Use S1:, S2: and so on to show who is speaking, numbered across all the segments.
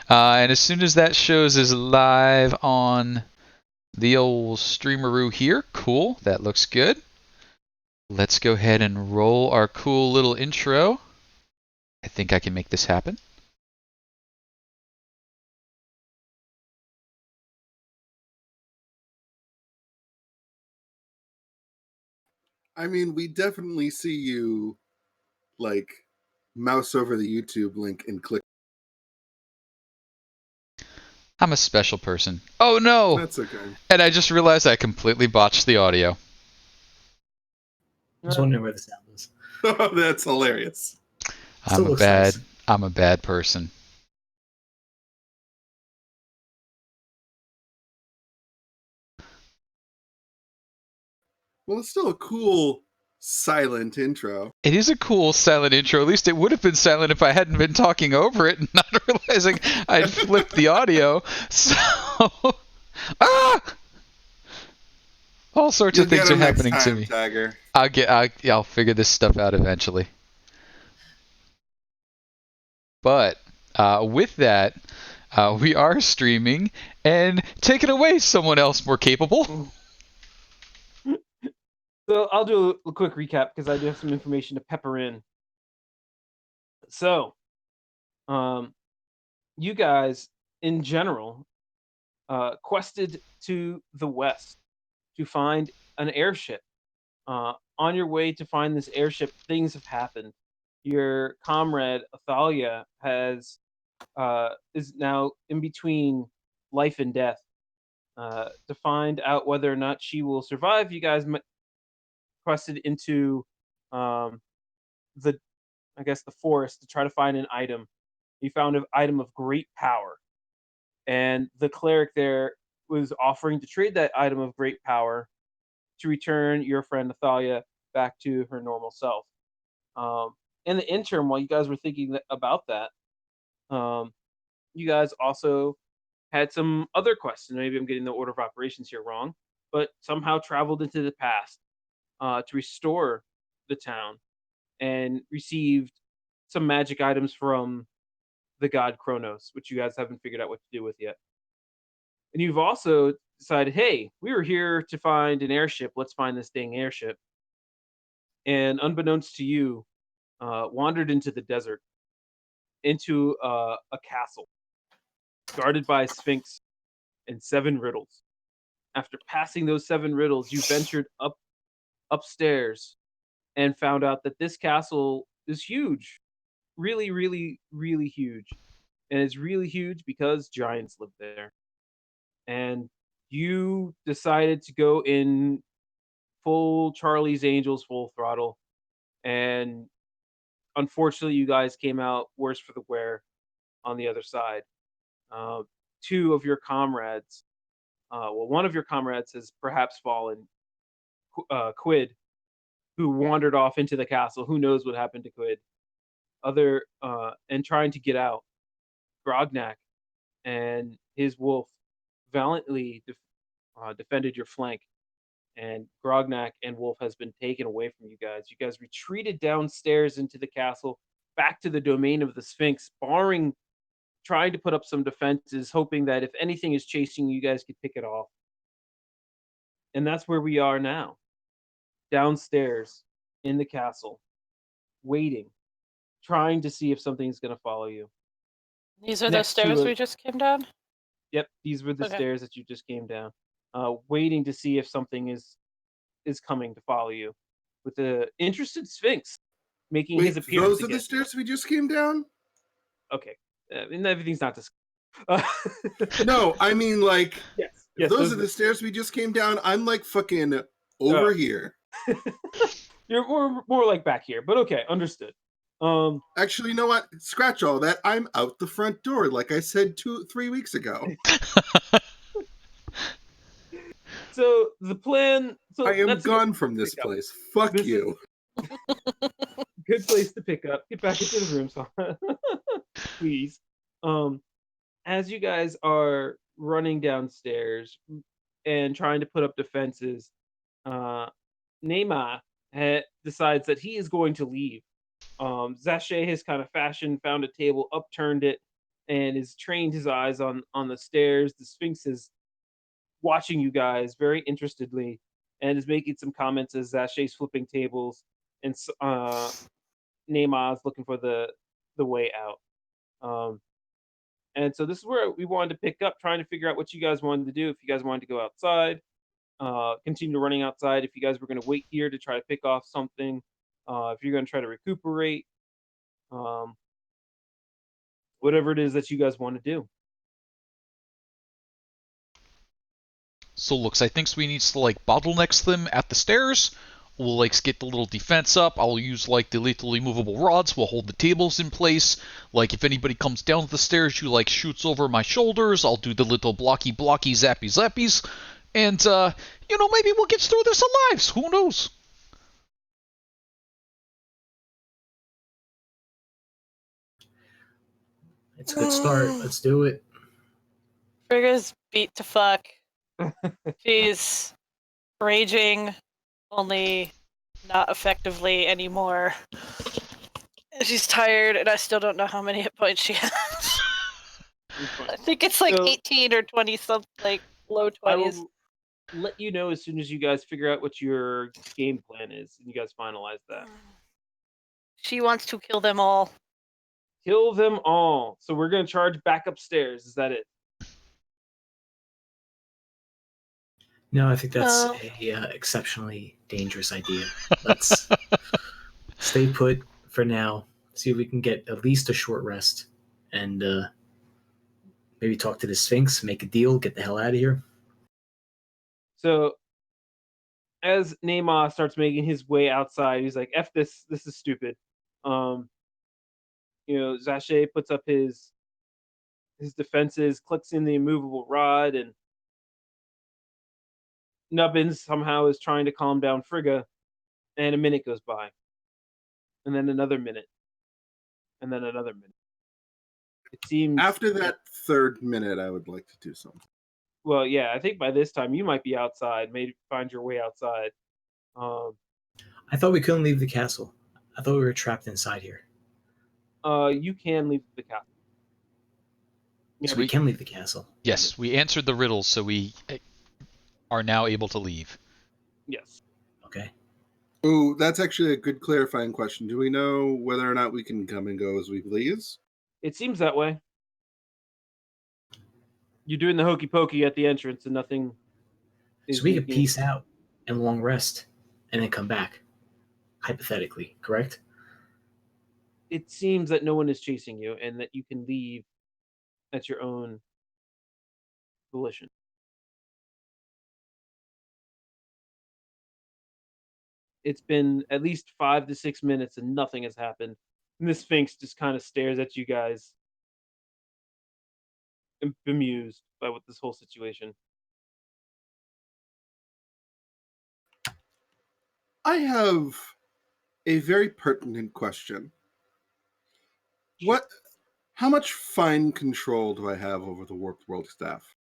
S1: And as soon as that shows is live on the old streameroo here, cool, that looks good. Let's go ahead and roll our cool little intro. I think I can make this happen.
S2: I mean, we definitely see you, like, mouse over the YouTube link and click.
S1: I'm a special person. Oh no!
S2: That's okay.
S1: And I just realized I completely botched the audio.
S3: I was wondering where the sound was.
S2: Oh, that's hilarious.
S1: I'm a bad person.
S2: Well, it's still a cool silent intro.
S1: It is a cool silent intro. At least it would have been silent if I hadn't been talking over it and not realizing I'd flipped the audio. So, all sorts of things are happening to me.
S2: Tiger.
S1: I'll figure this stuff out eventually. But with that, we are streaming, and take it away, someone else more capable.
S4: So I'll do a quick recap because I do have some information to pepper in. So, you guys in general quested to the west to find an airship. On your way to find this airship, things have happened. Your comrade Athalia is now in between life and death. To find out whether or not she will survive, you guys quested into the forest to try to find an item. You found an item of great power, and the cleric there was offering to trade that item of great power to return your friend Athalia back to her normal self. In the interim, while you guys were thinking about that, you guys also had some other quests. Maybe I'm getting the order of operations here wrong, but somehow traveled into the past to restore the town and received some magic items from the god Kronos, which you guys haven't figured out what to do with yet. And you've also decided, hey, we were here to find an airship. Let's find this dang airship. And unbeknownst to you, wandered into the desert, into a castle guarded by a sphinx and 7 riddles. After passing those 7 riddles, you ventured upstairs and found out that this castle is huge. Really, really, really huge. And it's really huge because giants live there. And you decided to go in full Charlie's Angels, full throttle. And unfortunately, you guys came out worse for the wear on the other side. 2 of your comrades, one of your comrades has perhaps fallen, Quid, who wandered off into the castle. Who knows what happened to Quid? And trying to get out, Grognak and his wolf valiantly defended your flank, and Grognak and Wolf has been taken away from you guys. You guys retreated downstairs into the castle, back to the domain of the Sphinx, trying to put up some defenses, hoping that if anything is chasing you guys could pick it off. And that's where we are now, downstairs in the castle, waiting, trying to see if something's going to follow you.
S5: These are the stairs we just came down?
S4: Yep, these were the stairs that you just came down. Waiting to see if something is coming to follow you, with the interested Sphinx making his appearance.
S2: Those are the stairs we just came down?
S4: Okay. And everything's not this.
S2: No, I mean, like,
S4: yes,
S2: those are the stairs we just came down. I'm like fucking over here.
S4: You're more like back here, but okay, understood.
S2: Actually, you know what? Scratch all that. I'm out the front door, like I said 3 weeks ago.
S4: So the plan. So
S2: I am gone from this place. Fuck you.
S4: Good place to pick up. Get back into the room, so please. As you guys are running downstairs and trying to put up defenses, Neymar decides that he is going to leave. Zache has kind of found a table, upturned it, and has trained his eyes on the stairs. The Sphinx is watching you guys very interestedly and is making some comments as Zashay's flipping tables and Neymah's looking for the way out. And so this is where we wanted to pick up, trying to figure out what you guys wanted to do. If you guys wanted to go outside, continue running outside. If you guys were going to wait here to try to pick off something, if you're going to try to recuperate, whatever it is that you guys want to do.
S1: So looks, I think we need to like bottlenecks them at the stairs. We'll like get the little defense up. I'll use like the lethally movable rods. We'll hold the tables in place. Like if anybody comes down the stairs, you like shoots over my shoulders. I'll do the little blocky zappy zappies, and maybe we'll get through this alive. Who knows?
S3: It's a good start. Let's do it.
S5: Frigga's beat to fuck. She's raging, only not effectively anymore. She's tired, and I still don't know how many hit points she has. I think it's like 18 or 20 something, like low 20s.
S4: I will let you know as soon as you guys figure out what your game plan is, and you guys finalize that.
S5: She wants to kill them all.
S4: Kill them all. So we're going to charge back upstairs. Is that it?
S3: No, I think that's a exceptionally dangerous idea. Let's stay put for now. See if we can get at least a short rest, and maybe talk to the Sphinx, make a deal, get the hell out of here.
S4: So as Neymah starts making his way outside, he's like, F this is stupid. Zachet puts up his defenses, clicks in the immovable rod, and Nubbins somehow is trying to calm down Frigga, and a minute goes by. And then another minute. And then another minute. It seems
S2: after that third minute, I would like to do something.
S4: Well, yeah, I think by this time you might be outside, maybe find your way outside.
S3: I thought we couldn't leave the castle. I thought we were trapped inside here.
S4: You can leave the castle.
S3: Yeah, we can leave the castle.
S1: Yes, we answered the riddle, so we are now able to leave.
S4: Yes.
S3: Okay.
S2: Ooh, that's actually a good clarifying question. Do we know whether or not we can come and go as we please?
S4: It seems that way. You're doing the hokey pokey at the entrance, and nothing.
S3: So we could peace out and long rest, and then come back. Hypothetically, correct?
S4: It seems that no one is chasing you, and that you can leave at your own volition. It's been at least 5 to 6 minutes, and nothing has happened. And the Sphinx just kind of stares at you guys, bemused by what this whole situation.
S2: I have a very pertinent question. How much fine control do I have over the Warped World staff?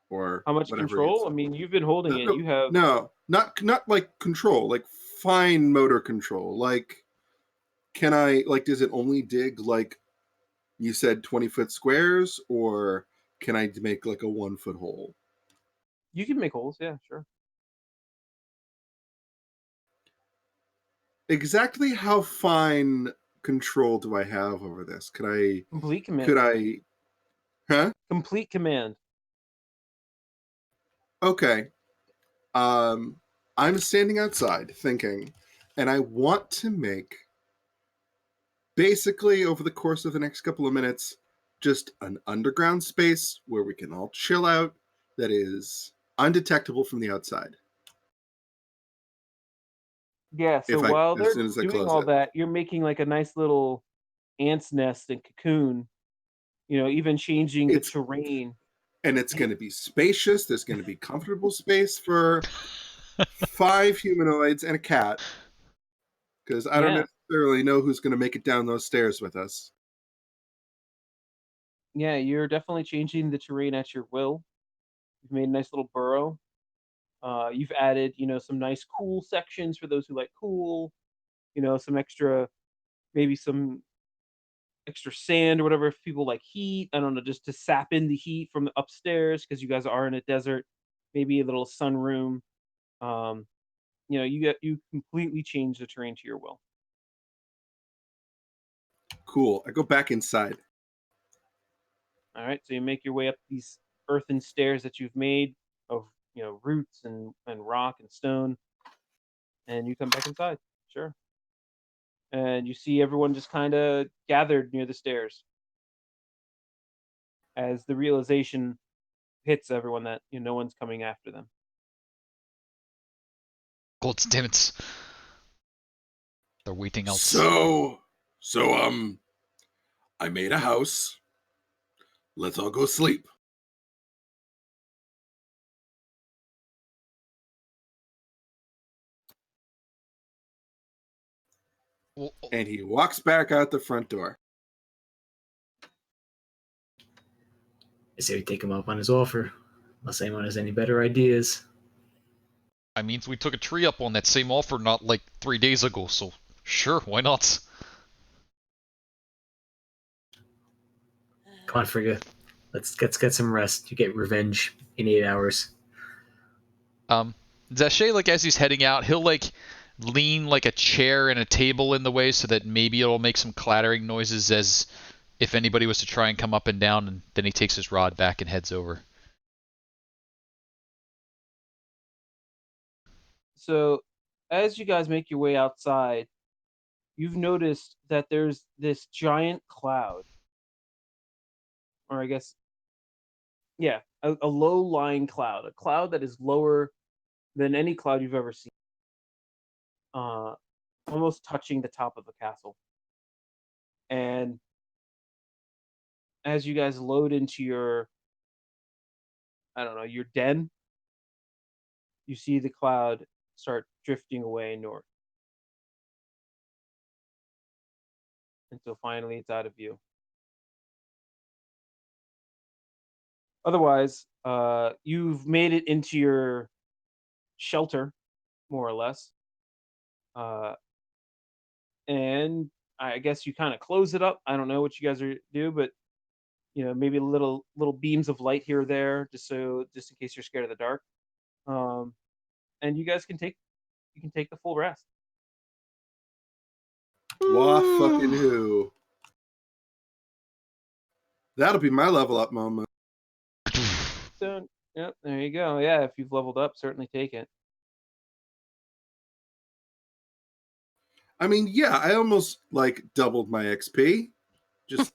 S2: Or
S4: how much control? I mean, you've been holding it. You have
S2: not like control, like fine motor control. Like, can I does it only dig like you said 20-foot squares, or can I make like a 1-foot hole?
S4: You can make holes, yeah, sure.
S2: Exactly how fine control do I have over this?
S4: Complete command?
S2: Could I? Huh?
S4: Complete command.
S2: Okay. I'm standing outside thinking, and I want to make, basically over the course of the next couple of minutes, just an underground space where we can all chill out that is undetectable from the outside.
S4: Yeah, so while they're doing all that, you're making like a nice little ant's nest and cocoon, even changing the terrain.
S2: And it's going to be spacious. There's going to be comfortable space for 5 humanoids and a cat. Because I don't necessarily know who's going to make it down those stairs with us.
S4: Yeah, you're definitely changing the terrain at your will. You've made a nice little burrow. You've added, some nice cool sections for those who like cool. Some extra, maybe some extra sand or whatever. If people like heat, I don't know, just to sap in the heat from the upstairs because you guys are in a desert. Maybe a little sunroom. You completely change the terrain to your will.
S2: Cool. I go back inside.
S4: All right, so you make your way up these earthen stairs that you've made of roots and rock and stone, and you come back inside. Sure. And you see everyone just kind of gathered near the stairs as the realization hits everyone that no one's coming after them.
S1: God damn it. They're waiting else.
S2: So, I made a house. Let's all go sleep. And he walks back out the front door.
S3: I say we take him up on his offer, unless anyone has any better ideas.
S1: I mean, we took a tree up on that same offer not like 3 days ago, so sure, why not?
S3: Come on, Frigga. Let's get some rest. You get revenge in 8 hours.
S1: Zashay, like, as he's heading out, he'll, like, lean, like, a chair and a table in the way so that maybe it'll make some clattering noises as if anybody was to try and come up and down, and then he takes his rod back and heads over.
S4: So, as you guys make your way outside, you've noticed that there's this giant cloud. Or I guess, yeah, a low-lying cloud. A cloud that is lower than any cloud you've ever seen. Almost touching the top of the castle. And as you guys load into your den, you see the cloud start drifting away north. Until finally it's out of view. Otherwise, you've made it into your shelter, more or less. And I guess you kind of close it up. I don't know what you guys do, but maybe little beams of light here or there, just in case you're scared of the dark. And you guys can take the full rest.
S2: Wah fucking who. That'll be my level up moment.
S4: So, yep, there you go. Yeah, if you've leveled up, certainly take it.
S2: I mean, yeah, I almost like doubled my XP. Just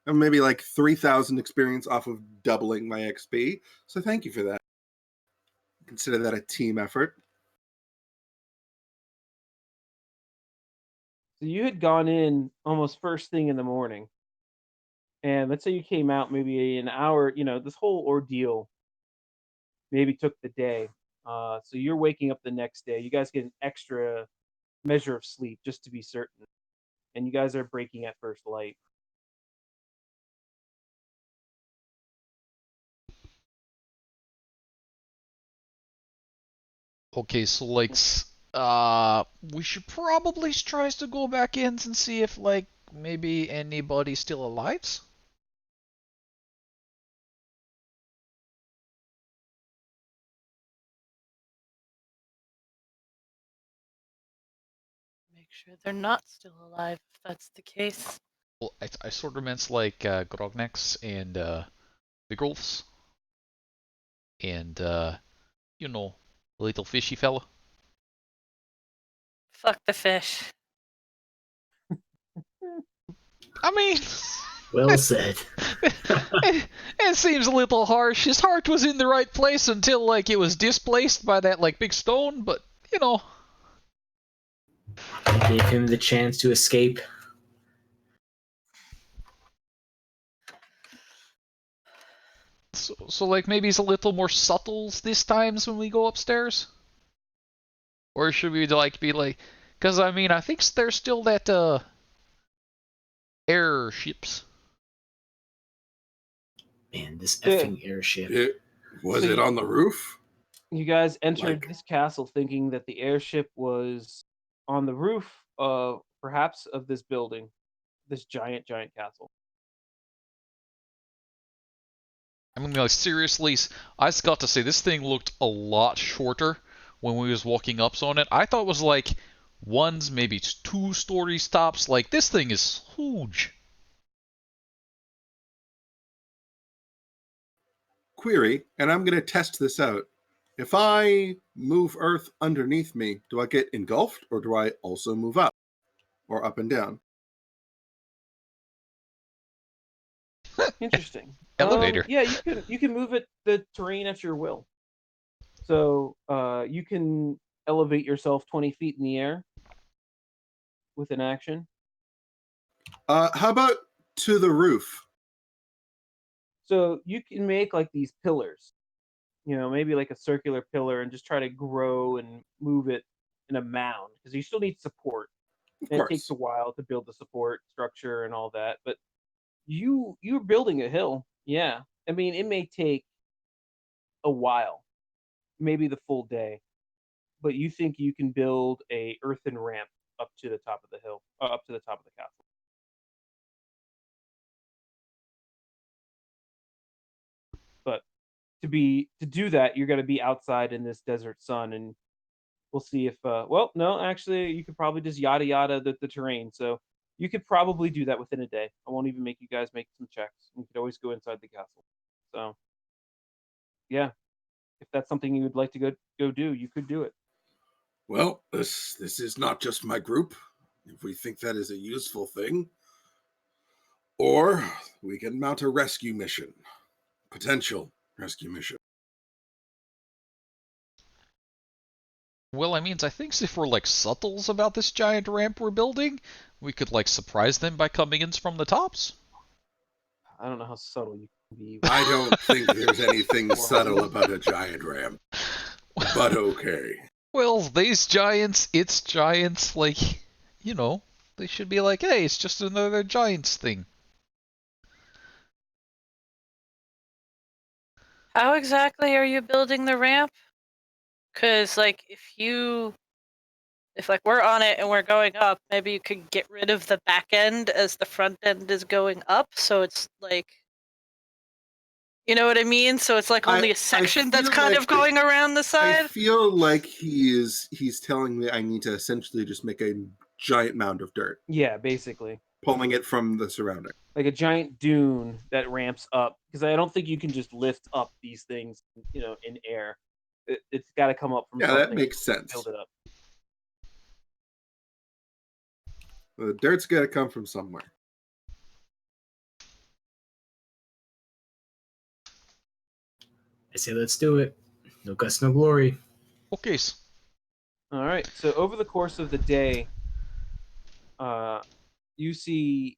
S2: maybe like 3,000 experience off of doubling my XP. So thank you for that. Consider that a team effort.
S4: So you had gone in almost first thing in the morning. And let's say you came out maybe an hour, this whole ordeal maybe took the day. So you're waking up the next day. You guys get an extra measure of sleep just to be certain. And you guys are breaking at first light.
S1: Okay, so, like, we should probably try to go back in and see if, like, maybe anybody's still alive?
S5: Make sure they're not still alive if that's the case.
S1: Well, I sort of meant, like, Grognecks and, Big Wolves. And, little fishy fella.
S5: Fuck the fish.
S1: I mean...
S3: Well said.
S1: it seems a little harsh. His heart was in the right place until, like, it was displaced by that, like, big stone, but,
S3: I gave him the chance to escape.
S1: So, like, maybe he's a little more subtle this times when we go upstairs? Or should we, like, be like... Because, I mean, I think there's still that, airships.
S3: Man, this effing airship.
S2: Was it on the roof?
S4: You guys entered this castle thinking that the airship was on the roof of perhaps of this building. this giant castle.
S1: I mean, like, seriously, I just got to say, this thing looked a lot shorter when we was walking up on it. I thought it was like one's maybe 2 story tops. Like, this thing is huge.
S2: Query, and I'm going to test this out. If I move Earth underneath me, do I get engulfed, or do I also move up, or up and down?
S4: Interesting.
S1: Elevator.
S4: Yeah, you can move it the terrain at your will. So you can elevate yourself 20 feet in the air with an action.
S2: How about to the roof?
S4: So you can make like these pillars, maybe like a circular pillar, and just try to grow and move it in a mound, because you still need support.
S2: Of
S4: And it
S2: course.
S4: takes a while to build the support structure and all that. But you're building a hill. Yeah. I mean, it may take a while, maybe the full day, but you think you can build a earthen ramp up to the top of the hill, up to the top of the castle. But to do that, you're going to be outside in this desert sun, and we'll see if well, no, actually, you could probably just yada yada the terrain. So you could probably do that within a day. I won't even make you guys make some checks. You could always go inside the castle. So yeah, if that's something you would like to go do, you could do it.
S2: Well, this is not just my group. If we think that is a useful thing, or we can mount a rescue mission, potential rescue mission.
S1: Well, I mean, I think if we're like subtles about this giant ramp we're building, we could like surprise them by coming in from the tops.
S4: I don't know how subtle you can be.
S2: I don't think there's anything subtle about a giant ramp, but okay.
S1: Well, these giants, it's giants, like, they should be like, hey, it's just another giants thing.
S5: How exactly are you building the ramp? Because, like, if like we're on it and we're going up, maybe you could get rid of the back end as the front end is going up, so it's like, you know what I mean? So it's like only a section that's kind of going around the side.
S2: I feel like he's telling me I need to essentially just make a giant mound of dirt.
S4: Yeah, basically.
S2: Pulling it from the surrounding.
S4: Like a giant dune that ramps up, because I don't think you can just lift up these things, in air. It's got to come up from something.
S2: Yeah, that makes sense.
S4: Build it up.
S2: The dirt's got to come from somewhere.
S3: I say let's do it. No guts, no glory.
S1: Okay.
S4: All right. So over the course of the day, you see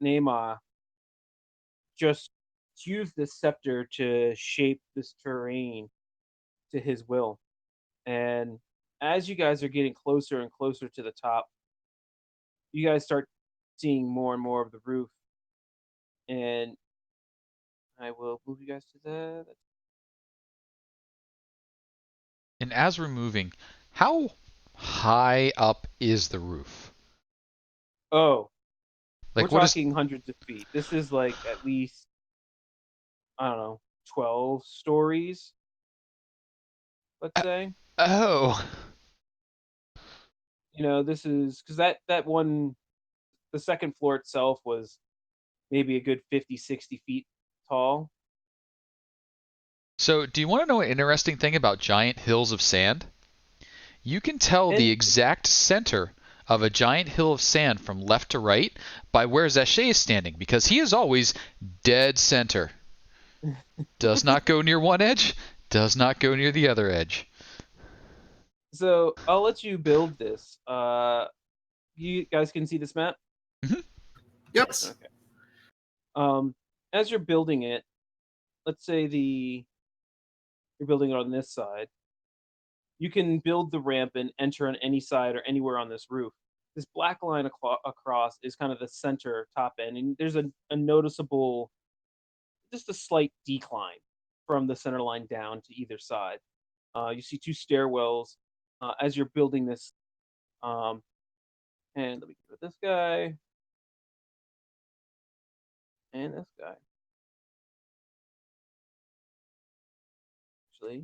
S4: Neymar just use this scepter to shape this terrain to his will. And as you guys are getting closer and closer to the top, you guys start seeing more and more of the roof. And I will move you guys to that.
S1: And as we're moving, how high up is the roof?
S4: Oh,
S1: Like,
S4: we're talking hundreds of feet. This is like at least, I don't know, 12 stories, let's say.
S1: Oh.
S4: This is because that one, the second floor itself was maybe a good 50, 60 feet tall.
S1: So, do you want to know an interesting thing about giant hills of sand? You can tell the exact center of a giant hill of sand from left to right by where Zaché is standing, because he is always dead center. Does not go near one edge, does not go near the other edge.
S4: So I'll let you build this. You guys can see this map?
S1: Mm-hmm.
S2: Yep.
S4: Okay. As you're building it, let's say you're building it on this side. You can build the ramp and enter on any side or anywhere on this roof. This black line across is kind of the center top end, and there's a noticeable, just a slight decline from the center line down to either side. You see 2 stairwells as you're building this. And let me go with this guy. And this guy. Actually.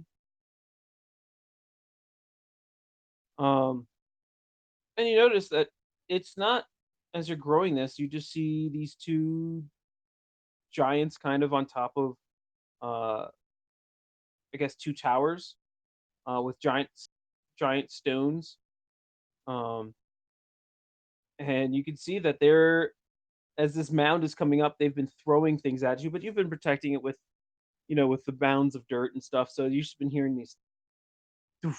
S4: And you notice that it's not, as you're growing this, you just see these two giants kind of on top of, I guess, two towers with giant stones. And you can see that they're, as this mound is coming up, they've been throwing things at you, but you've been protecting it with, with the mounds of dirt and stuff. So you've just been hearing these doof,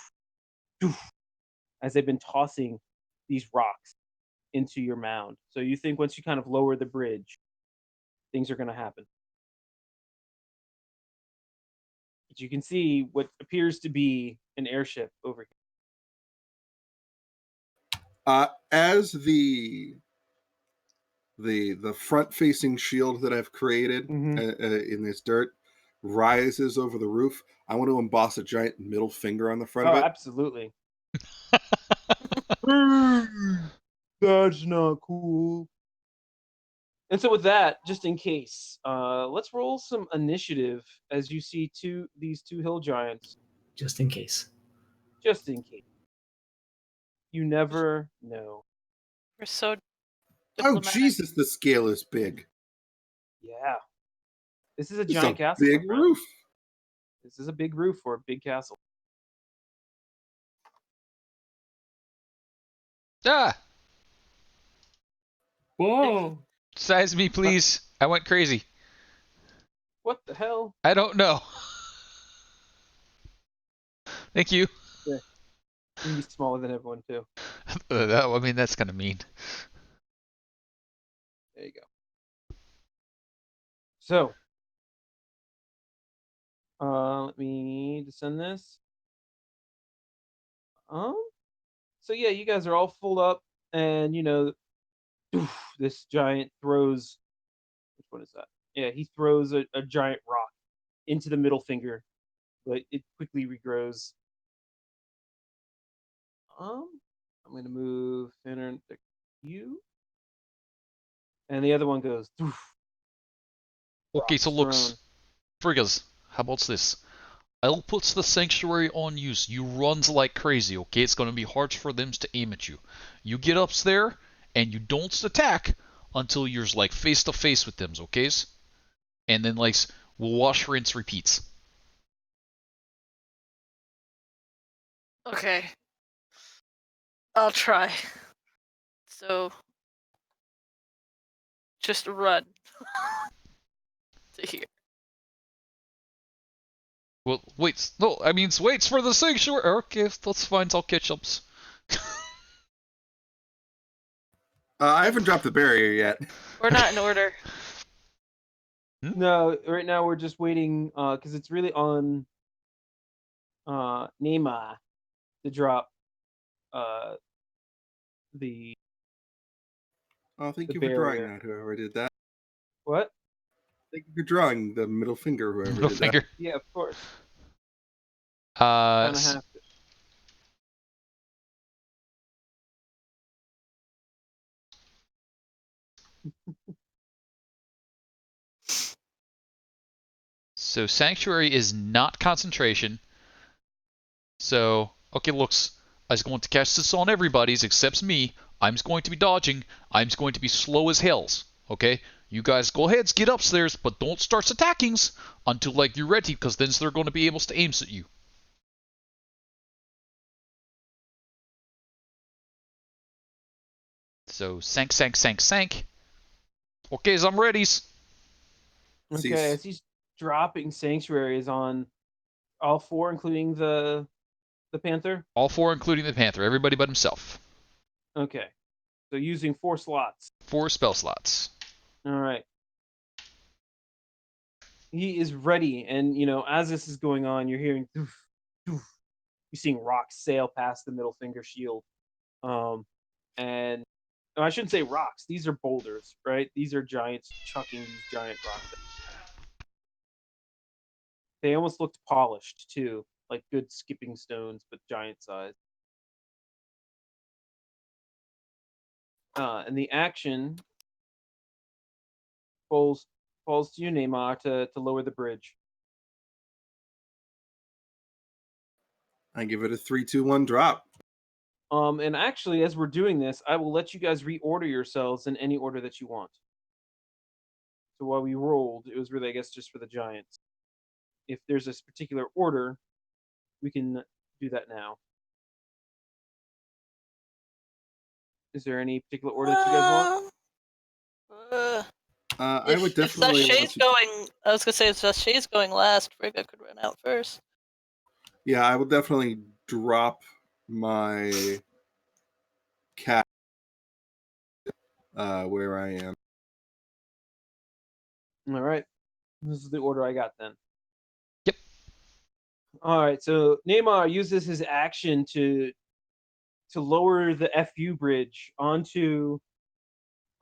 S4: doof, as they've been tossing these rocks into your mound. So you think once you kind of lower the bridge, things are going to happen. But you can see what appears to be an airship over here.
S2: As the front-facing shield that I've created in this dirt rises over the roof, I want to emboss a giant middle finger on the front of it.
S4: Absolutely. That's not cool. And so with that, just in case, let's roll some initiative as you see these two hill giants.
S3: Just in case.
S4: Just in case. You never know.
S5: We're so
S2: Oh,
S5: diplomatic.
S2: Jesus, the scale is big.
S4: Yeah. This is a
S2: It's
S4: giant
S2: a
S4: castle.
S2: big roof.
S4: This is a big roof for a big castle.
S1: Ah!
S2: Whoa.
S1: Size me, please. I went crazy.
S4: What the hell?
S1: I don't know. Thank you.
S4: Yeah. You can be smaller than everyone, too.
S1: I mean, that's kind of mean.
S4: There you go. So, let me descend this. So yeah, you guys are all full up, and this giant throws. Which one is that? Yeah, he throws a giant rock into the middle finger, but it quickly regrows. I'm gonna move thinner to you, and the other one goes.
S1: Okay, so
S4: Rocks
S1: looks. Friggers, how about this? I'll put the sanctuary on you, so you runs like crazy, okay? It's gonna be hard for them to aim at you. You get up there, and you don't attack until you're like face to face with them, okay? And then like we'll wash, rinse, repeats.
S5: Okay. I'll try. So, just run to here.
S1: Well, wait, no, I mean, waits for the sanctuary. Okay, that's fine, I'll catch up.
S2: I haven't dropped the barrier yet.
S5: We're not in order.
S4: No, right now we're just waiting because it's really on Nema to drop the.
S2: Oh, thank
S4: The
S2: you for drawing
S4: barrier.
S2: that, whoever did that.
S4: What?
S2: Thank you for drawing the middle finger, whoever
S1: Middle
S2: did
S1: finger.
S2: that.
S4: Yeah, of course. Kind of have to.
S1: So sanctuary is not concentration. So, okay, looks, I was going to cast this on everybody's except me. I'm going to be dodging. I'm going to be slow as hells. Okay? You guys go ahead, get upstairs, but don't start attacking until like you're ready, because then they're going to be able to aim at you. So, sank. Okay, I'm ready.
S4: Okay, as he's dropping sanctuaries on all four, including the panther.
S1: All four, including the panther. Everybody but himself.
S4: Okay, so using 4 slots.
S1: 4 spell slots.
S4: All right. He is ready, and as this is going on, you're hearing doof, doof. You're seeing rocks sail past the middle finger shield. And I shouldn't say rocks. These are boulders, right? These are giants chucking these giant rocks. They almost looked polished too, like good skipping stones, but giant size. And the action falls falls to you, Neymar, to lower the bridge.
S2: I give it a 3, 2, 1 drop.
S4: And actually, as we're doing this, I will let you guys reorder yourselves in any order that you want. So while we rolled, it was really, I guess, just for the giants. If there's this particular order, we can do that now. Is there any particular order that you guys want?
S2: I would
S5: If
S2: definitely want
S5: Sashay's
S2: to.
S5: going, I was gonna say if Sashay's going last, Frigga could run out first.
S2: Yeah, I will definitely drop my cat where I am.
S4: All right. This is the order I got then.
S1: Yep.
S4: All right. So Neymar uses his action to lower the FU bridge onto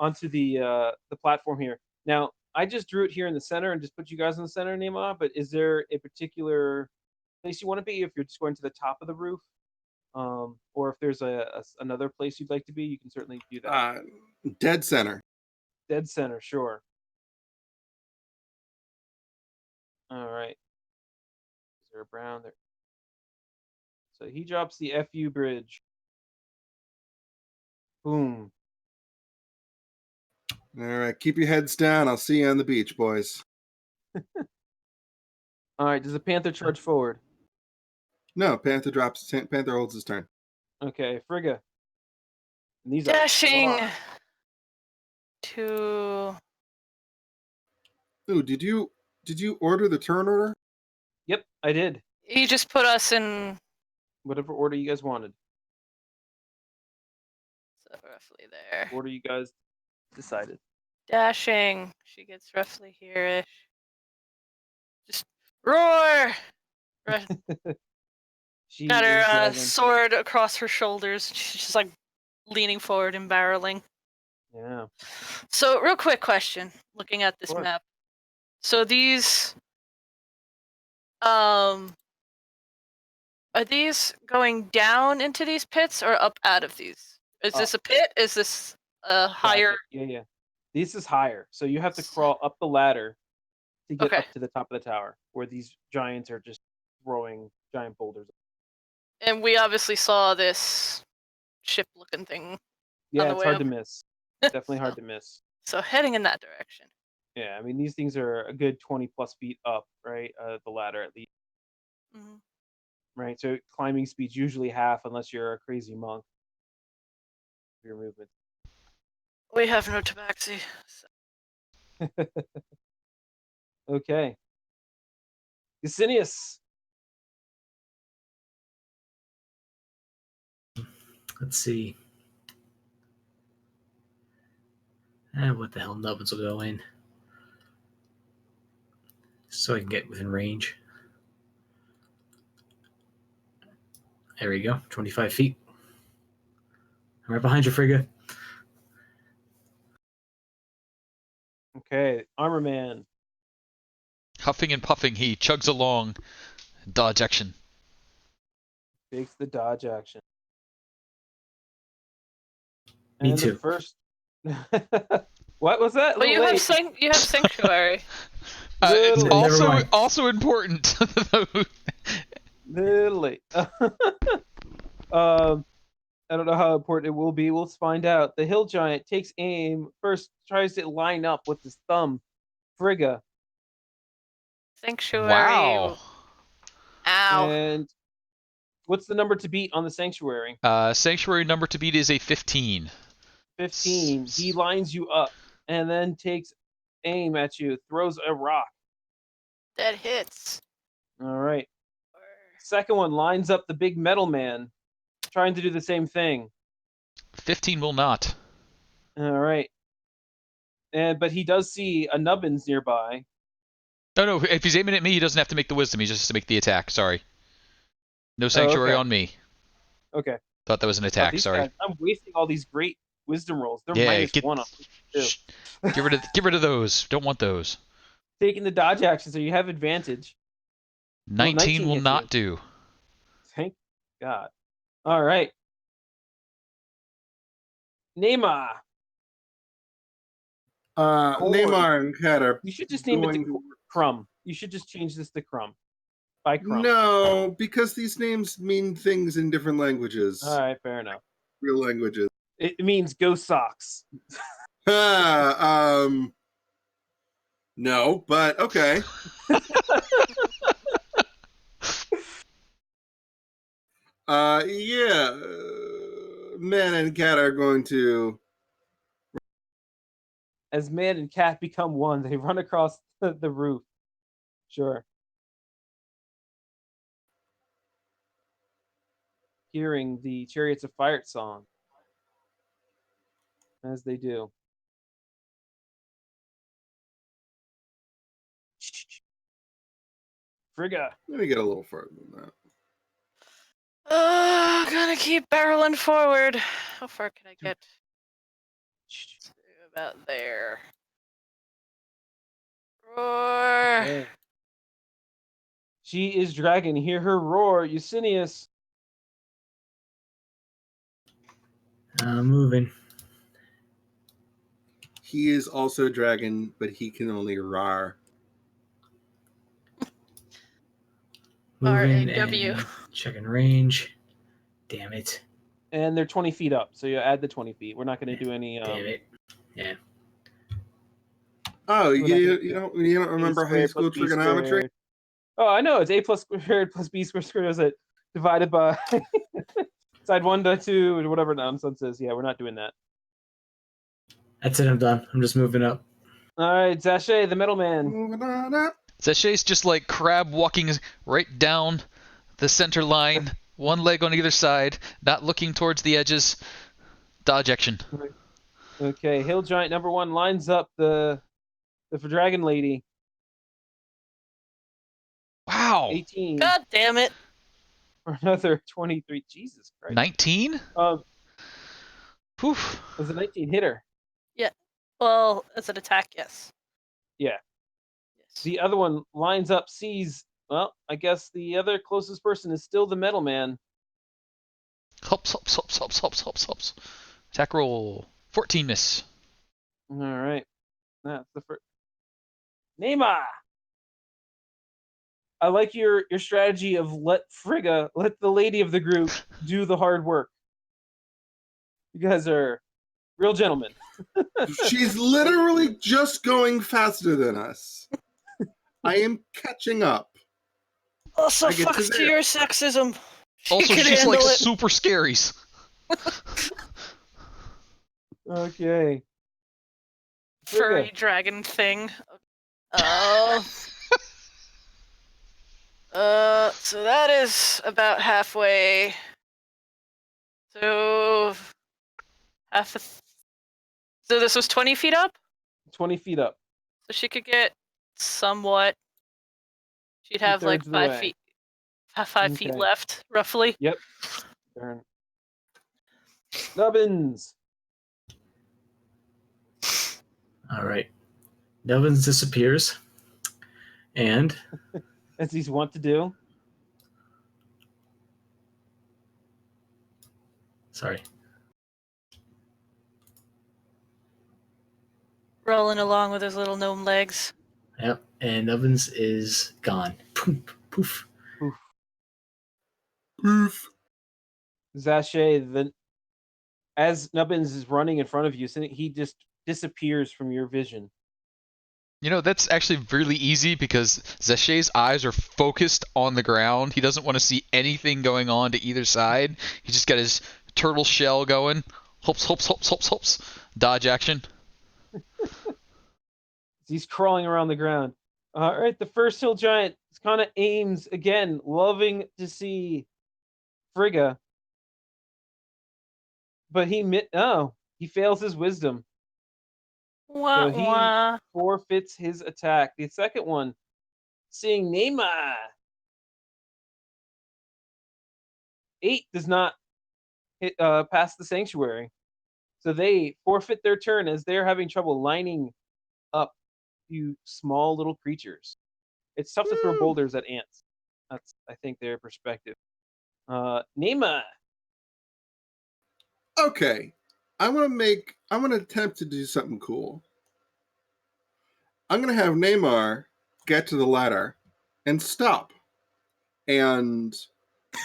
S4: the platform here. Now, I just drew it here in the center and just put you guys in the center, Neymar. But is there a particular place you want to be? If you're just going to the top of the roof, or if there's another place you'd like to be, you can certainly do that.
S2: Dead center.
S4: Dead center, sure. All right. Is there a brown there? So he drops the FU bridge. Boom.
S2: All right, keep your heads down. I'll see you on the beach, boys.
S4: All right. Does the Panther charge forward?
S2: No, Panther drops. Panther holds his turn.
S4: Okay, Frigga. And these
S5: Dashing
S4: are
S5: to.
S2: Ooh, did you order the turn order?
S4: Yep, I did.
S5: He just put us in.
S4: Whatever order you guys wanted.
S5: So roughly there.
S4: Order you guys decided.
S5: Dashing. She gets roughly here-ish. Just roar!
S4: She
S5: Got
S4: is,
S5: her sword across her shoulders. She's just like leaning forward and barreling.
S4: Yeah.
S5: So, real quick question, looking at this
S4: Sure.
S5: map. So these, are these going down into these pits or up out of these? Is this a pit? Is this a higher?
S4: Gotcha. Yeah. This is higher, so you have to crawl up the ladder to get
S5: Okay.
S4: up to the top of the tower, where these giants are just throwing giant boulders.
S5: And we obviously saw this ship-looking thing.
S4: Yeah,
S5: the
S4: it's
S5: way
S4: hard
S5: up.
S4: to miss. Definitely hard to miss.
S5: So heading in that direction.
S4: Yeah, I mean these things are a good 20 plus feet up, right? The ladder at least.
S5: Mhm.
S4: Right? So climbing speed's usually half unless you're a crazy monk. Your movement.
S5: We have no tabaxi. So.
S4: Okay. Yesenius.
S3: Let's see. What the hell? Nubbins will go in. So I can get within range. There we go. 25 feet. I'm right behind you, Frigga.
S4: Okay. Armor Man.
S1: Huffing and puffing, he chugs along. Dodge action.
S4: Takes the dodge action.
S3: Me
S4: And
S3: too.
S4: the first. What was that?
S5: But you have sanctuary.
S1: It's
S4: Little
S3: late.
S1: also important.
S4: Little late. I don't know how important it will be. We'll find out. The hill giant takes aim. First tries to line up with his thumb. Frigga.
S5: Sanctuary.
S1: Wow.
S5: Ow.
S4: And what's the number to beat on the sanctuary?
S1: Sanctuary number to beat is a 15.
S4: 15. He lines you up and then takes aim at you. Throws a rock.
S5: That hits.
S4: All right. Second one lines up the big metal man, trying to do the same thing.
S1: 15 will not.
S4: All right. But he does see a nubbins nearby.
S1: No, if he's aiming at me, he doesn't have to make the wisdom. He just has to make the attack. Sorry. No sanctuary
S4: okay.
S1: on me.
S4: Okay.
S1: Thought that was an attack.
S4: These
S1: Sorry.
S4: guys, I'm wasting all these great wisdom rolls. They're
S1: Yeah,
S4: -1 on too.
S1: get rid of those. Don't want those.
S4: Taking the dodge action, so you have advantage.
S1: 19 will
S4: hits
S1: not
S4: you.
S1: do.
S4: Thank God. All right. Neymar.
S2: Neymar and Kat are
S4: You should just name it
S2: going
S4: to Crumb. You should just change this to Crumb. By Crumb.
S2: No, because these names mean things in different languages.
S4: All right, fair enough.
S2: Real languages.
S4: It means go socks.
S2: No, but okay. Yeah. Man and Cat are going to.
S4: As man and cat become one, they run across the roof. Sure. Hearing the Chariots of Fire song. As they do. Frigga.
S2: Let me get a little further than that.
S5: Gonna keep barreling forward. How far can I get? To about there. Roar.
S4: Okay. She is dragon. Hear her roar, Eusinius.
S3: Moving.
S2: He is also dragon, but he can only roar.
S3: Moving
S5: R-A-W.
S3: and checking range. Damn it.
S4: And they're 20 feet up, so you add the 20 feet. We're not going to do any.
S3: Damn it. Yeah.
S2: Oh, you don't remember high school trigonometry?
S4: Oh, I know. It's a plus squared plus b squared is it divided by side 1 to 2 or whatever nonsense is. Yeah, we're not doing that.
S3: That's it. I'm done. I'm just moving up.
S4: All right, Zashay, the middleman.
S2: Moving on up.
S1: Zashay's just like crab walking right down the center line, one leg on either side, not looking towards the edges. Dodge action.
S4: Okay, Hill Giant number 1 lines up the dragon lady.
S1: Wow.
S4: 18
S5: God damn it.
S4: for another 23. Jesus Christ.
S1: 19? Poof.
S4: Was a 19 hitter?
S5: Well, as an attack, yes.
S4: Yeah.
S5: Yes.
S4: The other one lines up, sees. Well, I guess the other closest person is still the metal man.
S1: Hops. Attack roll. 14 miss.
S4: All right. That's the first. Neymar. I like your strategy of let Frigga, let the lady of the group do the hard work. You guys are real gentlemen.
S2: She's literally just going faster than us. I am catching up.
S5: Also,
S2: I get to
S5: fucks to
S2: there.
S5: your sexism.
S1: Also,
S5: can
S1: she's like
S5: handle it.
S1: super scaries.
S4: Okay.
S5: Furry
S4: Frigga.
S5: dragon thing. Oh. So that is about halfway. So so this was 20 feet up?
S4: 20 feet up.
S5: So she could get somewhat. She'd have like
S4: 2/3 of the way.
S5: 5 feet. 5 feet
S4: Okay.
S5: left, roughly.
S4: Yep. Turn. Nubbins.
S3: All right. Nubbins disappears. And
S4: As he's wont to do.
S3: sorry.
S5: Rolling along with his little gnome legs.
S3: Yep. And Nubbins is gone. Poof. Poof.
S2: Poof.
S4: Zashay, as Nubbins is running in front of you, he just disappears from your vision.
S1: You know, that's actually really easy because Zashay's eyes are focused on the ground. He doesn't want to see anything going on to either side. He's just got his turtle shell going. Hops. Dodge action.
S4: He's crawling around the ground. All right, the first hill giant kind of aims again, loving to see Frigga. But he fails his wisdom.
S5: Wah,
S4: So he
S5: wah.
S4: forfeits his attack. The second one, seeing Neymar. 8 does not hit past the sanctuary. So they forfeit their turn as they're having trouble lining up few small little creatures. It's tough to throw boulders at ants. That's, I think, their perspective. Neymar.
S2: Okay. I'm gonna attempt to do something cool. I'm going to have Neymar get to the ladder and stop and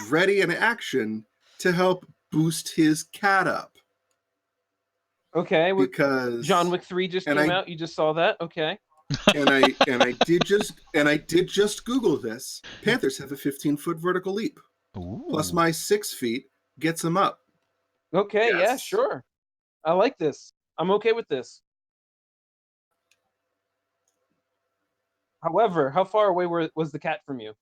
S2: ready in action to help boost his cat up.
S4: Okay.
S2: Because
S4: John Wick 3 just came out. You just saw that. Okay.
S2: and I did just Google this. Panthers have a 15-foot vertical leap.
S1: Ooh.
S2: Plus my 6 feet gets them up.
S4: Okay.
S2: Yes.
S4: Yeah. Sure. I like this. I'm okay with this. However, how far away was the cat from you?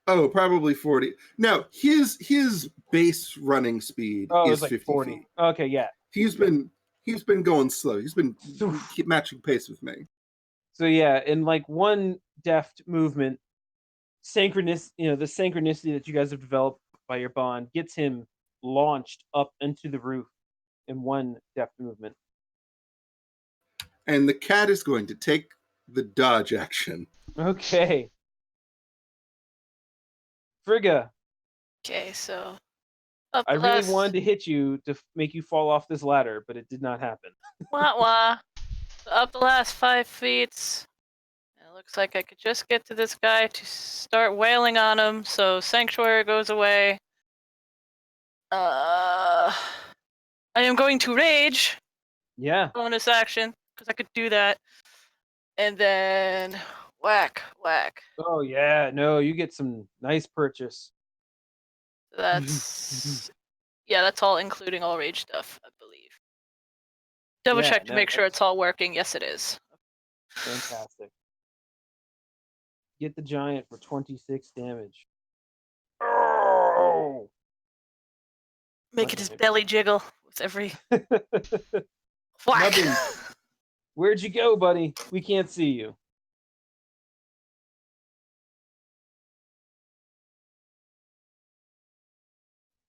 S2: Oh, probably 40. No, his base running speed is
S4: like
S2: 50
S4: 40.
S2: feet.
S4: Okay, yeah.
S2: He's been going slow. He's been keep matching pace with me.
S4: So yeah, in like one deft movement, the synchronicity that you guys have developed by your bond gets him launched up into the roof in one deft movement.
S2: And the cat is going to take the dodge action.
S4: Okay. Frigga.
S5: Okay, so
S4: I really wanted to hit you to make you fall off this ladder, but it did not happen.
S5: Wah wah. So up the last 5 feet. It looks like I could just get to this guy to start wailing on him, so Sanctuary goes away. I am going to rage.
S4: Yeah.
S5: Bonus action, because I could do that. And then whack.
S4: Oh yeah, no, you get some nice purchase.
S5: That's that's all including all rage stuff, I believe. Double check to make sure it's all working. Yes, it is.
S4: Fantastic. Get the giant for 26 damage. Oh!
S5: Making his belly jiggle with every whack.
S4: Nubbins, where'd you go, buddy? We can't see you.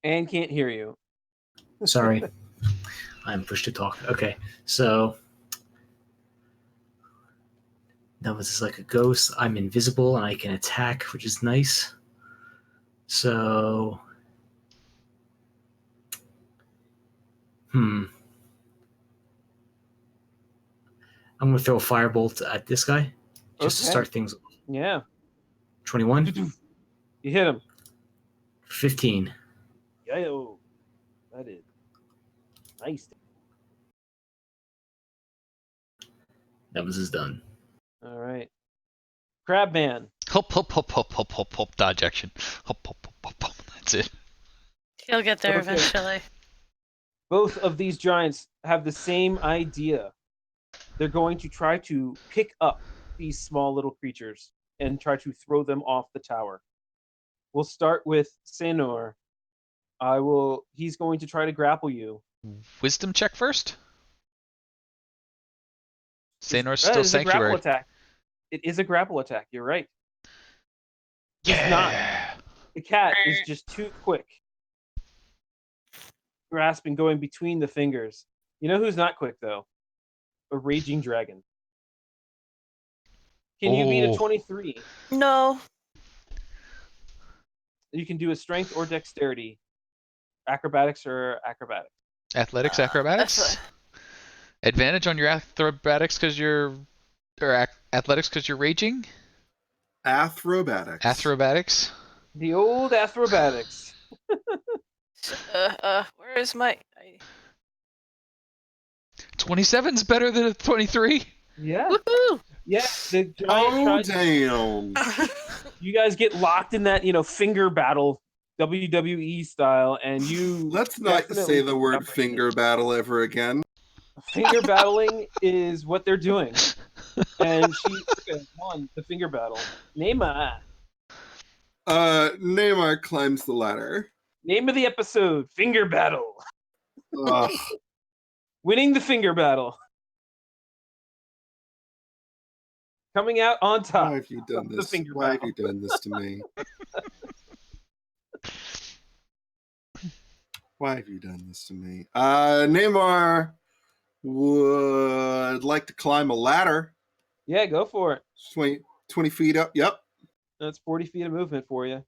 S4: And can't hear you.
S3: Sorry. I'm pushed to talk. Okay, so now this is like a ghost. I'm invisible and I can attack, which is nice. So, I'm going to throw a firebolt at this guy just to start things.
S4: Yeah.
S3: 21.
S4: You hit him.
S3: 15.
S4: Yo, that is nice.
S3: That was his done.
S4: All right. Crabman.
S1: Hop, dodge action. Hop. That's it.
S5: He'll get there
S4: Okay.
S5: eventually.
S4: Both of these giants have the same idea. They're going to try to pick up these small little creatures and try to throw them off the tower. We'll start with Senor. He's going to try to grapple you.
S1: Wisdom check first. Senor's still
S4: It is
S1: Sanctuary.
S4: a grapple attack. It is a grapple attack. You're right.
S1: Yeah.
S4: The cat is just too quick. Grasping, going between the fingers. You know who's not quick, though? A raging dragon. Can you beat a 23?
S5: No.
S4: You can do a strength or dexterity. Acrobatics or acrobatics.
S1: Athletics, acrobatics. Advantage on your acrobatics because you're, or athletics because you're raging.
S2: Athrobatics.
S4: The old athrobatics.
S5: Where is my?
S1: 27's better than a 23.
S4: Yeah.
S5: Woohoo!
S4: Yeah. The giant
S2: damn.
S4: You guys get locked in that, finger battle, WWE style, and you.
S2: Let's not say the word finger battle ever again.
S4: Finger battling is what they're doing, and she won the finger battle. Neymar.
S2: Neymar climbs the ladder.
S4: Name of the episode: Finger Battle.
S2: Ugh.
S4: Winning the finger battle. Coming out on top.
S2: Why have you done this? Why have you done this to me? Why have you done this to me? Neymar would like to climb a ladder.
S4: Yeah, go for it.
S2: 20 feet up. Yep.
S4: That's 40 feet of movement for you.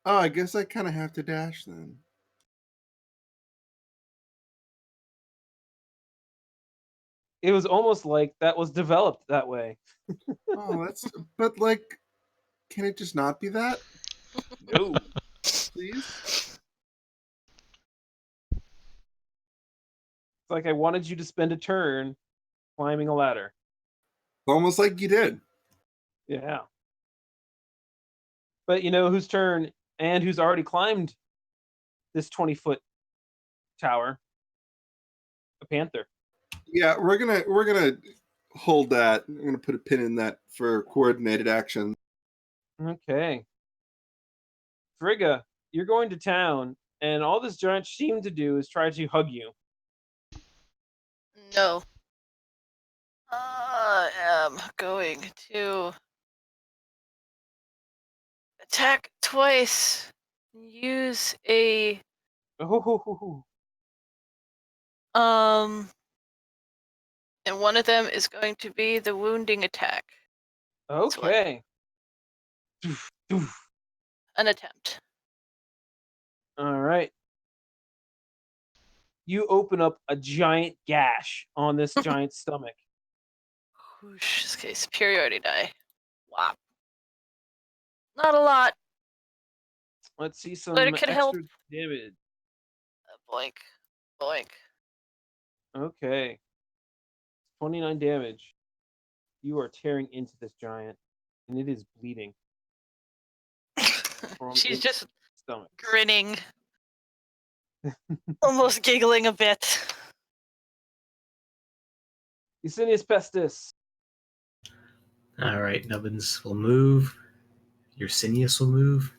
S2: Oh, I guess I kind of have to dash then.
S4: It was almost like that was developed that way.
S2: Oh, but like, can it just not be that,
S4: No.
S2: please?
S4: It's like I wanted you to spend a turn climbing a ladder.
S2: Almost like you did.
S4: Yeah. But you know whose turn and who's already climbed this 20-foot tower? A panther.
S2: Yeah, we're gonna hold that. I'm gonna put a pin in that for coordinated action.
S4: Okay. Frigga, you're going to town, and all this giant seemed to do is try to hug you.
S5: No. I am going to attack twice. Use a
S4: Oh,
S5: and one of them is going to be the wounding attack.
S4: okay. Doof, doof.
S5: An attempt.
S4: All right. You open up a giant gash on this giant's stomach.
S5: Whoosh. Okay, superiority die. Wow. Not a lot.
S4: Let's see some
S5: But it could
S4: extra
S5: help.
S4: damage.
S5: Boink. Boink.
S4: Okay. 29 damage. You are tearing into this giant, and it is bleeding from
S5: She's
S4: its
S5: just
S4: stomach.
S5: grinning. Almost giggling a bit.
S4: Eusinius Pestis.
S3: All right, Nubbins will move. Ursinius will move.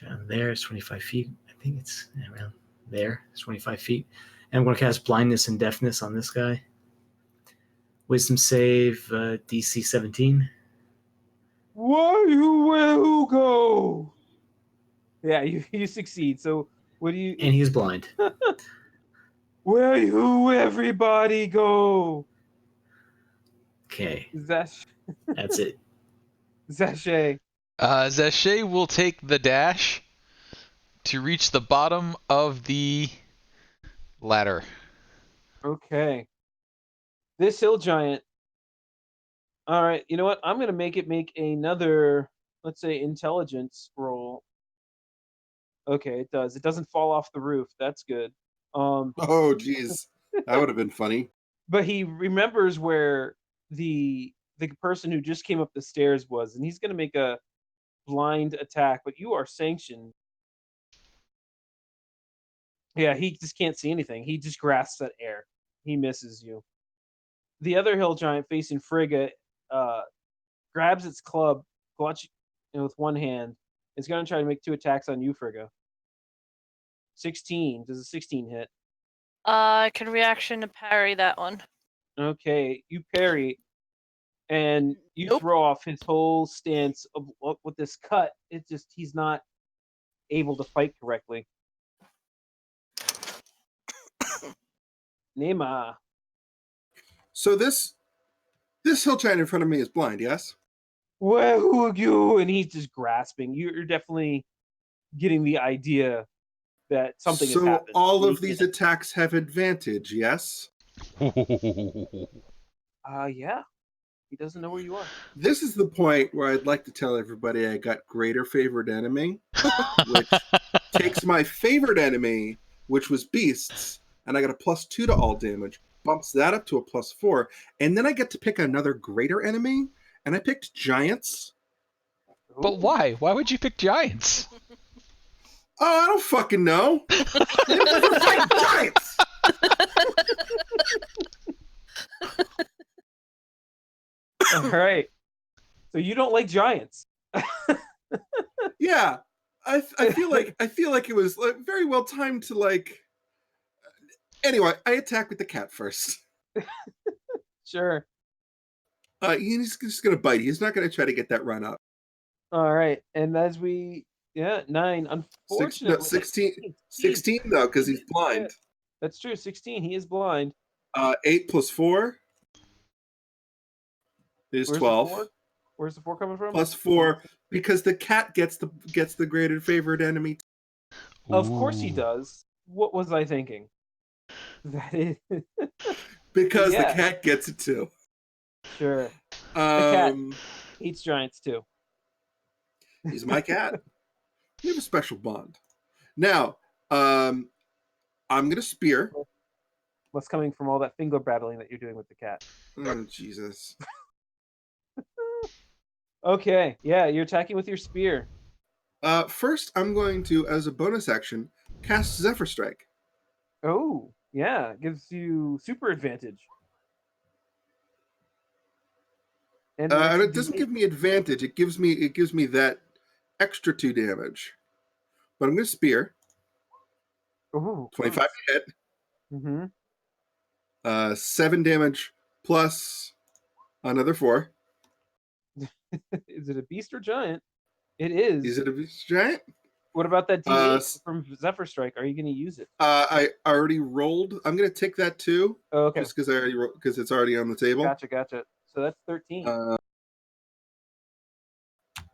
S3: Down there, it's 25 feet. I think it's around there. It's 25 feet. And I'm going to cast Blindness and Deafness on this guy. Wisdom save, DC 17.
S4: Why you go? Yeah, you succeed. So what do you?
S3: And he is blind.
S4: Where you everybody go?
S3: Okay,
S4: That's
S3: it.
S4: Zashay.
S1: Zache will take the dash to reach the bottom of the ladder.
S4: Okay. This hill giant. All right. You know what? I'm gonna make another, let's say, intelligence roll. Okay, it does. It doesn't fall off the roof. That's good.
S2: Oh, geez, that would have been funny.
S4: But he remembers where the person who just came up the stairs was, and he's gonna make a blind attack. But you are sanctioned. Yeah, he just can't see anything. He just grasps at air. He misses you. The other hill giant facing Frigga grabs its club, clutch with one hand. It's going to try to make 2 attacks on you, Frigga. 16. Does a 16 hit?
S5: I can reaction to parry that one.
S4: Okay, you parry, and you
S5: Nope.
S4: throw off his whole stance of with this cut. It's just he's not able to fight correctly. Nema.
S2: So this hill giant in front of me is blind. Yes.
S4: Where who are you? And he's just grasping. You're definitely getting the idea that something has
S2: So
S4: happened.
S2: all of these attacks have advantage. Yes.
S4: Yeah. He doesn't know where you are.
S2: This is the point where I'd like to tell everybody I got greater favored enemy, which takes my favorite enemy, which was beasts, and I got a +2 to all damage, bumps that up to a +4, and then I get to pick another greater enemy, and I picked giants.
S1: But why? Why would you pick giants?
S2: Oh, I don't fucking know. We're fighting giants.
S4: All right. So you don't like giants.
S2: Yeah, I feel like it was very well timed to like. Anyway, I attack with the cat first.
S4: Sure.
S2: He's just gonna bite. He's not gonna try to get that run up.
S4: All right. And as we 9, unfortunately
S2: 16 though, because he's blind.
S4: That's true. 16. He is blind.
S2: 8 + 4 is
S4: Where's
S2: 12.
S4: The 4? Where's the 4 coming from?
S2: +4 because the cat gets the greater favored enemy.
S4: Of course he
S1: Ooh.
S4: does. What was I thinking? That is
S2: Because
S4: Yeah.
S2: the cat gets it too.
S4: Sure. The cat
S2: Um,
S4: hates giants too.
S2: he's my cat. We have a special bond. Now, I'm gonna spear.
S4: What's coming from all that finger battling that you're doing with the cat?
S2: Oh Jesus!
S4: Okay, yeah, you're attacking with your spear.
S2: First, I'm going to, as a bonus action, cast Zephyr Strike.
S4: Oh, yeah, gives you super advantage. And an
S2: And
S4: extra
S2: it doesn't
S4: D8.
S2: give me advantage. It gives me that extra 2 damage. But I'm gonna spear.
S4: Ooh,
S2: 25 to hit.
S4: Mm-hmm.
S2: 7 damage plus another 4.
S4: Is it a beast or giant? It is.
S2: Is it a beast giant?
S4: What about that
S2: Uh,
S4: D8 from Zephyr Strike? Are you going to use it?
S2: I already rolled. I'm gonna take that too,
S4: Oh, okay.
S2: just because it's already on the table.
S4: Gotcha. So that's 13.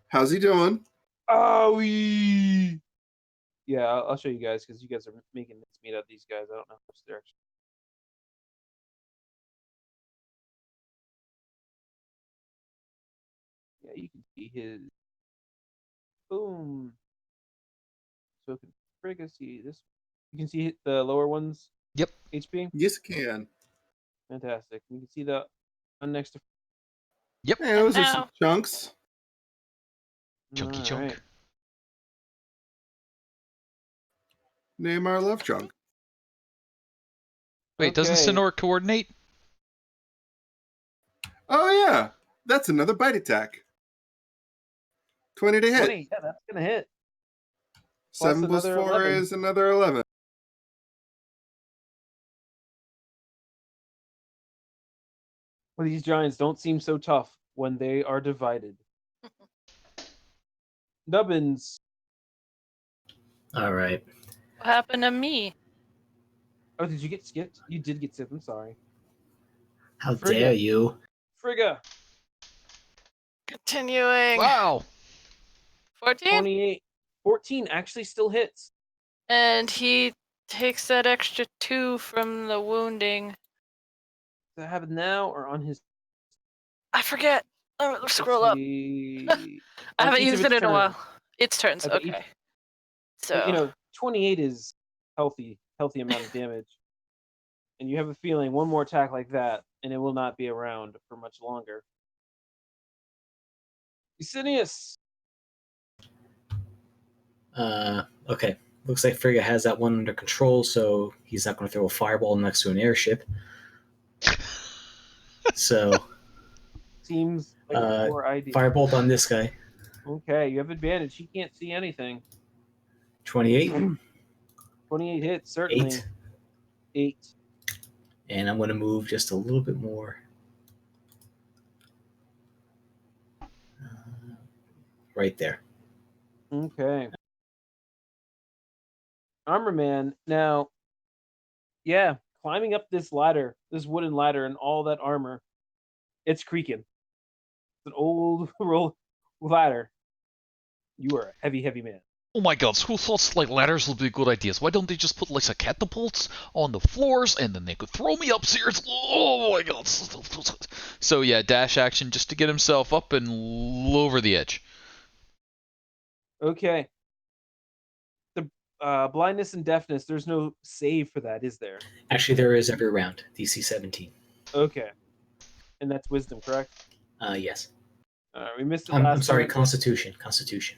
S2: How's he doing?
S4: Oh, yeah, I'll show you guys because you guys are making mincemeat out of these guys. I don't know which direction. Yeah, you can see his boom. So can Frigga see this? You can see the lower ones.
S1: Yep.
S4: HP.
S2: Yes, I can.
S4: Fantastic. You can see the one next to.
S1: Yep.
S2: Hey, those are
S5: now-
S2: some chunks.
S1: Chunky
S4: All
S1: chunk.
S4: right.
S2: Name our love chunk.
S1: Wait, doesn't
S4: Okay.
S1: Sonor coordinate?
S2: Oh yeah, that's another bite attack. 20 to hit.
S4: 20. Yeah, that's gonna hit.
S2: 7 plus
S4: another
S2: 4
S4: 11.
S2: is another 11.
S4: Well, these giants don't seem so tough when they are divided. Nubbins.
S3: All right.
S5: What happened to me?
S4: Oh, did you get skipped? You did get skipped. I'm sorry.
S3: How
S4: Frigga.
S3: dare you?
S4: Frigga.
S5: Continuing.
S1: Wow.
S5: 14?
S4: 28. 14 actually still hits.
S5: And he takes that extra 2 from the wounding.
S4: Does that happen now or on his?
S5: I forget. Let's scroll
S4: Let's
S5: up.
S4: see.
S5: I
S4: On
S5: haven't
S4: each of
S5: used
S4: its
S5: it in a while.
S4: turns.
S5: Its turns,
S4: Okay,
S5: okay. So,
S4: You know, 28 is healthy amount of damage. And you have a feeling one more attack like that, and it will not be around for much longer. Eusinius.
S3: Okay. Looks like Frigga has that one under control, so he's not going to throw a fireball next to an airship. So,
S4: Seems like a poor idea.
S3: firebolt on this guy.
S4: Okay, you have advantage. He can't see anything.
S3: 28.
S4: 28 hits, certainly.
S3: 8.
S4: 8.
S3: And I'm going to move just a little bit more. Right there.
S4: Okay. Armor Man. Now, yeah, climbing up this ladder, this wooden ladder, and all that armor, it's creaking. It's an old roll ladder. You are a heavy man.
S1: Oh my god, who thought like ladders would be good ideas? Why don't they just put like some catapults on the floors and then they could throw me upstairs? Oh my god. So yeah, dash action just to get himself up and over the edge.
S4: Okay. The blindness and deafness, there's no save for that, is there?
S3: Actually, there is every round. DC 17.
S4: Okay. And that's wisdom, correct?
S3: Yes.
S4: We missed it last
S3: I'm sorry,
S4: turn.
S3: Constitution.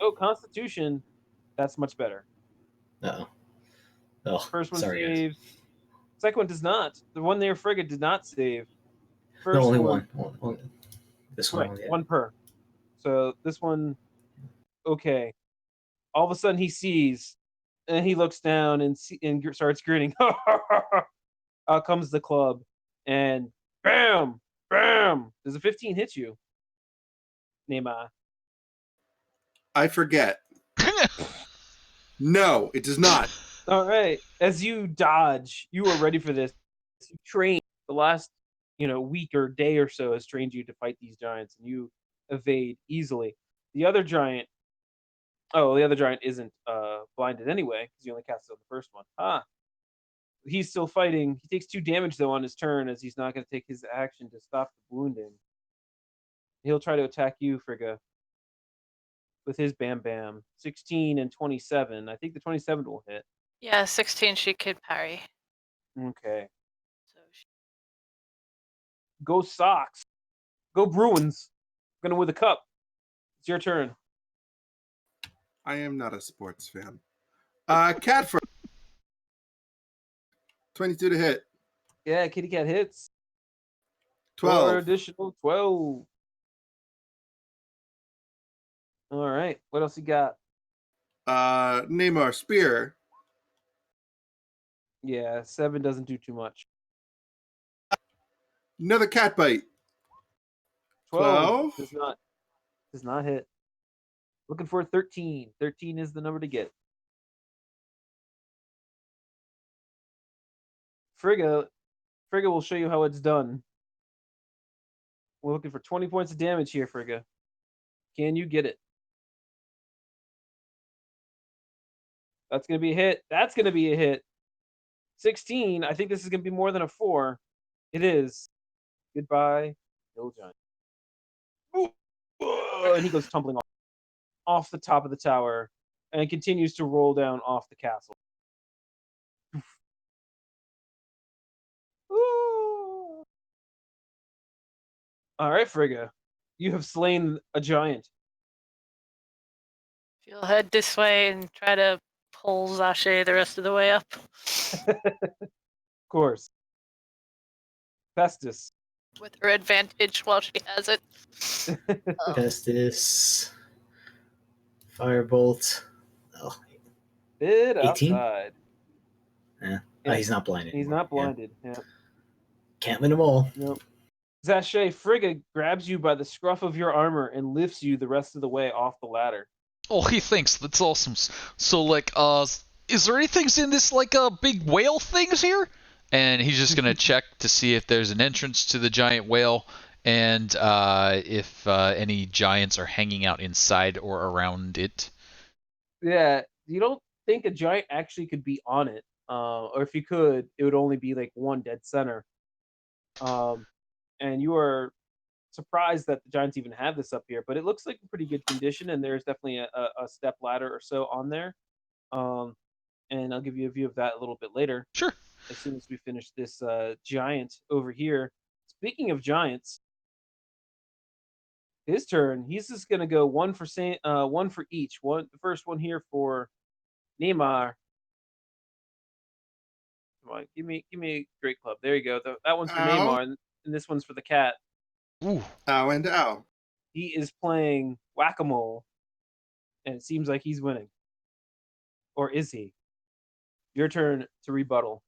S4: Oh, Constitution. That's much better.
S3: Uh-oh. Oh,
S4: First one
S3: sorry, guys.
S4: saves. Second one does not. The one there, Frigga, did not save. First
S3: No, only
S4: one.
S3: one. This one.
S4: Right,
S3: Only, yeah.
S4: one per. So this one, okay. All of a sudden he sees, and he looks down and starts grinning. Out comes the club, and bam, bam. Does a 15 hit you? Neymar.
S2: I forget. No, it does not.
S4: All right. As you dodge, you are ready for this. You train the last, week or day or so has trained you to fight these giants, and you evade easily. The other giant isn't blinded anyway because you only cast it on the first one. He's still fighting. He takes 2 damage though on his turn, as he's not going to take his action to stop the wounding. He'll try to attack you, Frigga, with his Bam Bam. 16 and 27. I think the 27 will hit.
S5: Yeah, 16 she could parry.
S4: Okay.
S5: So
S4: Go Sox. Go Bruins. Gonna win the cup. It's your turn.
S2: I am not a sports fan. Cat for 22 to hit.
S4: Yeah, Kitty Cat hits.
S2: 12.
S4: For additional 12. All right. What else you got?
S2: Neymar spear.
S4: Yeah, 7 doesn't do too much.
S2: Another cat bite.
S4: 12
S2: 12.
S4: does not hit. Looking for 13. 13 is the number to get. Frigga will show you how it's done. We're looking for 20 points of damage here, Frigga. Can you get it? That's going to be a hit. That's going to be a hit. 16. I think this is going to be more than a 4. It is. Goodbye, Hill Giant. And he goes tumbling off the top of the tower and continues to roll down off the castle. All right, Frigga. You have slain a giant.
S5: she'll head this way and try to pull Zache the rest of the way up.
S4: Of course. Festus.
S5: With her advantage while she has it.
S3: Pestis. Firebolt. Oh,
S4: Bid
S3: 18?
S4: outside.
S3: yeah.
S4: Yeah.
S3: He's not blinded.
S4: He's
S3: anymore.
S4: not blinded. Yeah.
S3: Can't win them all.
S4: Nope. Zache, Frigga grabs you by the scruff of your armor and lifts you the rest of the way off the ladder.
S1: Oh, he thinks that's awesome. So, like, is there anything in this, like, big whale things here? And he's just gonna check to see if there's an entrance to the giant whale, and if any giants are hanging out inside or around it.
S4: Yeah, you don't think a giant actually could be on it, or if you could, it would only be like one dead center. And you are surprised that the giants even have this up here, but it looks like a pretty good condition, and there's definitely a step ladder or so on there. And I'll give you a view of that a little bit later.
S1: Sure.
S4: As soon as we finish this giant over here. Speaking of giants, his turn. He's just gonna go one for each. The first one here for Neymar. Come on, give me a great club. There you go. That one's for
S2: Ow.
S4: Neymar, and this one's for the cat.
S1: Ooh.
S2: Ow and ow.
S4: He is playing whack-a-mole, and it seems like he's winning. Or is he? Your turn to rebuttal.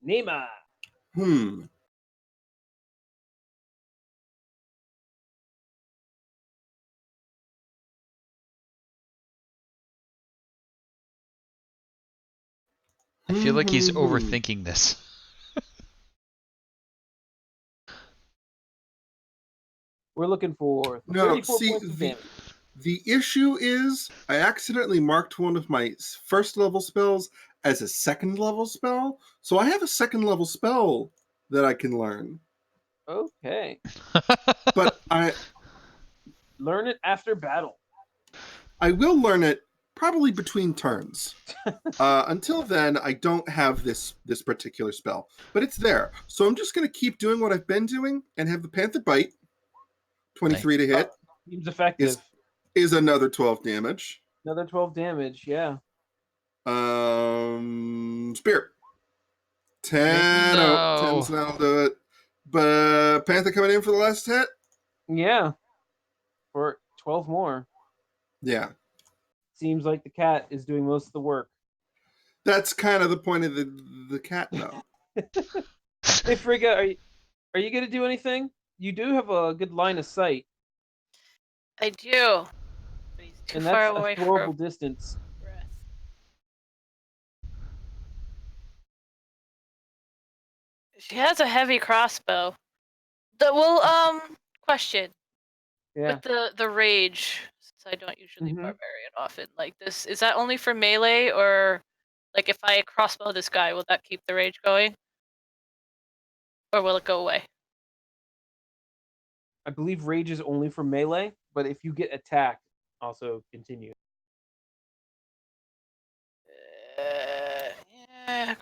S4: Neymar.
S1: I feel like he's overthinking this.
S4: We're looking for
S2: No,
S4: 34
S2: see,
S4: points of damage.
S2: the issue is I accidentally marked one of my first level spells as a second level spell, so I have a second level spell that I can learn.
S4: Okay.
S2: But I
S4: Learn it after battle.
S2: will learn it probably between turns. Until then, I don't have this particular spell, but it's there. So I'm just going to keep doing what I've been doing and have the Panther Bite. 23 to hit.
S4: Seems effective.
S2: Is another 12 damage.
S4: Another 12 damage, yeah.
S2: Spirit. 10.
S1: No.
S2: Oh, 10's that'll do it. But Panther coming in for the last hit?
S4: Yeah. For 12 more.
S2: Yeah.
S4: Seems like the cat is doing most of the work.
S2: That's kind of the point of the cat, though.
S4: Hey, Frigga, are you going to do anything? You do have a good line of sight.
S5: I do. But he's too
S4: And
S5: far
S4: that's
S5: away
S4: a throwable
S5: for
S4: distance.
S5: breath. She has a heavy crossbow. Question.
S4: Yeah.
S5: With the rage, since I don't usually
S4: Mhm.
S5: barbarian often like this, is that only for melee, or like if I crossbow this guy, will that keep the rage going? Or will it go away?
S4: I believe rage is only for melee, but if you get attacked, also continue.
S5: Yeah.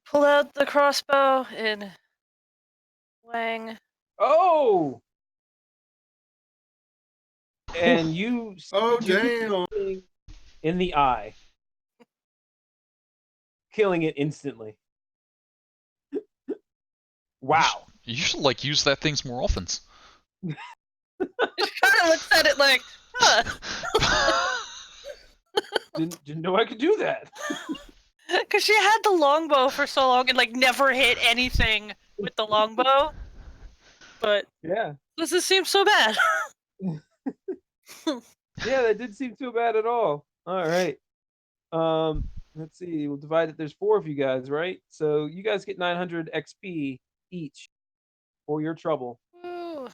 S5: Pull out the crossbow and wang.
S4: Oh! And you
S2: Oh,
S4: do
S2: damn.
S4: thing in the eye, killing it instantly. Wow.
S1: You should like use that things more often.
S5: She kind of looks at it like, huh.
S4: Didn't know I could do that.
S5: Because she had the longbow for so long and like never hit anything with the longbow. But
S4: Yeah.
S5: doesn't seem so bad.
S4: Yeah, that didn't seem too bad at all. All right. Let's see. We'll divide it. There's 4 of you guys, right? So you guys get 900 XP each for your trouble.
S5: Ooh.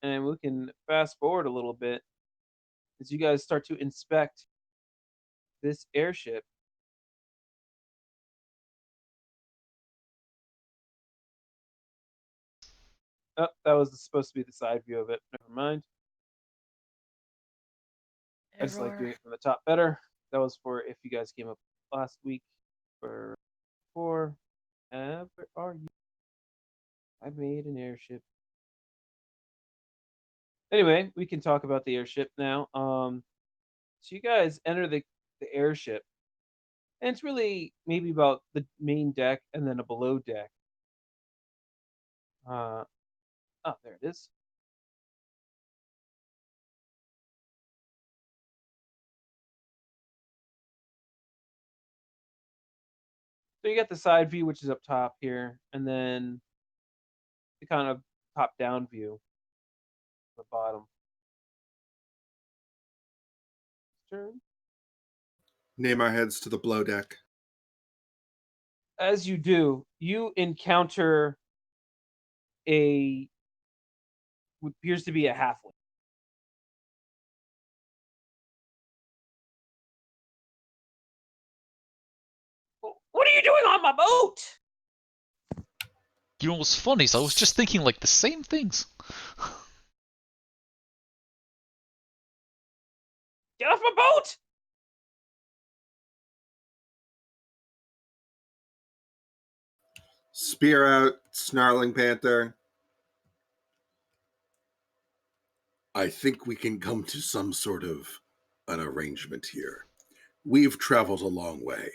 S4: And we can fast forward a little bit as you guys start to inspect this airship. Oh, that was supposed to be the side view of it. Never mind. I just like doing it from the top better. That was for if you guys came up last week for where are you? I made an airship. Anyway, we can talk about the airship now. So you guys enter the airship, and it's really maybe about the main deck and then a below deck. Oh, there it is. So you got the side view, which is up top here, and then the kind of top-down view, at the bottom. Turn.
S2: Name our heads to the blow deck.
S4: As you do, you encounter what appears to be a halfling. What are you doing on my boat?
S1: You know what's funny is I was just thinking like the same things.
S4: Get off my boat!
S2: Spear out, snarling panther. I think we can come to some sort of an arrangement here. We've traveled a long way.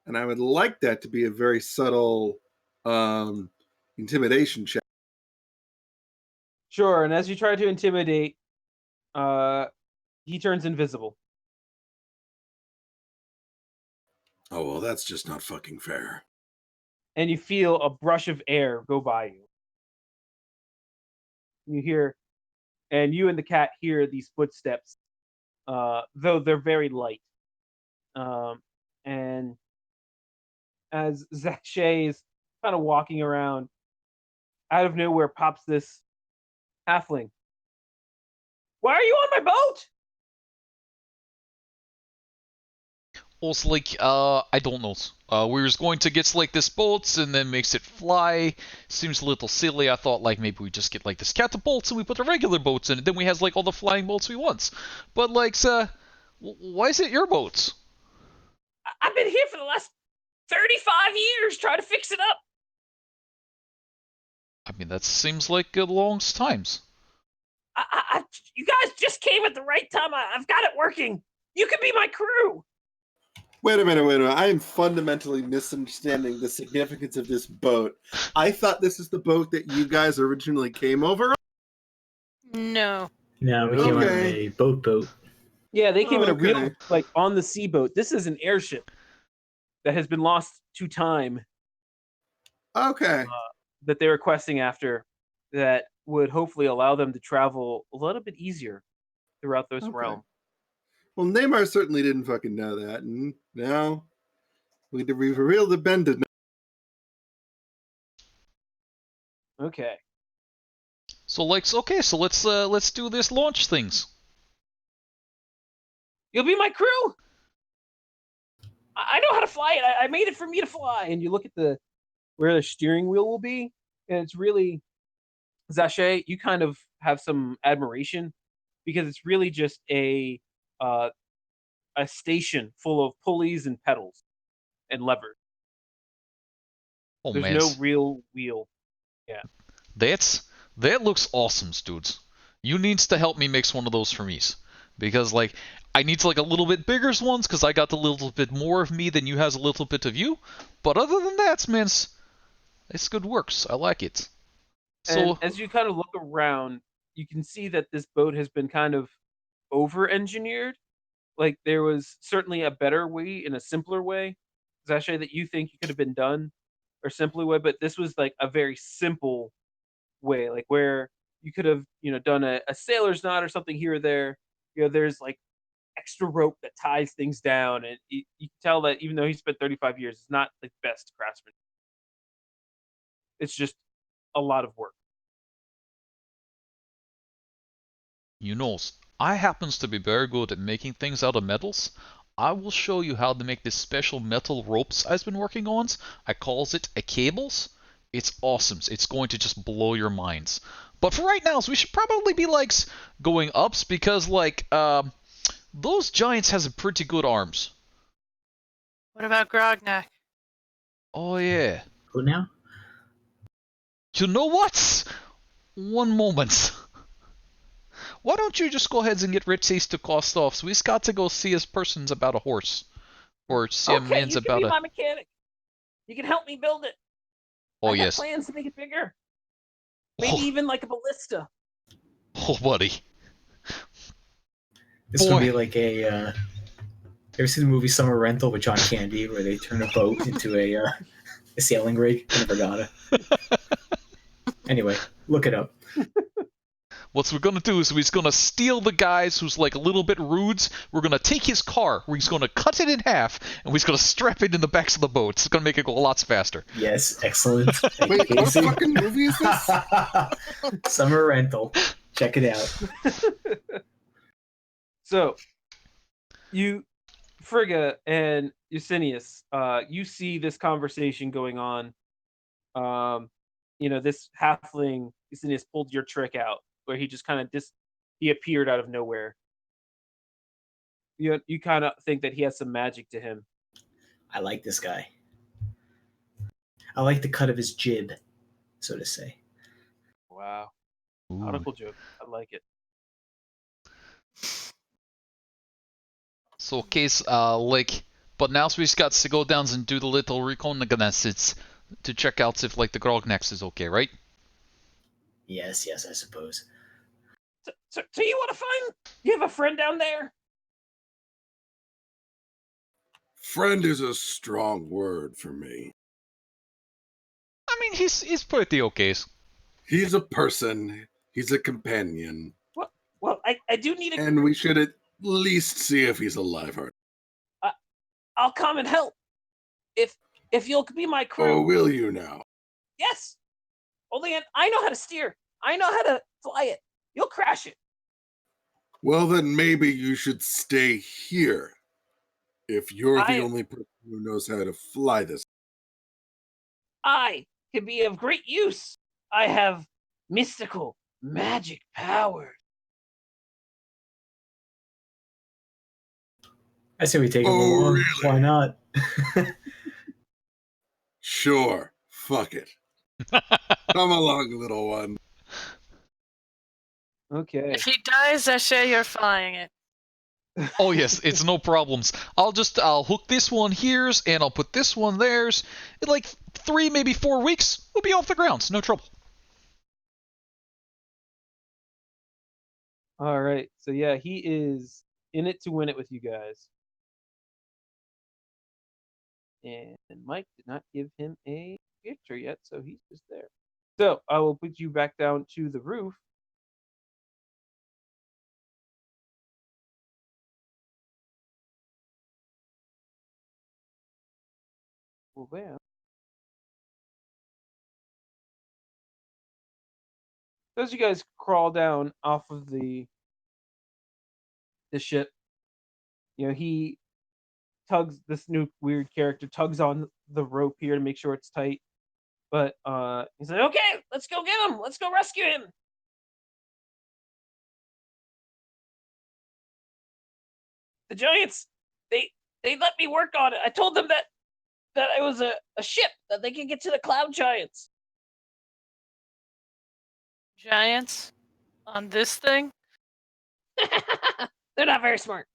S2: And I would like that to be a very subtle intimidation check.
S4: Sure, and as you try to intimidate, he turns invisible.
S2: Oh, well, that's just not fucking fair.
S4: And you feel a brush of air go by you. You hear, and you and the cat hear these footsteps, though they're very light. And as Zakshay is kind of walking around, out of nowhere pops this halfling. Why are you on my boat?
S1: Also, like, I don't know. We was going to get like this bolts and then makes it fly. Seems a little silly. I thought like maybe we just get like this catapults and we put the regular boats in it. Then we has like all the flying bolts we want. But like, why is it your boats?
S4: I've been here for the last 35 years trying to fix it up.
S1: I mean, that seems like a long times.
S4: You guys just came at the right time. I've got it working. You could be my crew.
S2: Wait a minute. I am fundamentally misunderstanding the significance of this boat. I thought this is the boat that you guys originally came over on?
S5: No.
S3: No, we came on a boat.
S4: Yeah, they came in a
S2: okay.
S4: real, like, on the sea boat. This is an airship that has been lost to time
S2: Okay.
S4: that they're requesting after that would hopefully allow them to travel a little bit easier. throughout this
S2: Okay.
S4: realm.
S2: Well, Neymar certainly didn't fucking know that, and now we've revealed the Ben did.
S4: Okay.
S1: So let's do this launch things.
S4: You'll be my crew. I know how to fly it. I made it for me to fly. And you look at where the steering wheel will be, and it's really, Zache, you kind of have some admiration because it's really just a station full of pulleys and pedals and levers.
S1: Oh
S4: There's
S1: man,
S4: no real wheel. Yeah.
S1: that looks awesome, dudes. You needs to help me mix one of those for me, because like I need like a little bit bigger ones because I got a little bit more of me than you has a little bit of you. But other than that, man, it's good works. I like it.
S4: And
S1: So
S4: as you kind of look around, you can see that this boat has been kind of over-engineered. Like there was certainly a better way and a simpler way, Zache, that you think you could have been done or simpler way, but this was like a very simple way, like where you could have, done a sailor's knot or something here or there. There's like extra rope that ties things down, and you can tell that even though he spent 35 years, it's not the best craftsman. It's just a lot of work.
S1: you knows, I happens to be very good at making things out of metals. I will show you how to make this special metal ropes I've been working on. I calls it a cables. It's awesome. It's going to just blow your minds. But for right now, so we should probably be like going ups because like those giants has a pretty good arms.
S5: What about Grognak?
S1: Oh yeah.
S3: Who now?
S1: You know what? One moment. Why don't you just go ahead and get Ritzies to cost off? So we've got to go see his persons about a horse. Or see a
S4: Okay,
S1: man's
S4: you can
S1: about
S4: be
S1: a...
S4: my mechanic. You can help me build it.
S1: Oh
S4: I have
S1: yes.
S4: plans to make it bigger. Maybe even like a ballista.
S1: Oh buddy.
S3: This is gonna be like a. You ever seen the movie Summer Rental with John Candy, where they turn a boat into a sailing rig in a regatta? Anyway, look it up.
S1: What we're gonna do is we're gonna steal the guys who's like a little bit rude. We're gonna take his car. We're gonna cut it in half, and we're gonna strap it in the backs of the boat. It's gonna make it go a lot faster.
S3: Yes, excellent. Thank
S2: Wait,
S3: you,
S2: what
S3: Casey.
S2: fucking movie is this?
S3: Summer Rental. Check it out.
S4: So, you, Frigga and Eusinius, you see this conversation going on. This halfling, Eusinius, pulled your trick out, where he just kind of he appeared out of nowhere. You kind of think that he has some magic to him.
S3: I like this guy. I like the cut of his jib, so to say.
S4: Wow.
S1: Ooh.
S4: Nautical joke. I like it.
S1: So case but now we just got to go down and do the little reconnaissance to check out if like the Grognax is okay, right?
S3: Yes, I suppose.
S4: So you want to find? You have a friend down there?
S2: Friend is a strong word for me.
S1: I mean, he's pretty okay.
S2: He's a person. He's a companion.
S4: Well, I do need a.
S2: And we should at least see if he's alive or
S4: I'll come and help. If you'll be my crew.
S2: Oh, will you now?
S4: Yes. Only I know how to steer. I know how to fly it. You'll crash it.
S2: Well, then maybe you should stay here. If you're the only person who knows how to fly this.
S4: I can be of great use. I have mystical magic powers.
S3: I say we take him
S2: Oh,
S3: along.
S2: really?
S3: Why not?
S2: Sure. Fuck it. Come along, little one.
S4: Okay.
S5: If he dies, Zache, you're flying it.
S1: Oh yes, it's no problems. I'll hook this one here's and I'll put this one there's. In like 3, maybe 4 weeks, we'll be off the ground. No trouble.
S4: All right. So yeah, he is in it to win it with you guys. And Mike did not give him a picture yet, so he's just there. So I will put you back down to the roof. Well, there. As you guys crawl down off of the ship, he tugs, this new weird character tugs on the rope here to make sure it's tight. But he's like, okay, let's go get him. Let's go rescue him. The giants, they let me work on it. I told them that it was a ship that they could get to the cloud giants.
S5: Giants on this thing?
S4: They're not very smart.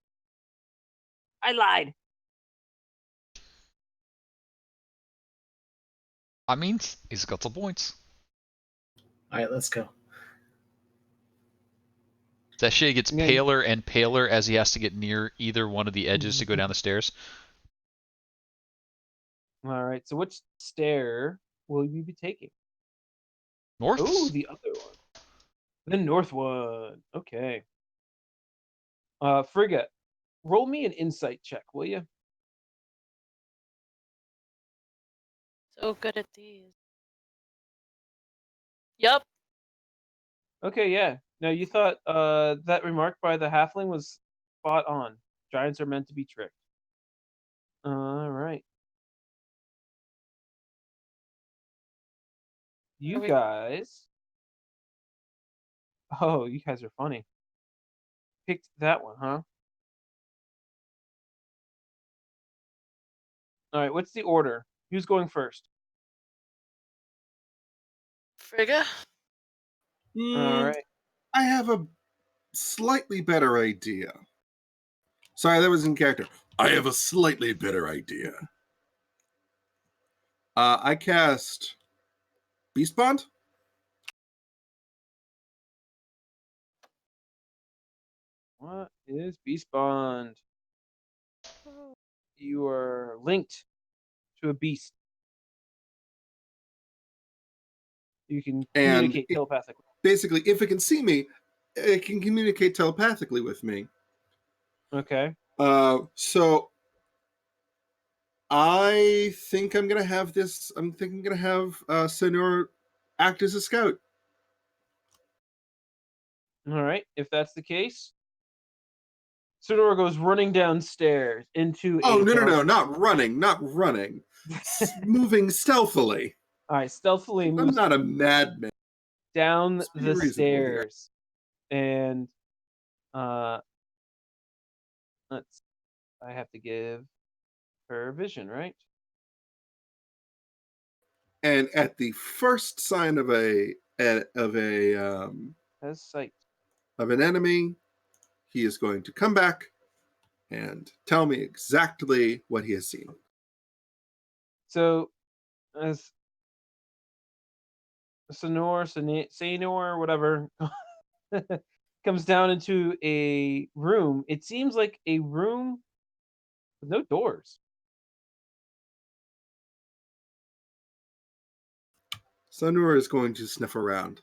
S4: I lied.
S1: I mean, he's got some points.
S3: All right, let's go.
S1: Sachet gets
S4: Yeah.
S1: paler and paler as he has to get near either one of the edges to go down the stairs.
S4: All right. So which stair will you be taking?
S1: North.
S4: Oh, the other one. The north one. Okay. Frigga, roll me an insight check, will you?
S5: So good at these. Yep.
S4: Okay, yeah. Now you thought that remark by the halfling was spot on. Giants are meant to be tricked. All right. You
S5: we-
S4: guys. Oh, you guys are funny. Picked that one, huh? All right. What's the order? Who's going first?
S5: Frigga?
S4: All right.
S2: I have a slightly better idea. Sorry, that was in character. I have a slightly better idea. I cast Beast Bond.
S4: What is Beast Bond? You are linked to a beast. You can
S2: And
S4: communicate telepathically.
S2: basically, if it can see me, it can communicate telepathically with me.
S4: Okay.
S2: So I think I'm gonna have this. I'm thinking I'm gonna have Senor act as a scout.
S4: All right. If that's the case, Sonora goes running downstairs into
S2: Oh
S4: a
S2: no,
S4: dark.
S2: not running, moving stealthily.
S4: All right, stealthily
S2: I'm
S4: moves
S2: not a madman.
S4: down
S2: Let's be
S4: the
S2: reasonable here.
S4: stairs, and let's. I have to give her vision, right?
S2: And at the first sign of
S4: Has sight.
S2: an enemy, he is going to come back and tell me exactly what he has seen.
S4: So, as Senor, whatever, comes down into a room. It seems like a room with no doors.
S2: Senor is going to sniff around,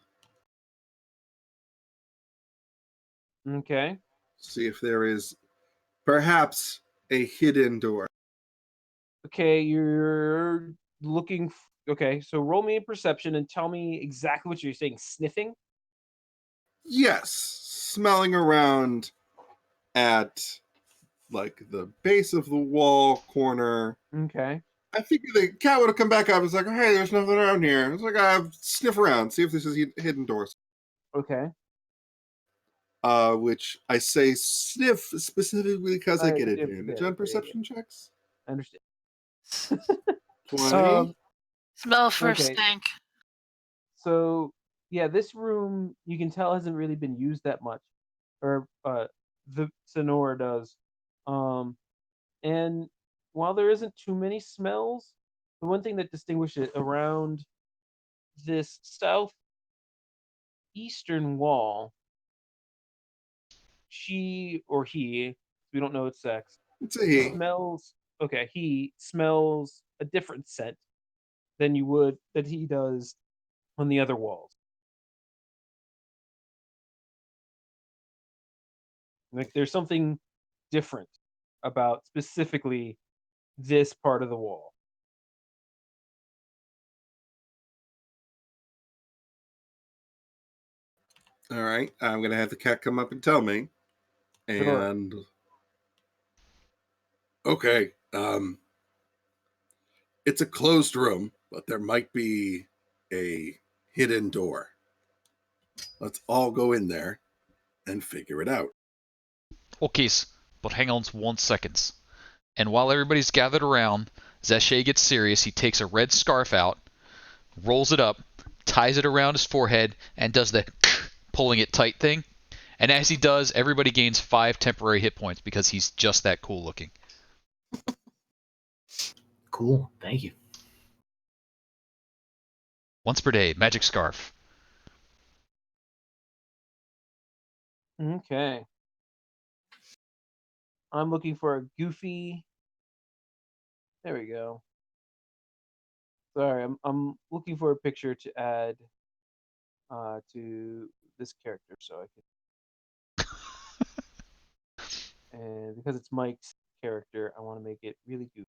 S4: Okay.
S2: see if there is perhaps a hidden door.
S4: Okay, you're looking. Okay, so roll me a perception and tell me exactly what you're saying. Sniffing?
S2: Yes, smelling around at like the base of the wall corner.
S4: Okay.
S2: I figured the cat would have come back up and was like, hey, there's nothing around here. It's like, sniff around, see if this is hidden doors.
S4: Okay.
S2: Which I say sniff specifically because I get advantage on
S4: yeah.
S2: perception checks.
S4: I understand.
S2: 20.
S5: Smell for
S4: Okay.
S5: stink.
S4: So, yeah, this room you can tell hasn't really been used that much, or the Sonora does. And while there isn't too many smells, the one thing that distinguishes it around this southeastern wall, she or he, we don't know its sex,
S2: It's a he.
S4: smells. Okay, he smells a different scent than he does on the other walls. Like there's something different about specifically this part of the wall.
S2: All right, I'm gonna have the cat come up and tell me.
S4: Sure.
S2: And okay, it's a closed room, but there might be a hidden door. Let's all go in there and figure it out.
S1: Okay, but hang on 1 second. And while everybody's gathered around, Zache gets serious. He takes a red scarf out, rolls it up, ties it around his forehead, and does the pulling it tight thing. And as he does, everybody gains 5 temporary hit points because he's just that cool looking.
S3: Cool. Thank you.
S1: Once per day, magic scarf.
S4: Okay. I'm looking for a goofy. There we go. Sorry, I'm looking for a picture to add to this character, so I can. And because it's Mike's character, I want to make it really goofy.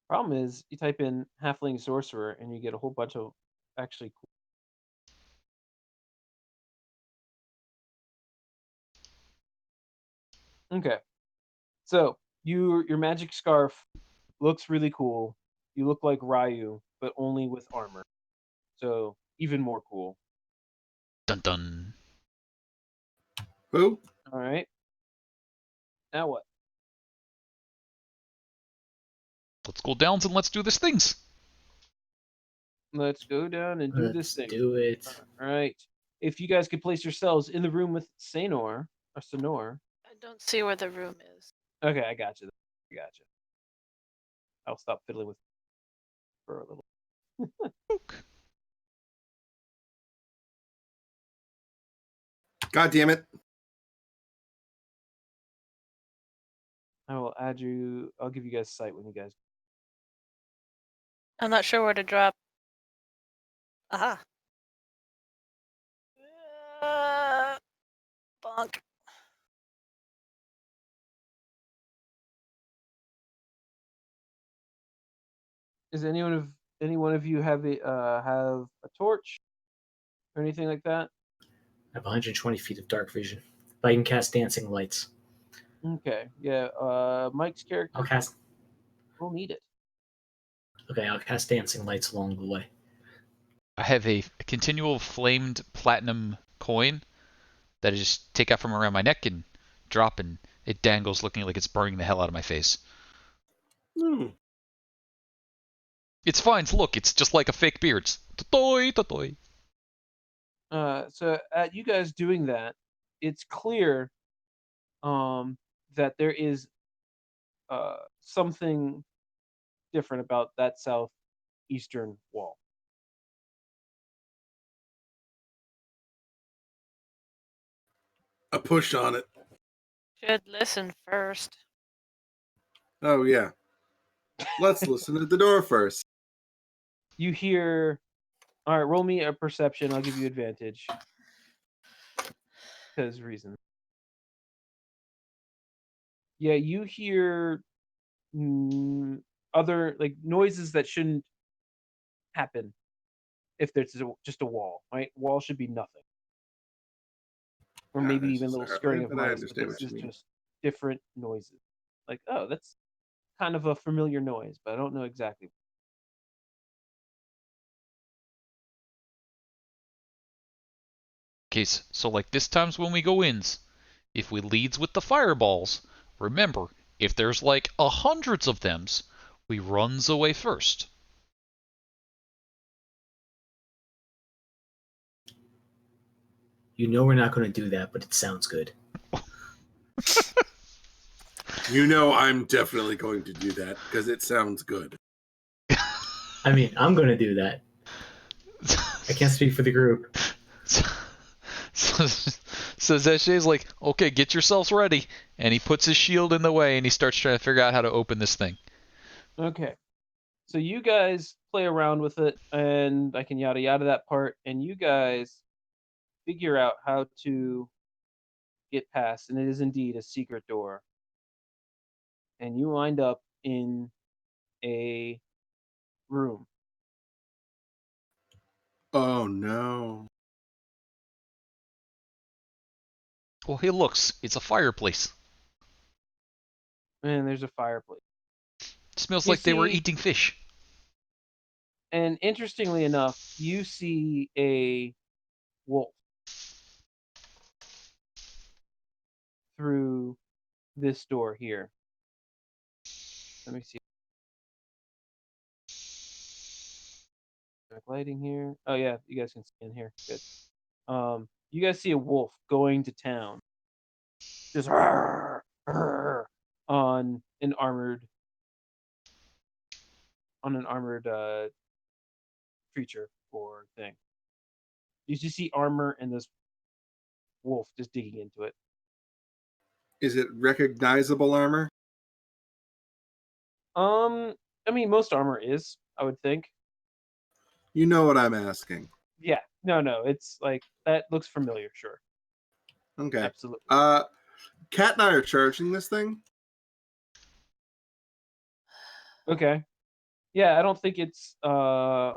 S4: Problem is, you type in halfling sorcerer and you get a whole bunch of actually cool. Okay, so your magic scarf looks really cool. You look like Ryu, but only with armor. So even more cool.
S1: Dun dun.
S2: Who?
S4: All right. Now what?
S1: Let's go down and let's do this things.
S4: Let's go down and do this
S3: Let's
S4: thing.
S3: do it.
S4: All right. If you guys could place yourselves in the room with Senor or Senor.
S5: I don't see where the room is.
S4: Okay, I got you. I got you. I'll stop fiddling with for a little.
S2: God damn it!
S4: I will add you. I'll give you guys sight when you guys.
S5: I'm not sure where to drop. Aha. Bonk.
S4: Is any one of you have a torch or anything like that?
S3: I have 120 feet of dark vision. But I can cast dancing lights.
S4: Okay. Yeah. Mike's character
S3: I'll cast.
S4: will need it.
S3: Okay, I'll cast dancing lights along the way.
S1: I have a continual flamed platinum coin that I just take out from around my neck and drop, and it dangles looking like it's burning the hell out of my face.
S2: Hmm.
S1: It's fine. Look, it's just like a fake beard. Toy, toy.
S4: So at you guys doing that, it's clear that there is something different about that southeastern wall.
S2: A push on it.
S5: Should listen first.
S2: Oh yeah. Let's listen at the door first.
S4: You hear. All right, roll me a perception. I'll give you advantage because reason. Yeah, you hear other like noises that shouldn't happen if there's just a wall. Right, wall should be nothing, or
S2: Not
S4: maybe even a little
S2: necessarily,
S4: skirting of
S2: but I
S4: mice. But
S2: understand
S4: this
S2: what you
S4: is
S2: mean.
S4: just different noises. Like, oh, that's kind of a familiar noise, but I don't know exactly.
S1: Okay, so like this time's when we go ins. If we leads with the fireballs, remember, if there's like hundreds of thems, we runs away first.
S3: You know we're not going to do that, but it sounds good.
S2: You know I'm definitely going to do that because it sounds good.
S3: I mean, I'm going to do that. I can't speak for the group.
S1: So Zache's like, okay, get yourselves ready. And he puts his shield in the way and he starts trying to figure out how to open this thing.
S4: Okay, so you guys play around with it, and I can yada yada that part, and you guys figure out how to get past, and it is indeed a secret door. And you wind up in a room.
S2: Oh no.
S1: Oh, hey, looks, it's a fireplace.
S4: And there's a fireplace.
S1: Smells
S4: You
S1: like they were
S4: see-
S1: eating fish.
S4: And interestingly enough, you see a wolf through this door here. Let me see. Lighting here. Oh yeah, you guys can see in here. Good. You guys see a wolf going to town. Just on an armored creature or thing. You just see armor and this wolf just digging into it.
S2: Is it recognizable armor?
S4: I mean, most armor is, I would think.
S2: You know what I'm asking.
S4: Yeah, no, it's like that looks familiar. Sure,
S2: Okay.
S4: absolutely.
S2: Kat and I are charging this thing.
S4: Okay, yeah, I don't think it's. I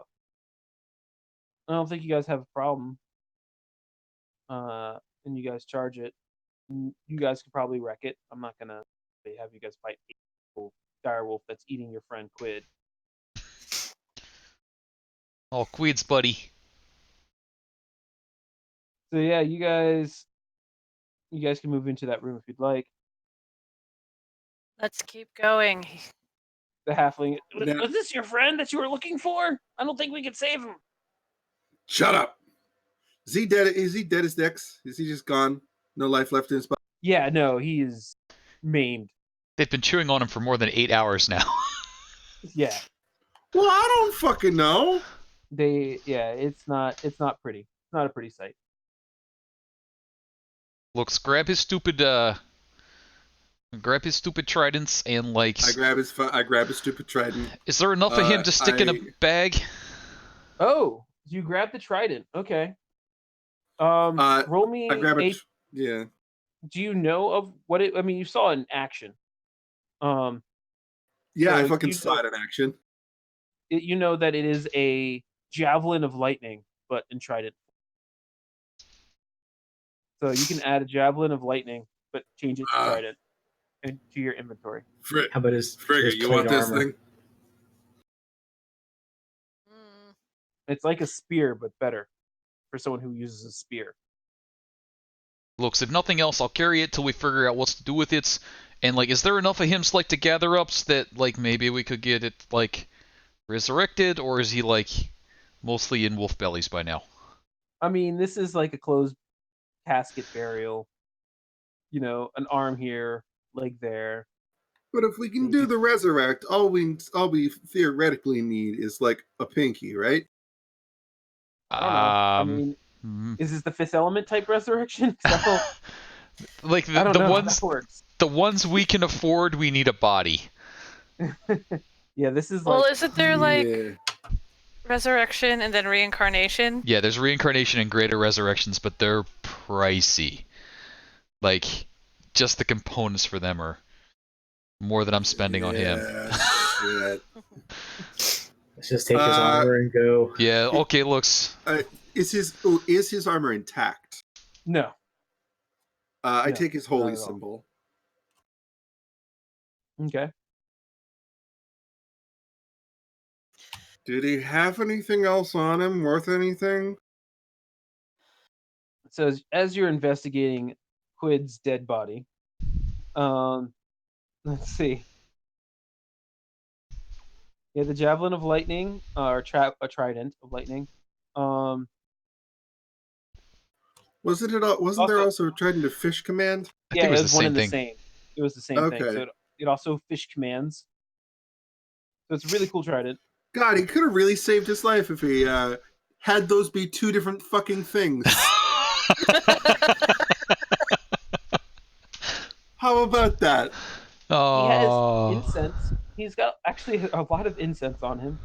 S4: don't think you guys have a problem. And you guys charge it. You guys could probably wreck it. I'm not gonna have you guys fight a dire wolf that's eating your friend Quid.
S1: Oh, Quid's buddy.
S4: So yeah, you guys can move into that room if you'd like.
S5: Let's keep going.
S4: The halfling.
S2: Now-
S4: Was this your friend that you were looking for? I don't think we can save him.
S2: Shut up. Is he dead? Is he dead as dicks? Is he just gone? No life left in his body?
S4: Yeah, no, he is maimed.
S1: They've been chewing on him for more than 8 hours now.
S4: Yeah,
S2: Well, I don't fucking know.
S4: it's not pretty. It's not a pretty sight.
S1: Looks, grab his stupid tridents and like.
S2: I grab his stupid trident.
S1: Is there enough of him to stick in a bag?
S4: Oh, you grabbed the trident. Okay. Roll me
S2: I grab
S4: a.
S2: it. Yeah.
S4: Do you know of what it? I mean, you saw it in action.
S2: Yeah,
S4: So
S2: I fucking
S4: you
S2: saw
S4: know-
S2: it in action.
S4: You know that it is a javelin of lightning, but in trident. So you can add a javelin of lightning, but change it to trident into your inventory.
S3: How about his
S2: Frigga, you
S3: plate
S2: want this
S3: armor?
S2: thing?
S5: Mm.
S4: It's like a spear, but better for someone who uses a spear.
S1: Looks, if nothing else, I'll carry it till we figure out what to do with it. And like, is there enough of him like to gather up so that like maybe we could get it like resurrected, or is he like mostly in wolf bellies by now?
S4: I mean, this is like a closed casket burial. You know, an arm here, leg there.
S2: But if we can do the resurrect, all we theoretically need is like a pinky, right?
S4: I don't know. I mean, is this the fifth element type resurrection? So,
S1: like
S4: I don't
S1: the
S4: know how
S1: ones
S4: that works.
S1: the ones we can afford, we need a body.
S4: Yeah, this is
S5: Well,
S4: like.
S5: isn't there like
S2: Yeah.
S5: resurrection and then reincarnation?
S1: Yeah, there's reincarnation and greater resurrections, but they're pricey. Like, just the components for them are more than I'm spending on him.
S2: Shit.
S3: Let's just take his armor and go.
S1: Yeah, okay, looks.
S2: Is his armor intact?
S4: No.
S2: I
S4: No,
S2: take his
S4: not
S2: holy
S4: at all.
S2: symbol.
S4: Okay.
S2: Did he have anything else on him worth anything?
S4: So as you're investigating Quid's dead body, let's see. Yeah, the javelin of lightning, or a trident of lightning.
S2: Wasn't there also trying to fish command?
S1: I think it was the
S4: one
S1: same
S4: and the
S1: thing.
S4: same. It was the same thing.
S2: Okay.
S4: So it also fish commands. So it's a really cool trident.
S2: God, he could have really saved his life if he had those be two different fucking things. How about that?
S4: He has
S1: Oh,
S4: incense. He's got actually a lot of incense on him.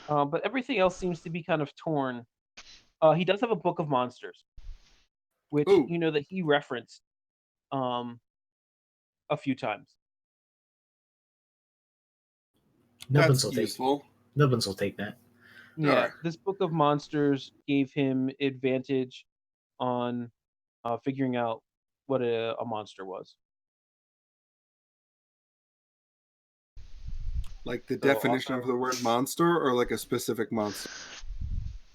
S4: But everything else seems to be kind of torn. He does have a book of monsters, which
S2: Ooh.
S4: you know that he referenced a few times.
S3: Nubbins
S2: That's
S3: will take.
S2: useful.
S3: Nubbins will take that.
S4: Yeah,
S2: Alright.
S4: this book of monsters gave him advantage on figuring out what a monster was.
S2: Like the
S4: So
S2: definition
S4: also-
S2: of the word monster, or like a specific monster?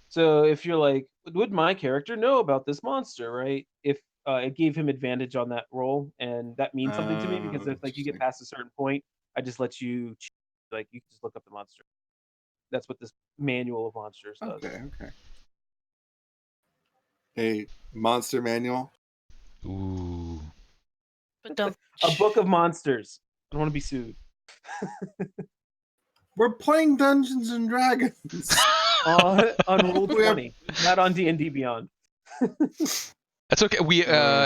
S4: So if you're like, would my character know about this monster, right? If it gave him advantage on that roll, and that means something to me because if like you get
S2: Interesting.
S4: past a certain point, I just let you like you can just look up the monster. That's what this manual of monsters does.
S2: Okay. A monster manual.
S1: Ooh.
S5: But don't.
S4: A book of monsters. I don't want to be sued.
S2: We're playing Dungeons and Dragons.
S4: On Rule
S2: We have-
S4: 20, not on D&D Beyond.
S1: That's okay. We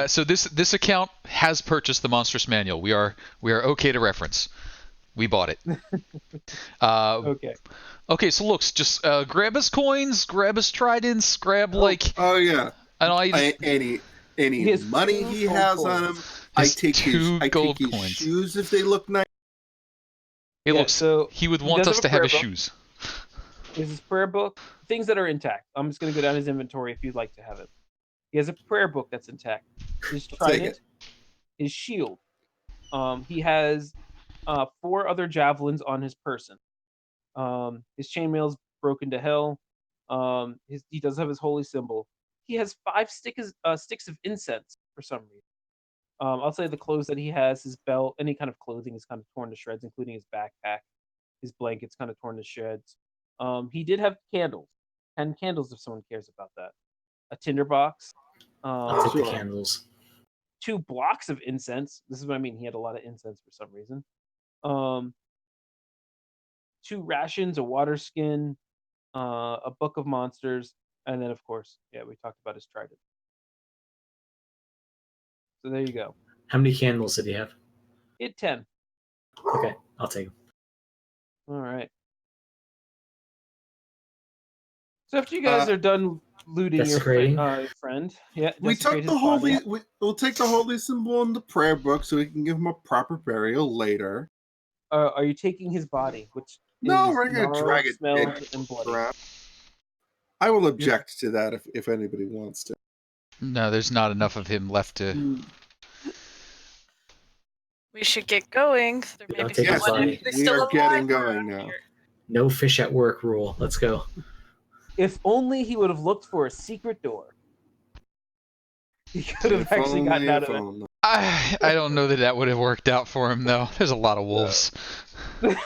S1: so this account has purchased the Monstrous Manual. We are okay to reference. We bought it.
S4: Okay.
S1: Okay, so looks, just grab his coins, grab his tridents, grab
S2: Oh yeah.
S1: I don't know,
S2: Any
S4: He has
S2: money
S4: 2
S2: he
S4: gold
S2: has
S4: coins.
S2: on him. I
S1: His
S2: take
S1: two
S2: his
S1: gold coins.
S2: shoes if they look nice.
S1: It
S4: Yeah,
S1: looks.
S4: so
S1: He would
S4: he
S1: want
S4: does
S1: us
S4: have
S1: to
S4: a
S1: have
S4: prayer
S1: his
S4: book.
S1: shoes.
S4: Is his prayer book things that are intact. I'm just going to go down his inventory if you'd like to have it. He has a prayer book that's intact. His
S2: I'll take
S4: trident, his shield. He has 4 other javelins on his person. His chainmail's broken to hell. He does have his holy symbol. He has 5 sticks of incense for some reason. I'll say the clothes that he has, his belt, any kind of clothing is kind of torn to shreds, including his backpack. His blanket's kind of torn to shreds. He did have candles, 10 candles if someone cares about that. A tinderbox.
S3: I'll take the
S2: Sure.
S3: candles.
S4: 2 blocks of incense. This is what I mean. He had a lot of incense for some reason. 2 rations, a water skin, a book of monsters, and then of course, yeah, we talked about his trident. So there you go.
S3: How many candles did he have?
S4: He had 10.
S3: Okay, I'll take them.
S4: All right. So after you guys are done looting your
S3: Desecrating?
S4: friend, yeah,
S2: We
S4: desecrate
S2: took
S4: his
S2: the
S4: body.
S2: holy. We'll take the holy symbol in the prayer book so we can give him a proper burial later.
S4: Are you taking his body, which
S2: No,
S4: is
S2: we're gonna
S4: gnarled,
S2: drag it
S4: smelled,
S2: dead
S4: and bloody?
S2: around. I will object to that if anybody wants to.
S1: No, there's not enough of him left to.
S5: We should get going. There may
S3: I'll
S5: be
S3: take his
S5: someone
S3: body.
S5: actually
S2: We
S5: still
S2: are
S5: alive
S2: getting going
S5: around
S2: now.
S5: here.
S3: No fish at work rule. Let's go.
S4: If only he would have looked for a secret door. He could have
S2: If
S4: actually
S2: only,
S4: gotten out
S2: if
S4: of
S2: only.
S1: I don't know that would have worked out for him though. There's a lot of wolves.
S4: it.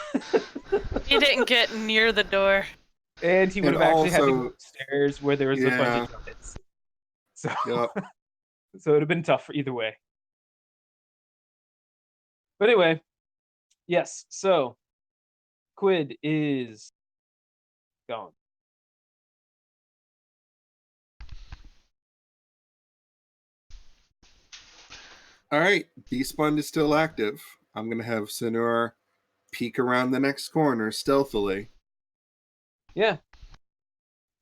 S5: He didn't get near the door.
S4: And he would
S2: And
S4: have actually had to go
S2: also-
S4: upstairs where there was a bunch
S2: Yeah.
S4: of giants. So,
S2: Yep.
S4: so it would have been tough for either way. But anyway, yes. So Quid is gone.
S2: All right, Beastbund is still active. I'm gonna have Senor peek around the next corner stealthily.
S4: Yeah.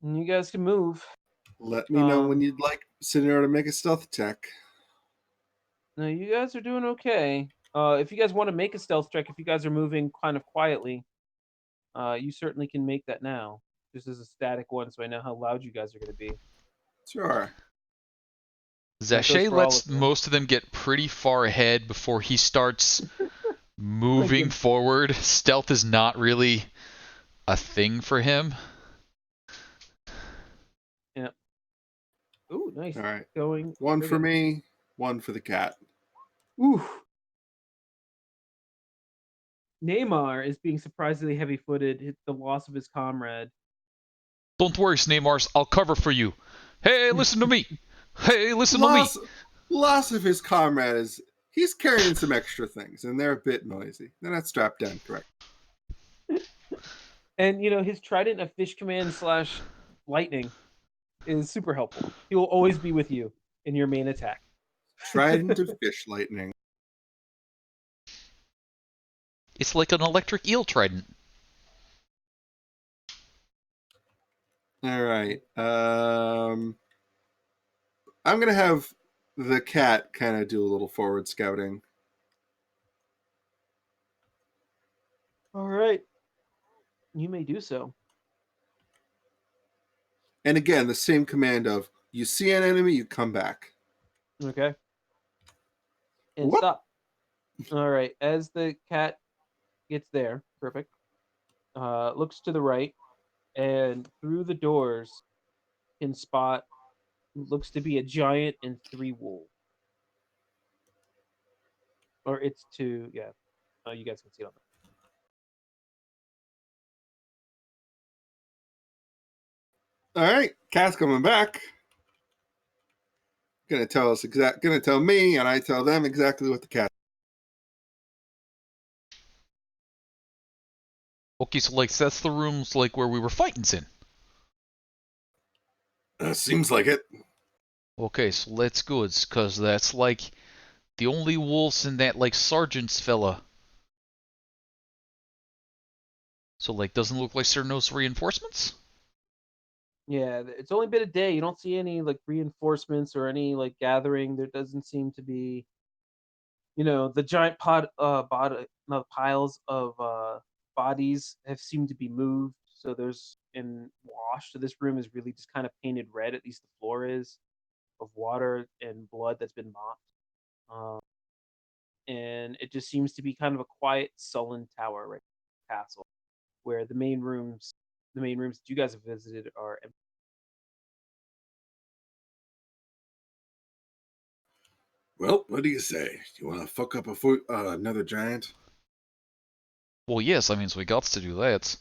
S4: And you guys can move.
S2: Let me know when
S4: Um,
S2: you'd like Senor to make a stealth check.
S4: No, you guys are doing okay. If you guys want to make a stealth check, if you guys are moving kind of quietly, you certainly can make that now. Just as a static one, so I know how loud you guys are going to be.
S2: Sure.
S4: That goes
S1: Zache
S4: for all
S1: lets
S4: of you.
S1: most of them get pretty far ahead before he starts moving
S4: him.
S1: forward. Stealth is not really a thing for him.
S4: Ooh, nice.
S2: All right.
S4: Going.
S2: One for
S4: friggin'.
S2: me, one for the cat.
S4: Ooh. Neymar is being surprisingly heavy-footed. The loss of his comrade.
S1: Don't worry, Snamars. I'll cover for you. Hey, listen to me. Hey, listen to me.
S2: Loss of his comrade is he's carrying some extra things, and they're a bit noisy. They're not strapped down correct.
S4: And his trident of fish command / lightning is super helpful. He will always be with you in your main attack.
S2: Trident of fish lightning.
S1: It's like an electric eel trident.
S2: All right. I'm gonna have the cat kind of do a little forward scouting.
S4: All right. You may do so.
S2: And again, the same command of you see an enemy, you come back.
S4: Okay. And
S2: What?
S4: stop. All right. As the cat gets there, perfect. Looks to the right, and through the doors can spot looks to be a giant and 3 wolves. Or it's 2, yeah. You guys can see it on
S2: All right, cat's coming back. Gonna tell me, and I tell them exactly what the cat.
S1: Okay, so like that's the rooms like where we were fighting in.
S2: Seems like it.
S1: Okay, so let's go, cause that's like the only wolves in that like sergeant's fella. So like doesn't look like there are no reinforcements?
S4: Yeah, it's only been a day. You don't see any like reinforcements or any like gathering. There doesn't seem to be, the giant piles of bodies have seemed to be moved. So there's and washed. So this room is really just kind of painted red. At least the floor is of water and blood that's been mopped. And it just seems to be kind of a quiet, sullen tower, right? Castle, where the main rooms that you guys have visited are empty.
S2: Well, what do you say? You want to fuck up another giant?
S1: Well, yes, I mean, so we got to do that.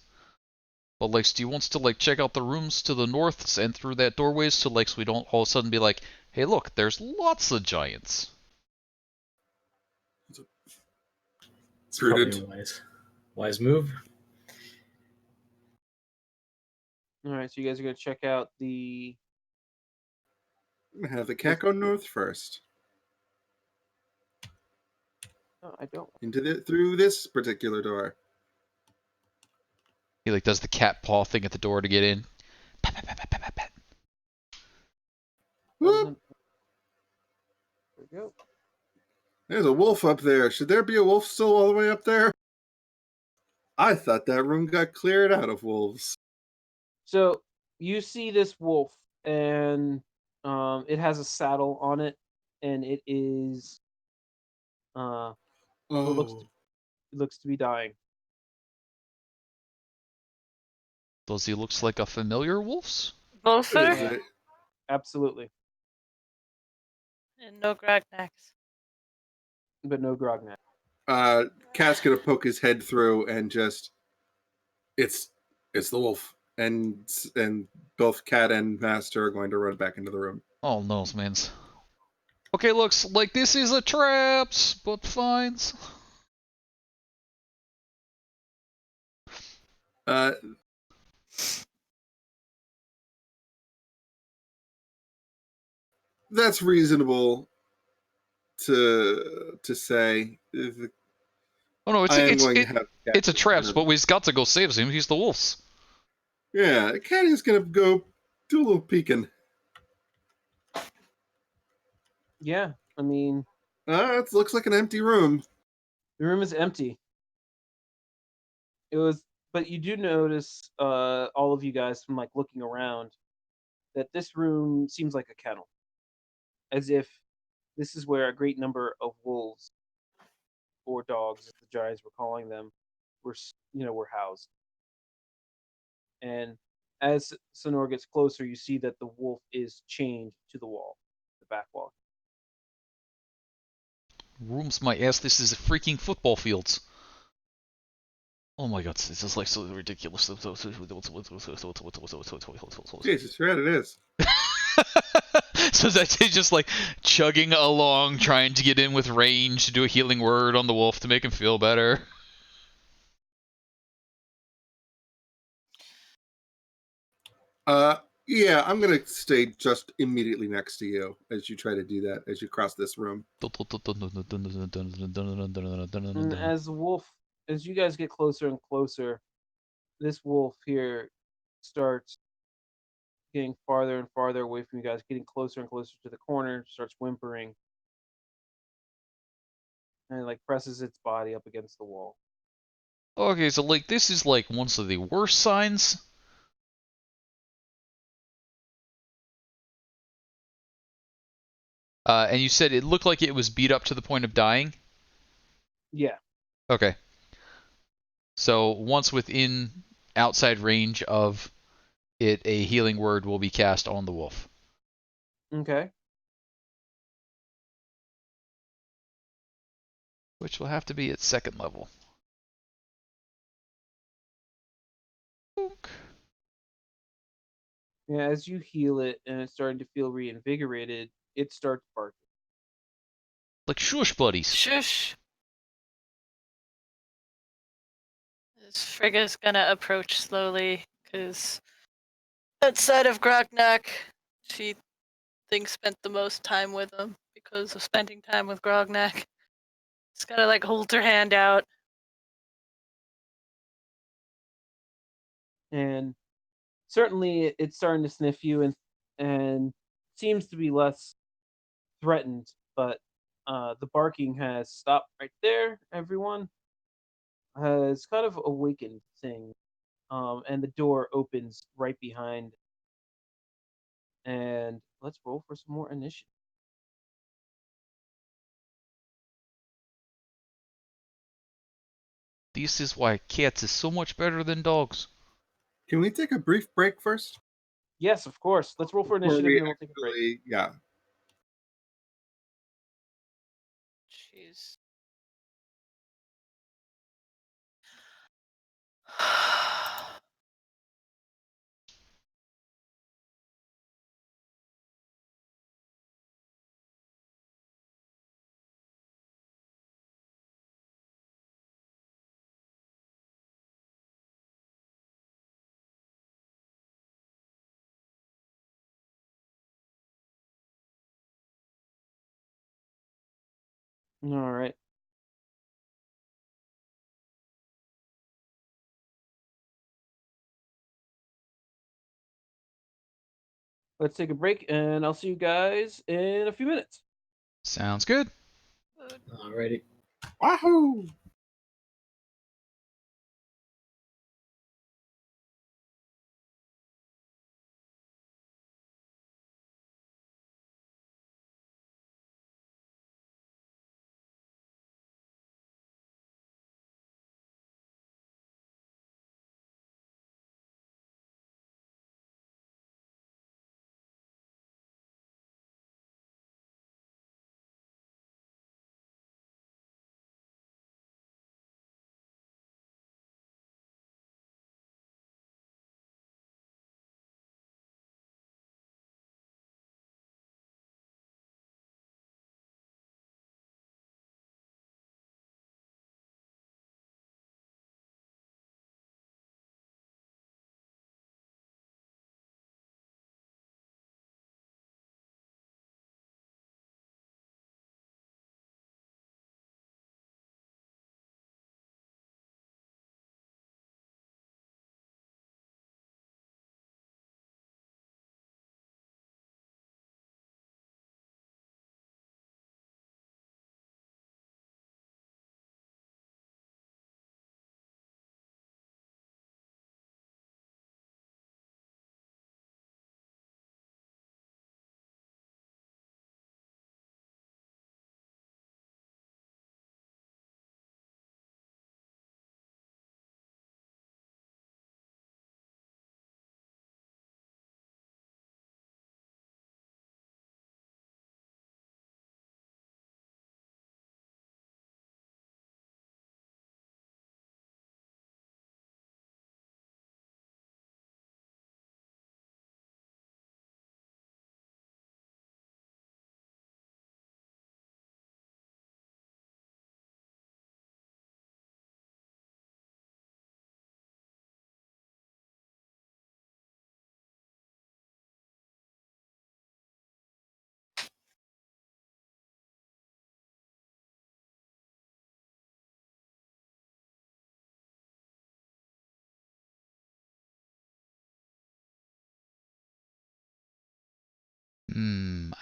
S1: But like, do you want to like check out the rooms to the north and through that doorways so like so we don't all of a sudden be like, hey, look, there's lots of giants.
S3: It's
S2: Prudent.
S3: probably a wise move.
S4: All right, so you guys are gonna check out the.
S2: I'm gonna have the cat go north first.
S4: No, I don't.
S2: Through this particular door.
S1: He like does the cat paw thing at the door to get in. Pat, pat, pat, pat, pat, pat, pat.
S2: Whoop!
S4: There we go.
S2: There's a wolf up there. Should there be a wolf still all the way up there? I thought that room got cleared out of wolves.
S4: So you see this wolf, and it has a saddle on it, and it is it looks
S2: Oh.
S4: it looks to be dying.
S1: Does he looks like a familiar wolf's?
S5: Both
S2: Is
S5: are?
S2: it?
S4: Absolutely,
S5: And no Grognacks.
S4: but no Grognak.
S2: Cat's gonna poke his head through and just it's the wolf. And both cat and master are going to run back into the room.
S1: Oh no, mans. Okay, looks like this is a traps, but fines.
S2: That's reasonable to say.
S1: Oh no,
S2: I am going to have
S1: it's a traps, but we've got to go save him. He's the wolves.
S2: Yeah, cat is gonna go do a little peeking.
S4: Yeah, I mean
S2: It looks like an empty room.
S4: the room is empty. It was, but you do notice, all of you guys from like looking around, that this room seems like a kennel, as if this is where a great number of wolves or dogs, as the giants were calling them, were housed. And as Sonor gets closer, you see that the wolf is chained to the wall, the back wall.
S1: Rooms my ass, this is freaking football fields. Oh my god, this is like so ridiculous.
S2: Jesus, right, it is.
S1: So that's just like chugging along, trying to get in with range to do a healing word on the wolf to make him feel better.
S2: Yeah, I'm gonna stay just immediately next to you as you try to do that, as you cross this room.
S4: And as you guys get closer and closer, this wolf here starts getting farther and farther away from you guys, getting closer and closer to the corner, starts whimpering, and like presses its body up against the wall.
S1: Okay, so like this is like one of the worst signs. And you said it looked like it was beat up to the point of dying?
S4: Yeah.
S1: Okay. So once within outside range of it, a healing word will be cast on the wolf.
S4: Okay.
S1: Which will have to be at second level.
S4: Yeah, as you heal it and it's starting to feel reinvigorated, it starts barking.
S1: Like shush buddies.
S5: Shush. This Frigga's gonna approach slowly, because outside of Grognak, she thinks spent the most time with him because of spending time with Grognak. Just gotta like hold her hand out.
S4: And certainly it's starting to sniff you and seems to be less threatened, but the barking has stopped right there. Everyone has kind of awakened things, and the door opens right behind. And let's roll for some more initiative.
S1: This is why cats is so much better than dogs.
S2: Can we take a brief break first?
S4: Yes, of course. Let's roll for
S2: Before
S4: initiative
S2: we
S4: and then we'll take a break.
S2: actually, yeah.
S5: Jeez.
S4: All right. Let's take a break, and I'll see you guys in a few minutes.
S1: Sounds good.
S3: Alrighty.
S2: Wahoo!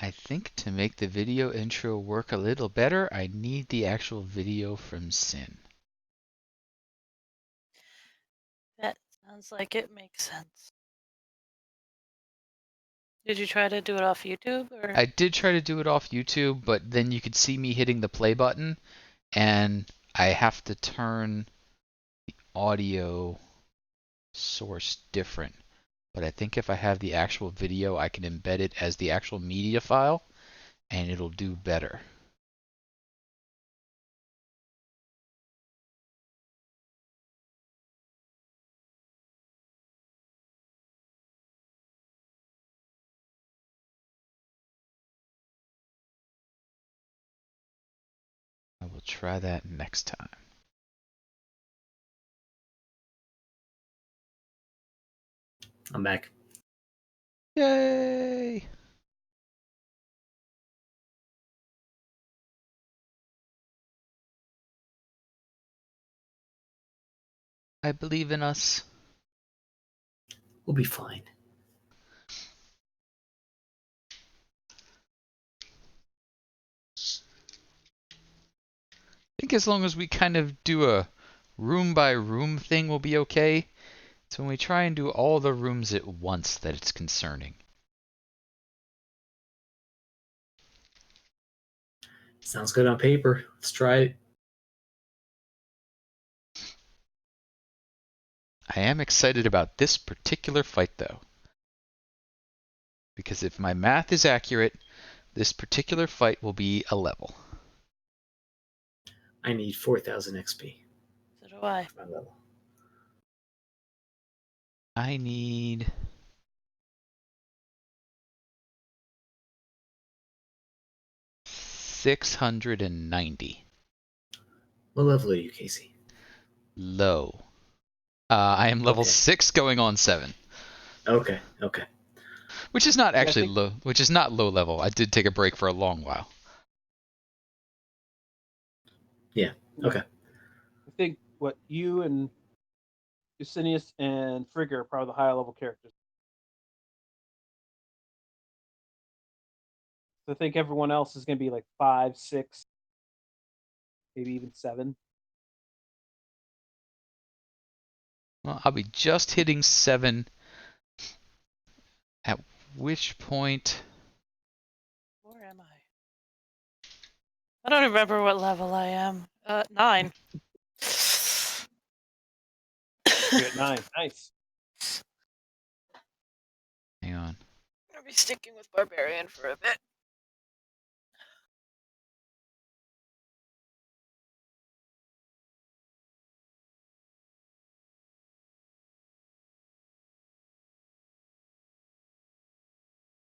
S1: I think to make the video intro work a little better, I need the actual video from Sin.
S5: Sounds like it makes sense. Did you try to do it off YouTube or?
S1: I did try to do it off YouTube, but then you could see me hitting the play button, and I have to turn the audio source different. But I think if I have the actual video, I can embed it as the actual media file, and it'll do better. I will try that next time.
S3: I'm back.
S1: Yay! I believe in us.
S3: We'll be fine.
S1: I think as long as we kind of do a room by room thing, we'll be okay. It's when we try and do all the rooms at once that it's concerning.
S3: Sounds good on paper. Let's try it.
S1: I am excited about this particular fight, though. Because if my math is accurate, this particular fight will be a level.
S3: I need 4,000 XP
S5: So do I.
S3: for my level.
S1: I need... $690.
S3: What level are you, Casey?
S1: Low. I am level
S3: Okay.
S1: 6 going on 7.
S3: Okay.
S1: Which is not actually
S4: think-
S1: low. Which is not low level. I did take a break for a long while.
S3: Okay.
S4: I think what you and Eusinius and Frigga are probably the higher level characters. So I think everyone else is going to be like 5, 6, maybe even 7.
S1: Well, I'll be just hitting 7. At which point...
S5: Where am I? I don't remember what level I am. 9.
S4: You're at 9. Nice.
S1: Hang on.
S5: I'm gonna be sticking with Barbarian for a bit.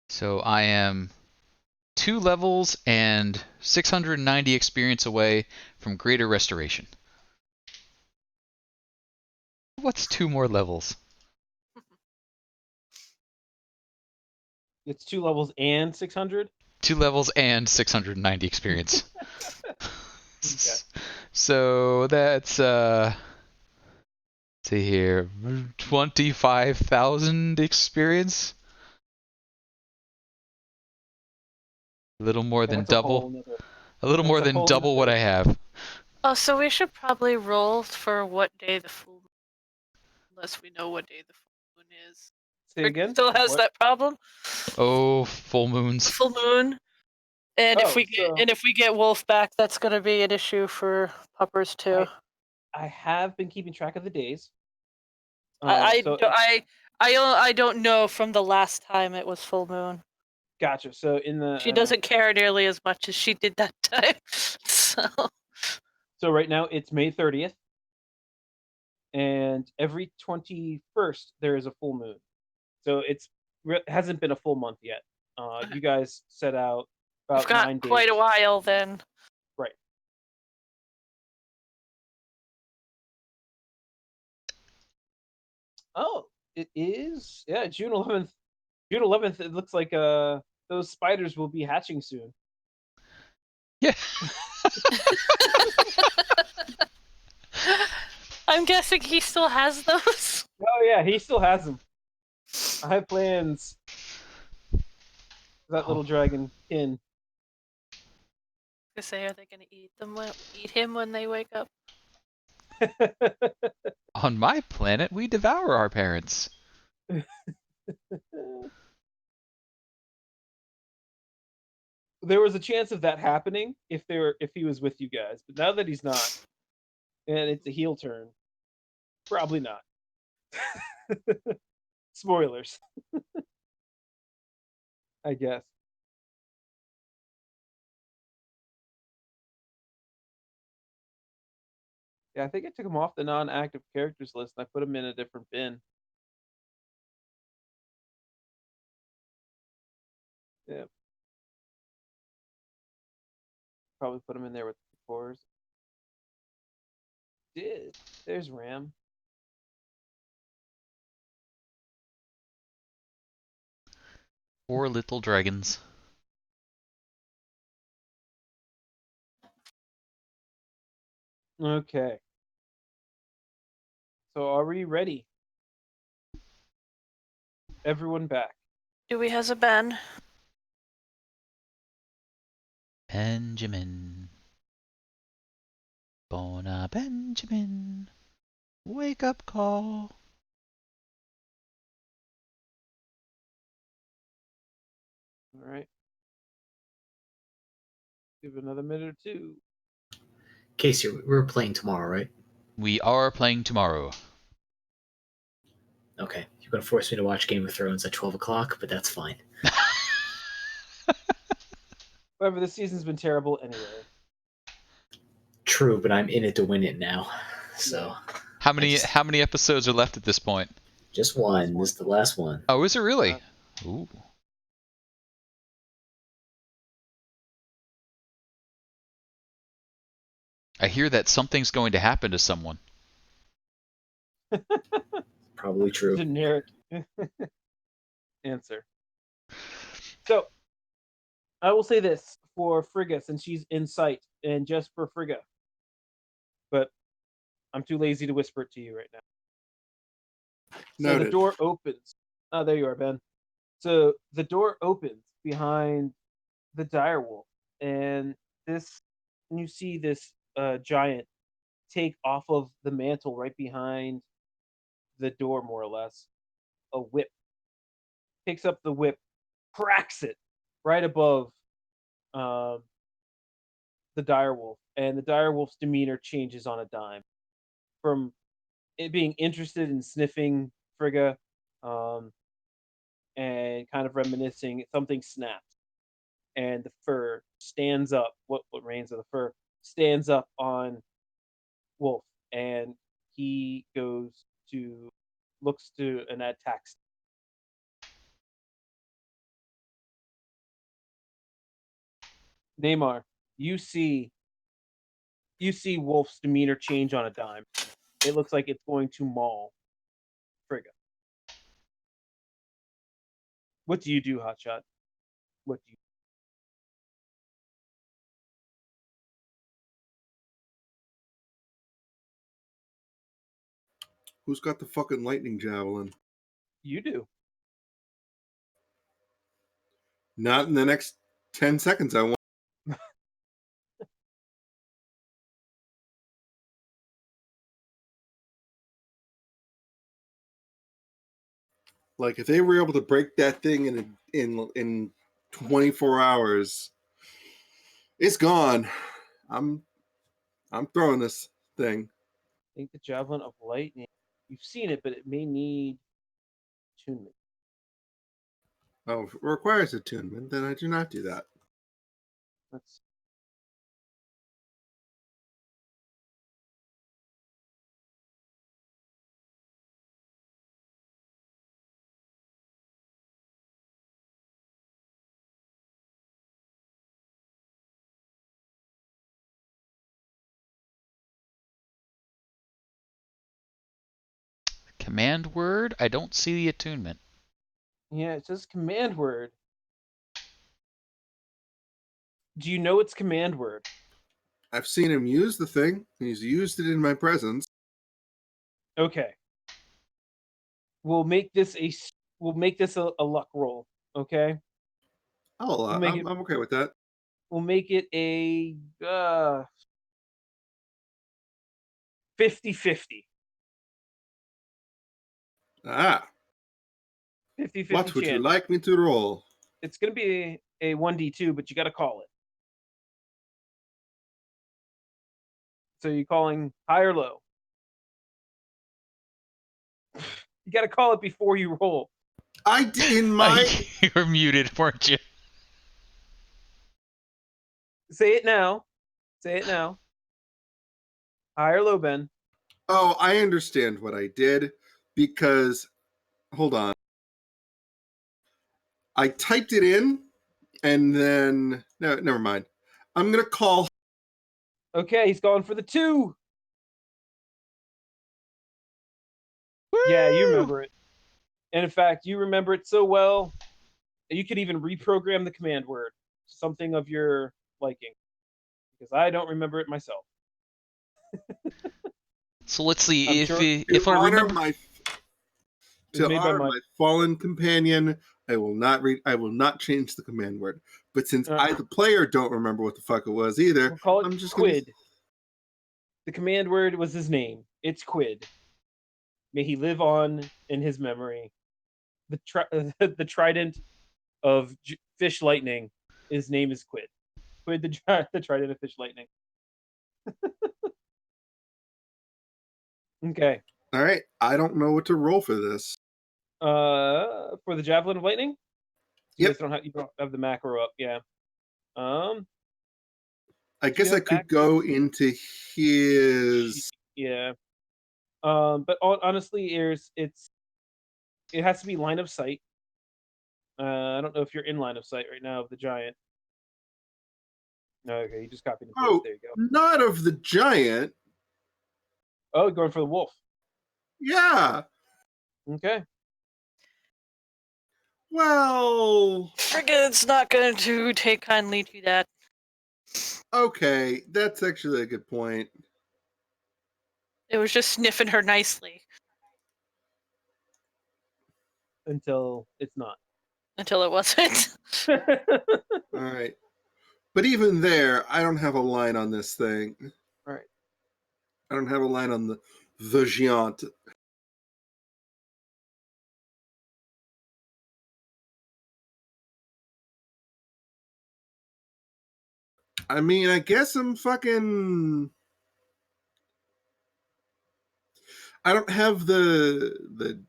S1: So I am 2 levels and 690 experience away from Greater Restoration. What's 2 more levels?
S4: It's 2 levels and 600.
S1: 2 levels and 690 experience.
S4: Okay.
S1: So that's let's see here, 25,000 experience. A little more than
S4: That's a whole
S1: double.
S4: nother-
S1: A little
S4: that's
S1: more
S4: a
S1: than
S4: whole
S1: double what I
S4: nother-
S1: have.
S5: Oh, so we should probably roll for what day the full moon, unless we know what day the full moon is.
S4: Say
S5: Rick
S4: again.
S5: still has
S4: What?
S5: that problem.
S1: Oh, full
S5: The
S1: moons.
S5: full moon. And
S4: Oh,
S5: if we get Wolf back, that's going to be an issue for puppers too.
S4: I have been keeping track of the days.
S5: I
S4: So
S5: I don't know from the last time it was full moon.
S4: gotcha. So in the
S5: She doesn't care nearly as much as she did that time.
S4: So right now it's May 30th, and every 21st there is a full moon. So hasn't been a full month yet. You guys set out about
S5: We've got
S4: 9 days.
S5: quite a while then.
S4: Right. Oh, it is. Yeah, June 11th. June 11th. It looks like those spiders will be hatching soon.
S1: Yeah.
S5: I'm guessing he still has those.
S4: Oh yeah, he still has them. I have plans. That little dragon kin.
S5: To say, are they going to eat him when they wake up?
S1: On my planet, we devour our parents.
S4: There was a chance of that happening if he was with you guys, but now that he's not, and it's a heel turn, probably not. Spoilers, I guess. Yeah, I think I took him off the non-active characters list and I put him in a different bin. Yeah. Probably put him in there with the cores. Did. There's Ram.
S1: Poor little dragons.
S4: Okay. So are we ready? Everyone back.
S5: Dewey has a Ben.
S1: Benjamin. Bona Benjamin. Wake up call.
S4: All right. Give it another minute or two.
S3: Casey, we're playing tomorrow, right?
S1: We are playing tomorrow.
S3: Okay. You're going to force me to watch Game of Thrones at 12 o'clock, but that's fine.
S4: However, this season's been terrible anyway.
S3: True, but I'm in it to win it now. So
S1: How many episodes are left at this point?
S3: just one. This is the last one.
S1: Oh, is it really? Ooh. I hear that something's going to happen to someone.
S3: Probably true.
S4: Generic answer. So, I will say this for Frigga, since she's in sight, and just for Frigga. But I'm too lazy to whisper it to you right now. So
S2: Noted.
S4: the door opens. Oh, there you are, Ben. So the door opens behind the direwolf, and you see this giant take off of the mantle right behind the door, more or less, a whip. Picks up the whip, cracks it right above the direwolf, and the direwolf's demeanor changes on a dime. From it being interested in sniffing Frigga, and kind of reminiscing, something snaps, and the fur stands up. What remains of the fur stands up on Wolf, and he looks to an attack. Neymar, you see Wolf's demeanor change on a dime. It looks like it's going to maul Frigga. What do you do, Hotshot? What do you?
S2: Who's got the fucking lightning javelin?
S4: You do.
S2: Not in the next 10 seconds, I want. Like, if they were able to break that thing in 24 hours, it's gone. I'm throwing this thing.
S4: I think the Javelin of Lightning. You've seen it, but it may need attunement.
S2: Oh, if it requires attunement, then I do not do that.
S4: Let's.
S1: Command word? I don't see the attunement.
S4: Yeah, it says command word. Do you know its command word?
S2: I've seen him use the thing. He's used it in my presence.
S4: Okay. We'll make this a luck roll. Okay.
S2: I'm okay with that.
S4: We'll make it a 50-50.
S2: Ah,
S4: 50-50
S2: what would you
S4: chance.
S2: like me to roll?
S4: It's going to be a 1d2, but you got to call it. So you're calling high or low? You got to call it before you roll.
S2: In my
S1: You were muted, weren't you?
S4: Say it now. Say it now. High or low, Ben?
S2: Oh, I understand what I did because hold on. I typed it in and then no, never mind. I'm gonna call.
S4: Okay, he's going for the 2. Yeah, you remember it. And in fact, you remember it so well that you could even reprogram the command word, something of your liking, because I don't remember it myself.
S1: So let's see
S4: I'm
S1: if
S4: sure-
S1: if I remember.
S2: To
S4: made by
S2: honor
S4: Mike.
S2: my fallen companion, I will not change the command word. But since I, the player, don't remember what the fuck it was either,
S4: We'll call it
S2: I'm just
S4: Quid. The command word was his name. It's Quid. May he live on in his memory. The trident of fish lightning. His name is Quid. Quid the trident of fish lightning. Okay.
S2: All right. I don't know what to roll for this.
S4: For the javelin of lightning. You
S2: Yep.
S4: guys you don't have the macro up. Yeah.
S2: I guess I could go into his.
S4: Yeah. But honestly, it has to be line of sight. I don't know if you're in line of sight right now of the giant. Okay, you just copied and pasted.
S2: Oh,
S4: There you go.
S2: not of the giant.
S4: Oh, going for the wolf.
S2: Yeah.
S4: Okay.
S2: Well.
S5: Frigate's not going to take kindly to that.
S2: Okay, that's actually a good point.
S5: It was just sniffing her nicely.
S4: Until it's not.
S5: Until it wasn't.
S2: All right. But even there, I don't have a line on this thing.
S4: All right.
S2: I don't have a line on the giant. I mean, I guess I'm fucking. I don't have the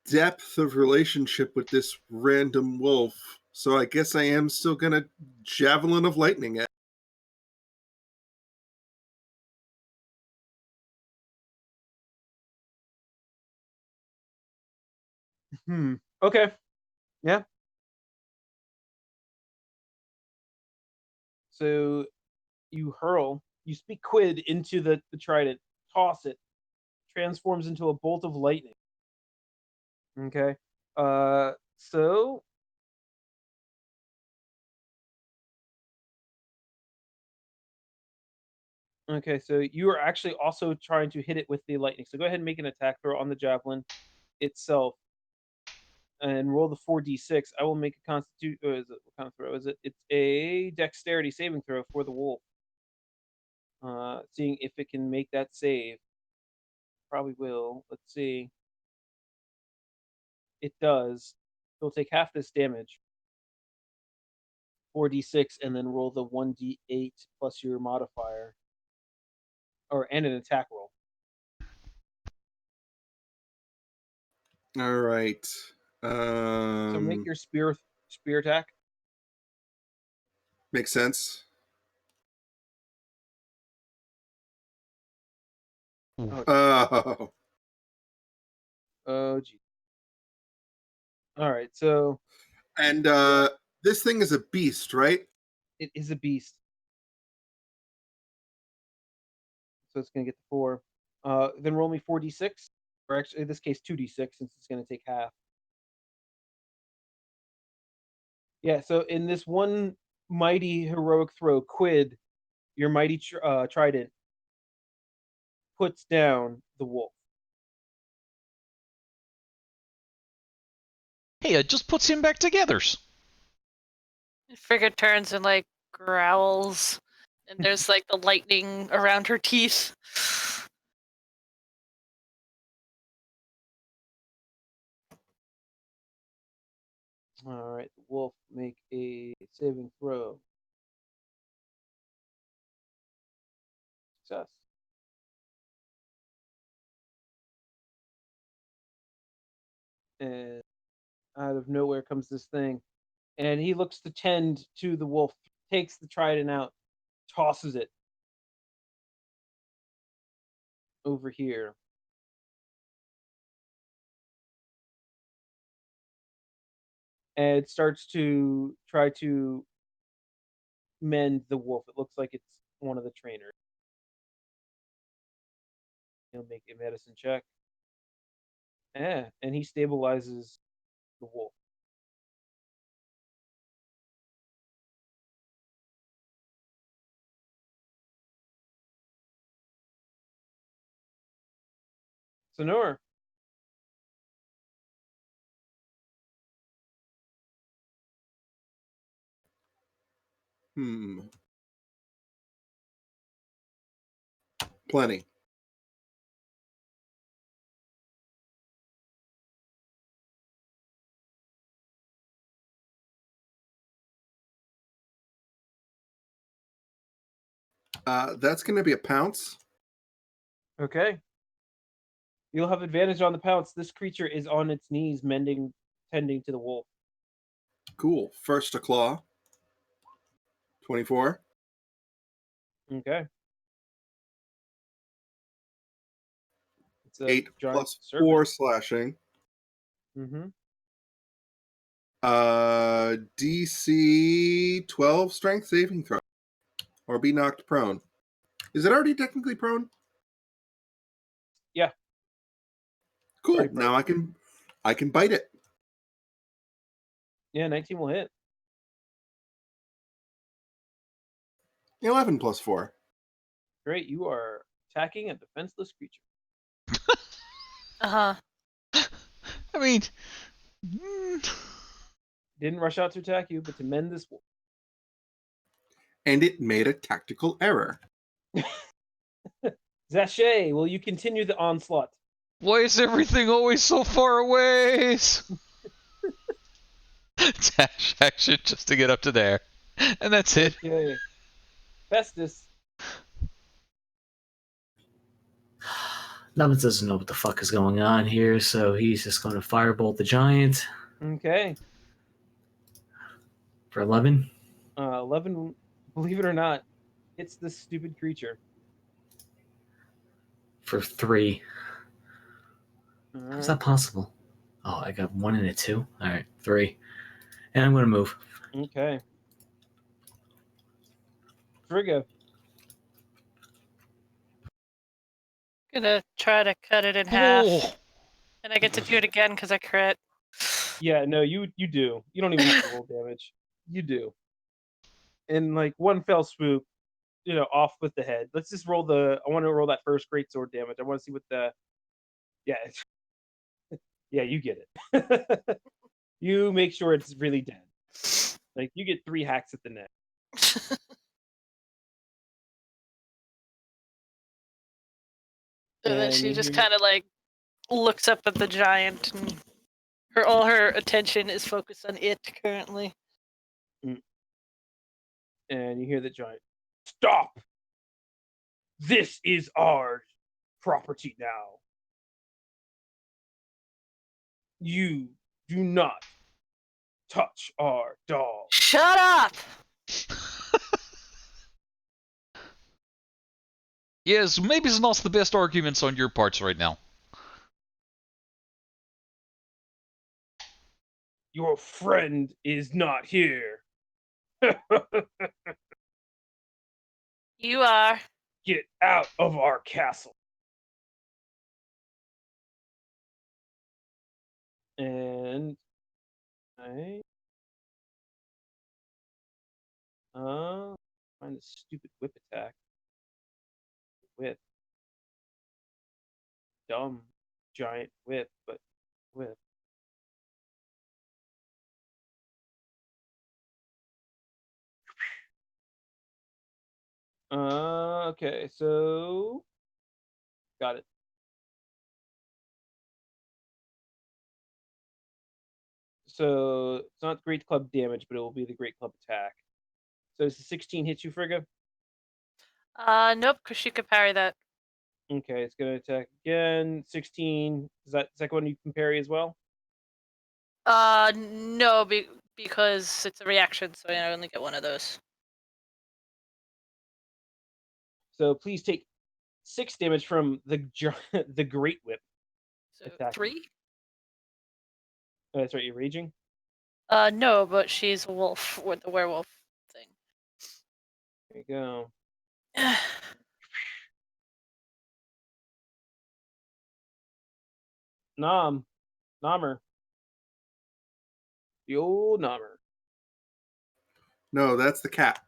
S2: depth of relationship with this random wolf, so I guess I am still gonna javelin of lightning it.
S4: Okay. Yeah. So you speak Quid into the trident, toss it, transforms into a bolt of lightning. Okay. So okay, so you are actually also trying to hit it with the lightning. So go ahead and make an attack throw on the javelin itself, and roll the 4d6. I will make a constitution. What kind of throw is it? It's a dexterity saving throw for the wolf. Seeing if it can make that save. Probably will. Let's see. It does. It'll take half this damage. 4d6, and then roll the 1d8 plus your modifier, and an attack roll.
S2: All right.
S4: So make your spear attack.
S2: Makes sense. Oh.
S4: Oh, gee. All right, so.
S2: And this thing is a beast, right?
S4: It is a beast. So it's going to get the 4. Then roll me 4d6. Or actually, in this case, 2d6, since it's going to take half. Yeah, so in this one mighty heroic throw, Quid, your mighty trident, puts down the wolf.
S1: Hey, it just puts him back together.
S5: Frigate turns and growls, and there's the lightning around her teeth.
S4: All right, the wolf make a saving throw. Success. And out of nowhere comes this thing, and he looks to tend to the wolf, takes the trident out, tosses it over here. And starts to try to mend the wolf. It looks like it's one of the trainers. He'll make a medicine check. And he stabilizes the wolf. Sonor.
S2: Plenty. That's going to be a pounce.
S4: Okay. You'll have advantage on the pounce. This creature is on its knees, tending to the wolf.
S2: Cool. First to claw. 24.
S4: Okay. It's a
S2: 8
S4: giant
S2: plus
S4: serpent.
S2: 4 slashing.
S4: Mm-hmm.
S2: DC 12 strength saving throw. Or be knocked prone. Is it already technically prone?
S4: Yeah.
S2: Cool.
S4: Already prone.
S2: Now I can bite it.
S4: Yeah, 19 will hit.
S2: 11 plus 4.
S4: Great. You are attacking a defenseless creature.
S5: Uh-huh.
S1: I mean,
S4: Didn't rush out to attack you, but to mend this wolf.
S2: And it made a tactical error.
S4: Zache, will you continue the onslaught?
S1: why is everything always so far away? Dash action just to get up to there. And that's it.
S4: Okay. Festus.
S3: Nubbins doesn't know what the fuck is going on here, so he's just going to firebolt the giant
S4: Okay.
S3: for 11.
S4: 11, believe it or not, hits this stupid creature.
S3: For 3.
S4: All
S3: How's
S4: right.
S3: that possible? Oh, I got 1 and a 2. All right, 3. And I'm going to move.
S4: Okay. Frigga.
S5: Gonna try to cut it in half.
S1: Oh,
S5: And I get to do it again because I crit.
S4: Yeah, no, you do. You don't even have to roll damage. You do. In like one fell swoop, off with the head. Let's just roll I want to roll that first great sword damage. I want to see what yeah. Yeah, you get it. You make sure it's really dead. Like you get 3 hacks at the neck.
S5: And then
S4: And
S5: she
S4: you
S5: just
S4: hear-
S5: kind of like looks up at the giant, and all her attention is focused on it currently.
S4: And you hear the giant, "Stop! This is our property now. You do not touch our dog."
S5: Shut up!
S1: yes, maybe it's not the best arguments on your parts right now.
S4: Your friend is not here.
S5: You are.
S4: Get out of our castle. And I find a stupid whip attack with dumb giant whip, but whip. Okay, so got it. So it's not Great Club damage, but it will be the Great Club attack. So does the 16 hit you, Frigga?
S5: Nope, because she could parry that.
S4: Okay, it's gonna attack again. 16. Is that the second one you can parry as well?
S5: No, because it's a reaction, so I only get one of those.
S4: So please take 6 damage from the the Great Whip.
S5: So
S4: Attack.
S5: 3?
S4: Oh, that's right, you're raging?
S5: No, but she's a wolf with the werewolf thing.
S4: There you go. Nommer. The old Nommer.
S2: No, that's the cat.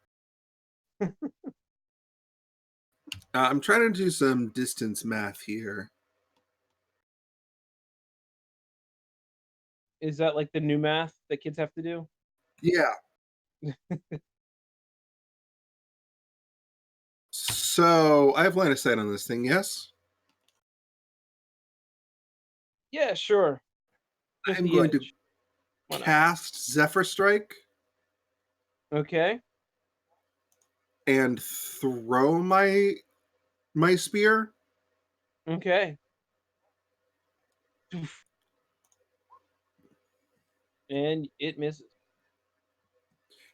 S2: I'm trying to do some distance math here.
S4: Is that like the new math that kids have to do?
S2: Yeah. So I have line of sight on this thing, yes?
S4: Yeah, sure. Just
S2: I'm
S4: the
S2: going to
S4: edge. Why not?
S2: cast Zephyr Strike
S4: Okay.
S2: and throw my spear.
S4: Okay. And it misses.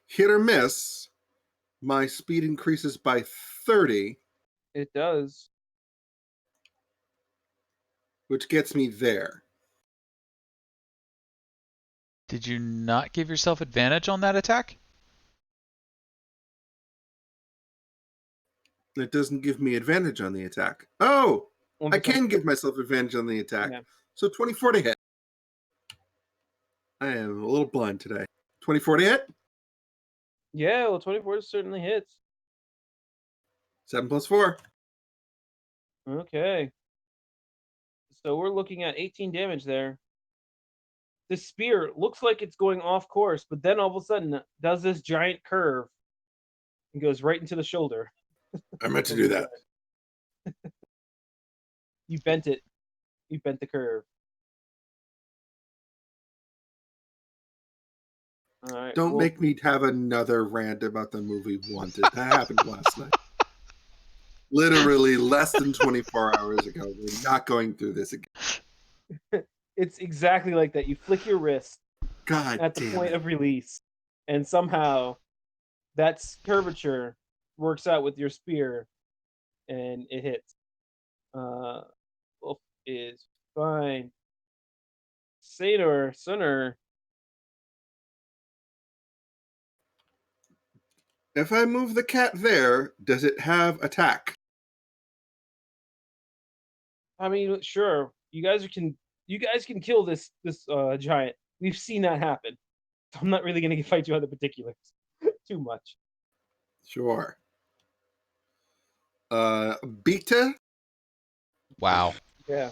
S2: Hit or miss, my speed increases by 30,
S4: It does.
S2: which gets me there.
S1: Did you not give yourself advantage on that attack?
S2: It doesn't give me advantage on the attack. Oh,
S4: One
S2: I
S4: percent.
S2: can give myself advantage on the attack.
S4: Yeah.
S2: So 24 to hit. I am a little blind today. 24 to hit?
S4: Yeah, well, 24 certainly hits.
S2: 7 plus 4.
S4: Okay. So we're looking at 18 damage there. The spear looks like it's going off course, but then all of a sudden does this giant curve and goes right into the shoulder.
S2: I meant to do that.
S4: You bent it. You bent the curve. All right.
S2: Don't make me have another rant about the movie Wanted. That happened last night. Literally less than 24 hours ago. We're not going through this again.
S4: It's exactly like that. You flick your wrist
S2: God
S4: at the
S2: damn
S4: point
S2: it.
S4: of release, and somehow that curvature works out with your spear, and it hits. Wolf is fine. Sador, Sunner.
S2: If I move the cat there, does it have attack?
S4: I mean, sure. You guys can kill this giant. We've seen that happen. I'm not really gonna fight you on the particulars too much.
S2: Sure. Beta?
S1: Wow.
S4: Yeah.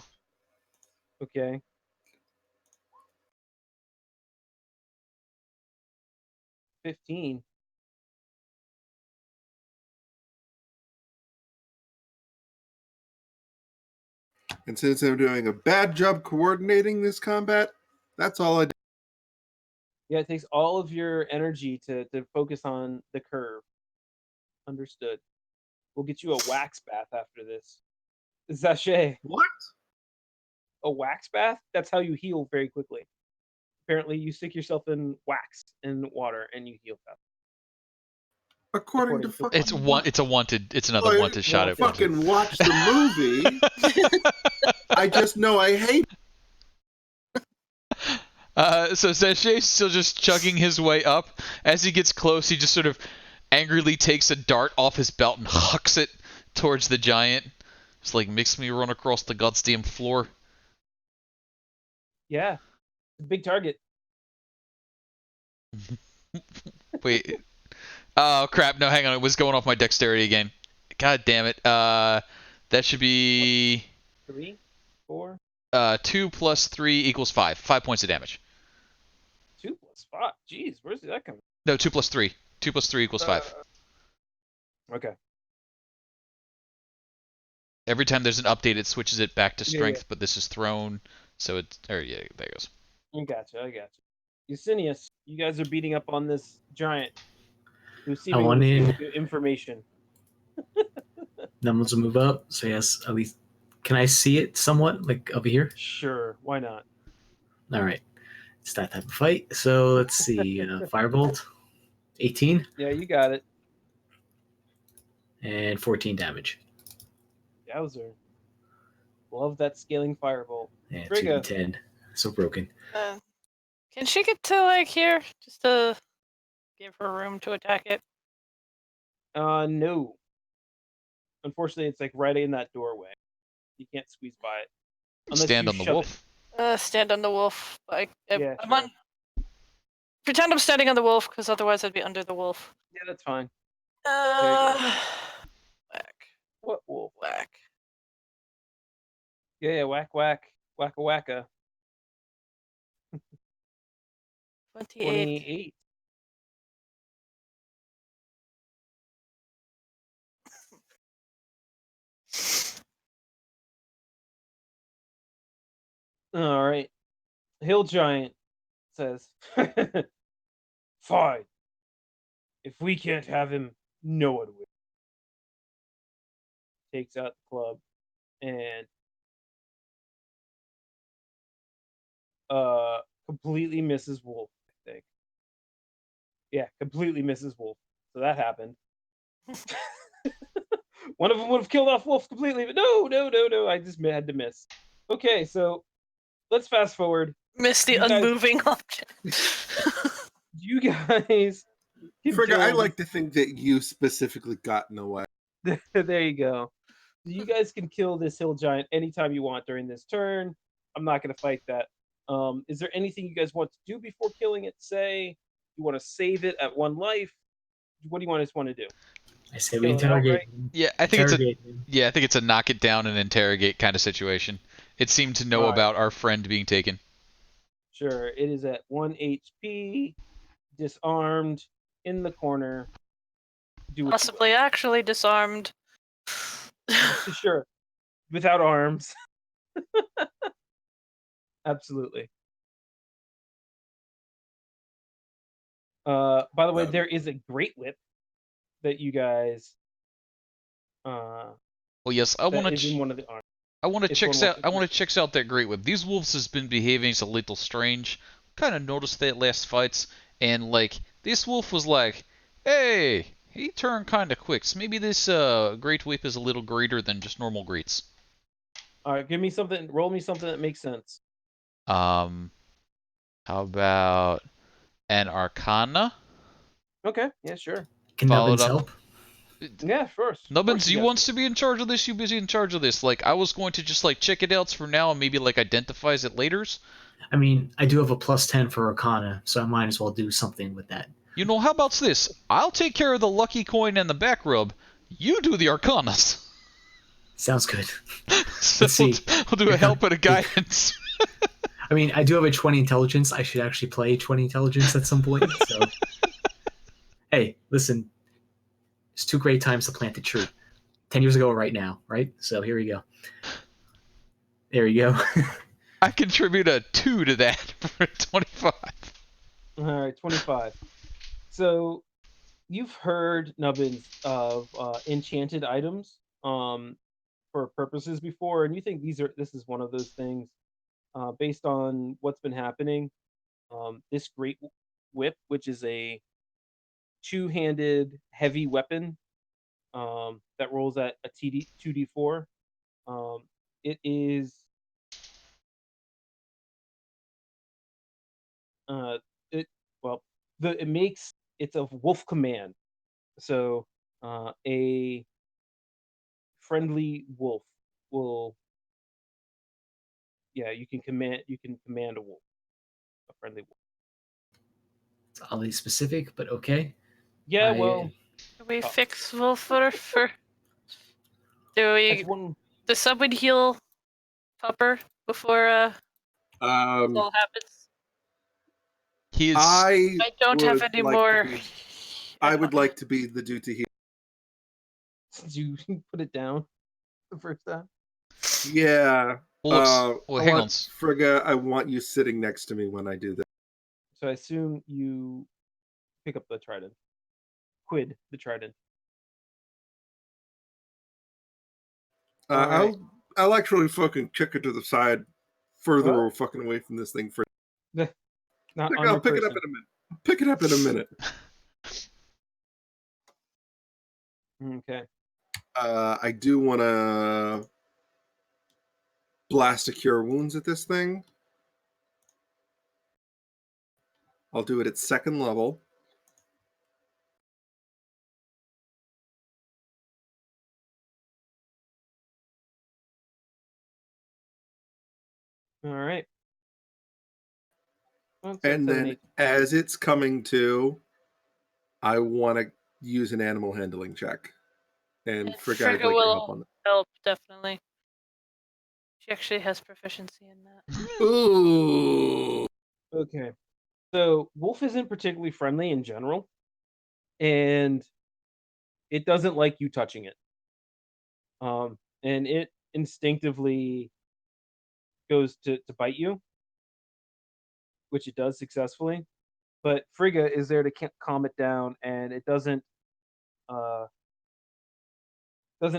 S4: Okay. $15.
S2: And since I'm doing a bad job coordinating this combat, that's all I do.
S4: Yeah, it takes all of your energy to focus on the curve. Understood. We'll get you a wax bath after this. Sachet.
S2: What?
S4: A wax bath? That's how you heal very quickly. Apparently, you stick yourself in wax and water and you heal fast.
S2: According to fucking...
S1: It's another wanted shot at
S2: fucking watch the movie. I just know I hate...
S1: So Sachet's still just chugging his way up. As he gets close, he just sort of angrily takes a dart off his belt and hucks it towards the giant. Just like, makes me run across the goddamn floor.
S4: Yeah. Big target.
S1: Wait. Oh, crap. No, hang on. It was going off my dexterity again. God damn it. That should be...
S4: 3, 4.
S1: 2 plus 3 equals 5. 5 points of damage.
S4: 2 plus 5. Jeez, where's that coming?
S1: No, 2 plus 3. 2 plus 3 equals 5.
S4: Okay.
S1: Every time there's an update, it switches it back to strength,
S4: Yeah.
S1: but this is thrown, so it's... yeah, there it goes.
S4: I gotcha. Yesenius, you guys are beating up on this giant who
S3: want
S4: seemingly
S3: in.
S4: gives you information.
S3: Numbers will move up. So yes, at least can I see it somewhat, like over here?
S4: Sure, why not?
S3: All right, it's that type of fight. So let's see. Firebolt, 18
S4: Yeah, you got it.
S3: and 14 damage.
S4: Yowzer. Love that scaling firebolt.
S3: And
S4: Frigga.
S3: 2d10. So broken.
S5: Can she get to like here just to give her room to attack it?
S4: No. Unfortunately, it's like right in that doorway. You can't squeeze by it. Unless
S1: Stand
S4: you
S1: on the
S4: shove
S1: wolf.
S5: Stand on the wolf.
S4: Yeah,
S5: I'm
S4: sure.
S5: on. Pretend I'm standing on the wolf, because otherwise I'd be under the wolf.
S4: Yeah, that's fine.
S5: Whack.
S4: What wolf?
S5: Whack.
S4: Yeah, whack, whack. Wacka, wacka.
S5: 28.
S4: 28. All right. Hill Giant says, fine. If we can't have him, no one will. Takes out the club and completely misses Wolf, I think. Yeah, completely misses Wolf. So that happened. One of them would have killed off Wolf completely, but no. I just had to miss. Okay, so let's fast forward.
S5: Miss the
S4: You guys-
S5: unmoving object.
S4: You guys can
S2: Frigga, I
S4: kill
S2: like to think that you specifically got in the way.
S4: There you go. You guys can kill this hill giant anytime you want during this turn. I'm not going to fight that. Is there anything you guys want to do before killing it? Say you want to save it at 1 life. What do you want to do?
S3: I say we
S4: Kill it
S3: interrogate.
S4: outright?
S3: him.
S1: Yeah, I think
S3: Interrogate him.
S1: it's a knock it down and interrogate kind of situation. It seemed to know
S4: Right.
S1: about our friend being taken.
S4: Sure. It is at 1 HP, disarmed, in the corner. Do what
S5: Possibly actually disarmed.
S4: you will. Sure. Without arms. Absolutely. By the way, there is a great whip that you guys
S1: Well, yes, I
S4: that
S1: want
S4: is in
S1: to.
S4: one of the arms.
S1: I want to
S4: It's
S1: check
S4: one
S1: out.
S4: with
S1: I
S4: the-
S1: want to check out that great whip. These wolves has been behaving a little strange. Kind of noticed that last fights, and like this wolf was like, "Hey, he turned kind of quick. So maybe this great whip is a little greater than just normal greats."
S4: All right, give me something. Roll me something that makes sense.
S1: How about an Arcana?
S4: Okay, yeah, sure.
S3: Can
S1: Followed
S3: Nubbins
S1: up.
S3: help?
S4: Yeah, first.
S1: Nubbins, you wants to be in charge of this? You busy in charge of this? Like I was going to just like check it out for now and maybe like identifies it later's.
S3: I mean, I do have a +10 for Arcana, so I might as well do something with that.
S1: You know, how about this? I'll take care of the lucky coin and the back rub. You do the Arcanas.
S3: Sounds good.
S1: So
S3: Let's see.
S1: we'll do a help and a guidance.
S3: I mean, I do have a 20 intelligence. I should actually play 20 intelligence at some point. So, hey, listen, it's 2 great times to plant a tree. 10 years ago, right now, right? So here we go. There you go.
S1: I contribute a 2 to that for 25.
S4: All right, 25. So you've heard, Nubbins, of enchanted items for purposes before, and you think this is one of those things. Based on what's been happening, this great whip, which is a 2-handed heavy weapon that rolls at a 2d4. It is it's a wolf command. So a friendly wolf will you can command a wolf, a friendly wolf.
S3: It's oddly specific, but okay.
S4: Yeah, well,
S5: Do we fix wolf for? Do
S4: that's
S5: we?
S4: one.
S5: Does someone heal Pupper before this all happens?
S1: He is.
S2: I
S5: don't have
S2: would
S5: any
S2: like
S5: more.
S2: to be- I would like to be the duty here.
S4: Did you put it down the first time?
S2: Yeah.
S1: Well, looks, well,
S2: I
S1: hang on.
S2: want, Frigga, I want you sitting next to me when I do that.
S4: So I assume you pick up the trident. Quid the trident. All right.
S2: I'll actually fucking kick it to the side, further
S4: What?
S2: fucking away from this thing for.
S4: Not on
S2: I'll
S4: your
S2: pick it
S4: person.
S2: up in a minute. Pick it up in a minute.
S4: Okay.
S2: I do want to blast a cure wounds at this thing. I'll do it at 2nd level.
S4: All right. Well, so
S2: And
S4: 7,
S2: then
S4: 8.
S2: as it's coming to, I want to use an animal handling check. And Frigga, I'd
S5: Frigga
S2: like your help
S5: will
S2: on
S5: help, definitely. She actually has proficiency in that.
S2: that. Ooh.
S4: Okay. So wolf isn't particularly friendly in general, and it doesn't like you touching it. And it instinctively goes to bite you, which it does successfully. But Frigga is there to calm it down, and it doesn't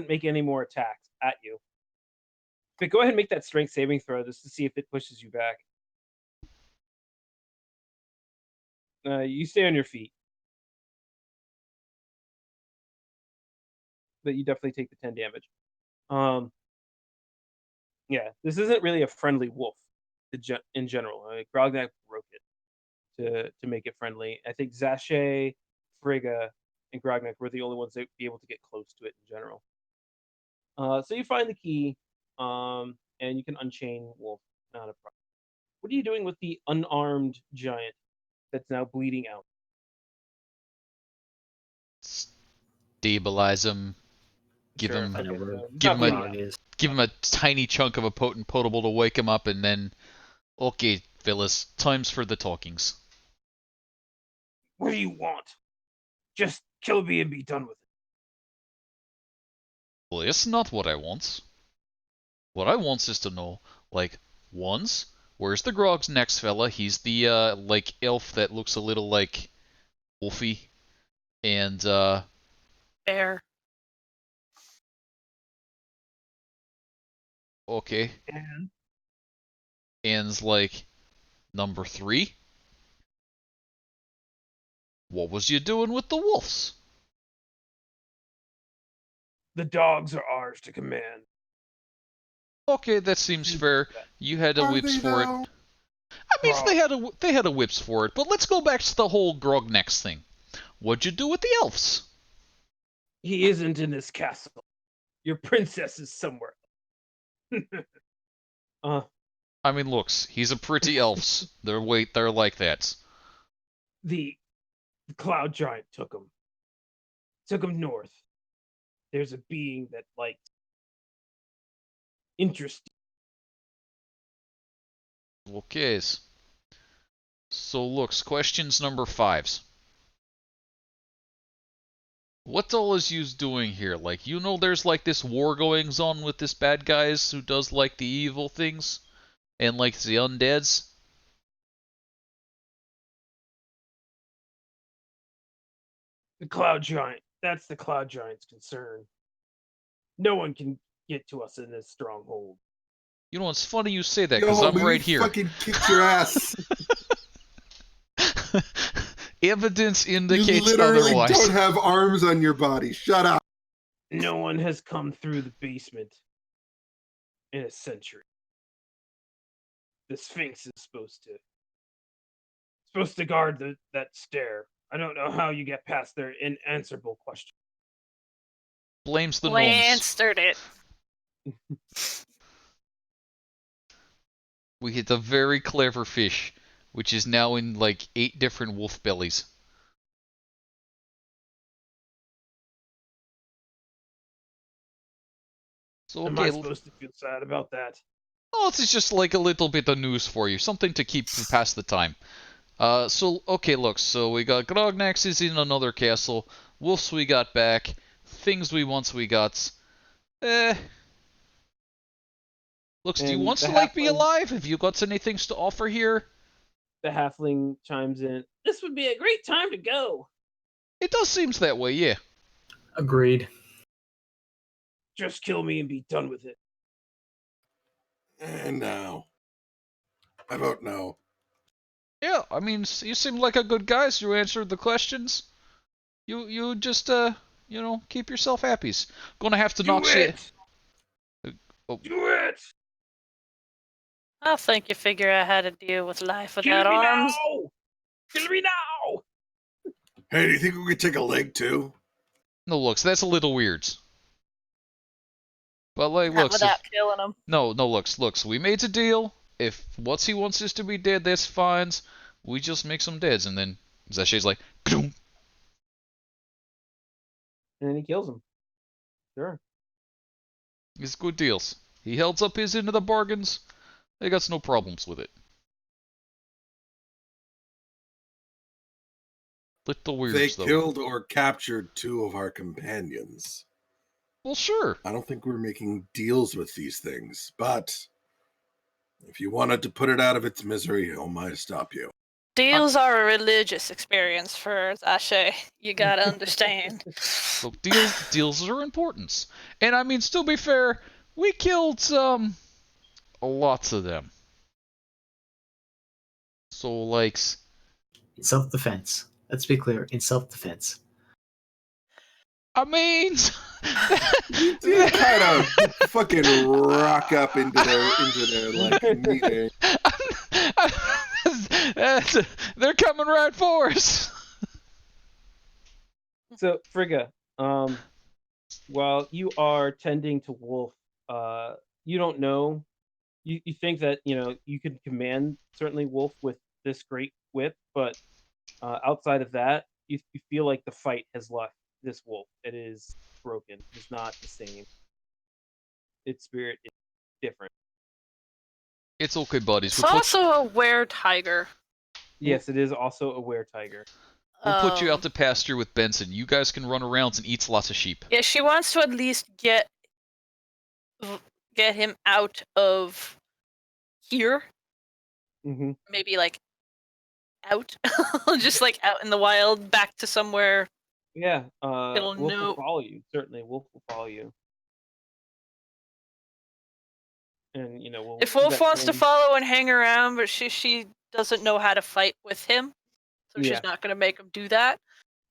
S4: make any more attacks at you. But go ahead and make that strength saving throw just to see if it pushes you back. You stay on your feet, but you definitely take the 10 damage. Yeah, this isn't really a friendly wolf in general. Grognak broke it to make it friendly. I think Zache, Frigga, and Grognak were the only ones that would be able to get close to it in general. So you find the key, and you can unchain Wolf. Not a problem. What are you doing with the unarmed giant that's now bleeding out?
S1: Stabilize him. Give
S4: Sure.
S1: him,
S3: I know where
S4: He's
S1: give
S4: not
S1: him a,
S4: bleeding out.
S3: is.
S1: give him a tiny chunk of a potent potable to wake him up, and then, okay, Phyllis, time's for the talkings.
S4: What do you want? Just kill me and be done with it.
S1: Well, it's not what I want. What I want is to know, like, once, where's the Grog's next fella? He's the, like, elf that looks a little like Wolfie. And,
S5: Bear.
S1: okay.
S4: And
S1: And, like, number 3? What was you doing with the wolves?
S4: the dogs are ours to command.
S1: Okay, that seems fair. You had a
S2: Are
S1: whips
S2: they,
S1: for it.
S2: though?
S1: I mean, if they had a whips for it, but let's go back to the whole Grognex thing. What'd you do with the elves?
S4: He isn't in this castle. Your princess is somewhere.
S1: I mean, looks, he's a pretty elves. They're like that.
S4: The cloud giant took him. Took him north. There's a being that likes interesting.
S1: Okay. So looks, questions number 5. What all is yous doing here? Like, you know there's like this war goings on with this bad guys who does like the evil things? And like the undeads?
S4: The cloud giant. That's the cloud giant's concern. No one can get to us in this stronghold.
S1: You know, it's funny you say that,
S2: Yo,
S1: because I'm
S2: homie,
S1: right
S2: we
S1: here.
S2: fucking kicked your ass.
S1: Evidence
S2: You
S1: indicates
S2: literally
S1: otherwise.
S2: don't have arms on your body. Shut up.
S4: No one has come through the basement in a century. The Sphinx is supposed to guard that stair. I don't know how you get past their unanswerable question.
S1: Blames the
S5: We
S1: gnomes.
S5: answered it.
S1: We hit a very clever fish, which is now in like 8 different wolf bellies. So
S4: Am
S1: okay,
S4: I supposed to feel sad about that?
S1: oh, this is just like a little bit of news for you, something to keep to pass the time. So okay, look, so we got Grognax is in another castle, wolves we got back, things we once we got. Looks, do you
S4: And
S1: want
S4: the
S1: to like be
S4: halfling-
S1: alive? Have you got any things to offer here?
S4: the halfling chimes in. This would be a great time to go.
S1: It does seem that way, yeah.
S3: Agreed.
S4: Just kill me and be done with it.
S2: And now, I vote no.
S1: Yeah, I mean, you seem like a good guy, so you answered the questions. You just, keep yourself happy. Gonna have to knock you... Oh.
S4: Do it!
S5: I think you figure out how to deal with life
S4: Kill
S5: without
S4: me
S5: arms.
S4: now! Kill me now!
S2: Hey, do you think we could take a leg too?
S1: No, looks, that's a little weird. But, like,
S5: Not
S1: looks...
S5: without killing him.
S1: No, looks, we made a deal. If what he wants is to be dead, that's fine. We just make some deads, and then Zashay's like, "Kadoom."
S4: And then he kills him. Sure.
S1: It's good deals. He held up his end of the bargains. They got no problems with it. Little weirds,
S2: They
S1: though.
S2: killed or captured 2 of our companions.
S1: Well, sure.
S2: I don't think we're making deals with these things, but if you wanted to put it out of its misery, who might stop you?
S5: Deals are a religious experience for Zashay. You gotta understand.
S1: So deals are important. And I mean, still be fair, we killed lots of them. So like,
S3: In self-defense. Let's be clear. In self-defense.
S1: I mean,
S2: You did kind of fucking rock up into their like meeting.
S1: They're coming right for us.
S4: So, Frigga, while you are tending to Wolf, you don't know. You think that you could command certainly Wolf with this great whip, but outside of that, you feel like the fight has left this Wolf. It is broken. It's not the same. Its spirit is different.
S1: It's okay, buddies.
S5: It's also a were-tiger.
S4: Yes, it is also a were-tiger.
S1: We'll put you out to pasture with Benson. You guys can run around and eat lots of sheep.
S5: Yeah, she wants to at least get him out of here.
S4: Mm-hmm.
S5: Maybe like out, just like out in the wild, back to somewhere.
S4: Yeah,
S5: It'll
S4: Wolf
S5: know.
S4: will follow you. Certainly, Wolf will follow you. And we'll
S5: If
S4: do
S5: Wolf
S4: that
S5: wants to
S4: same-
S5: follow and hang around, but she doesn't know how to fight with him, so
S4: Yeah.
S5: she's not gonna make him do that.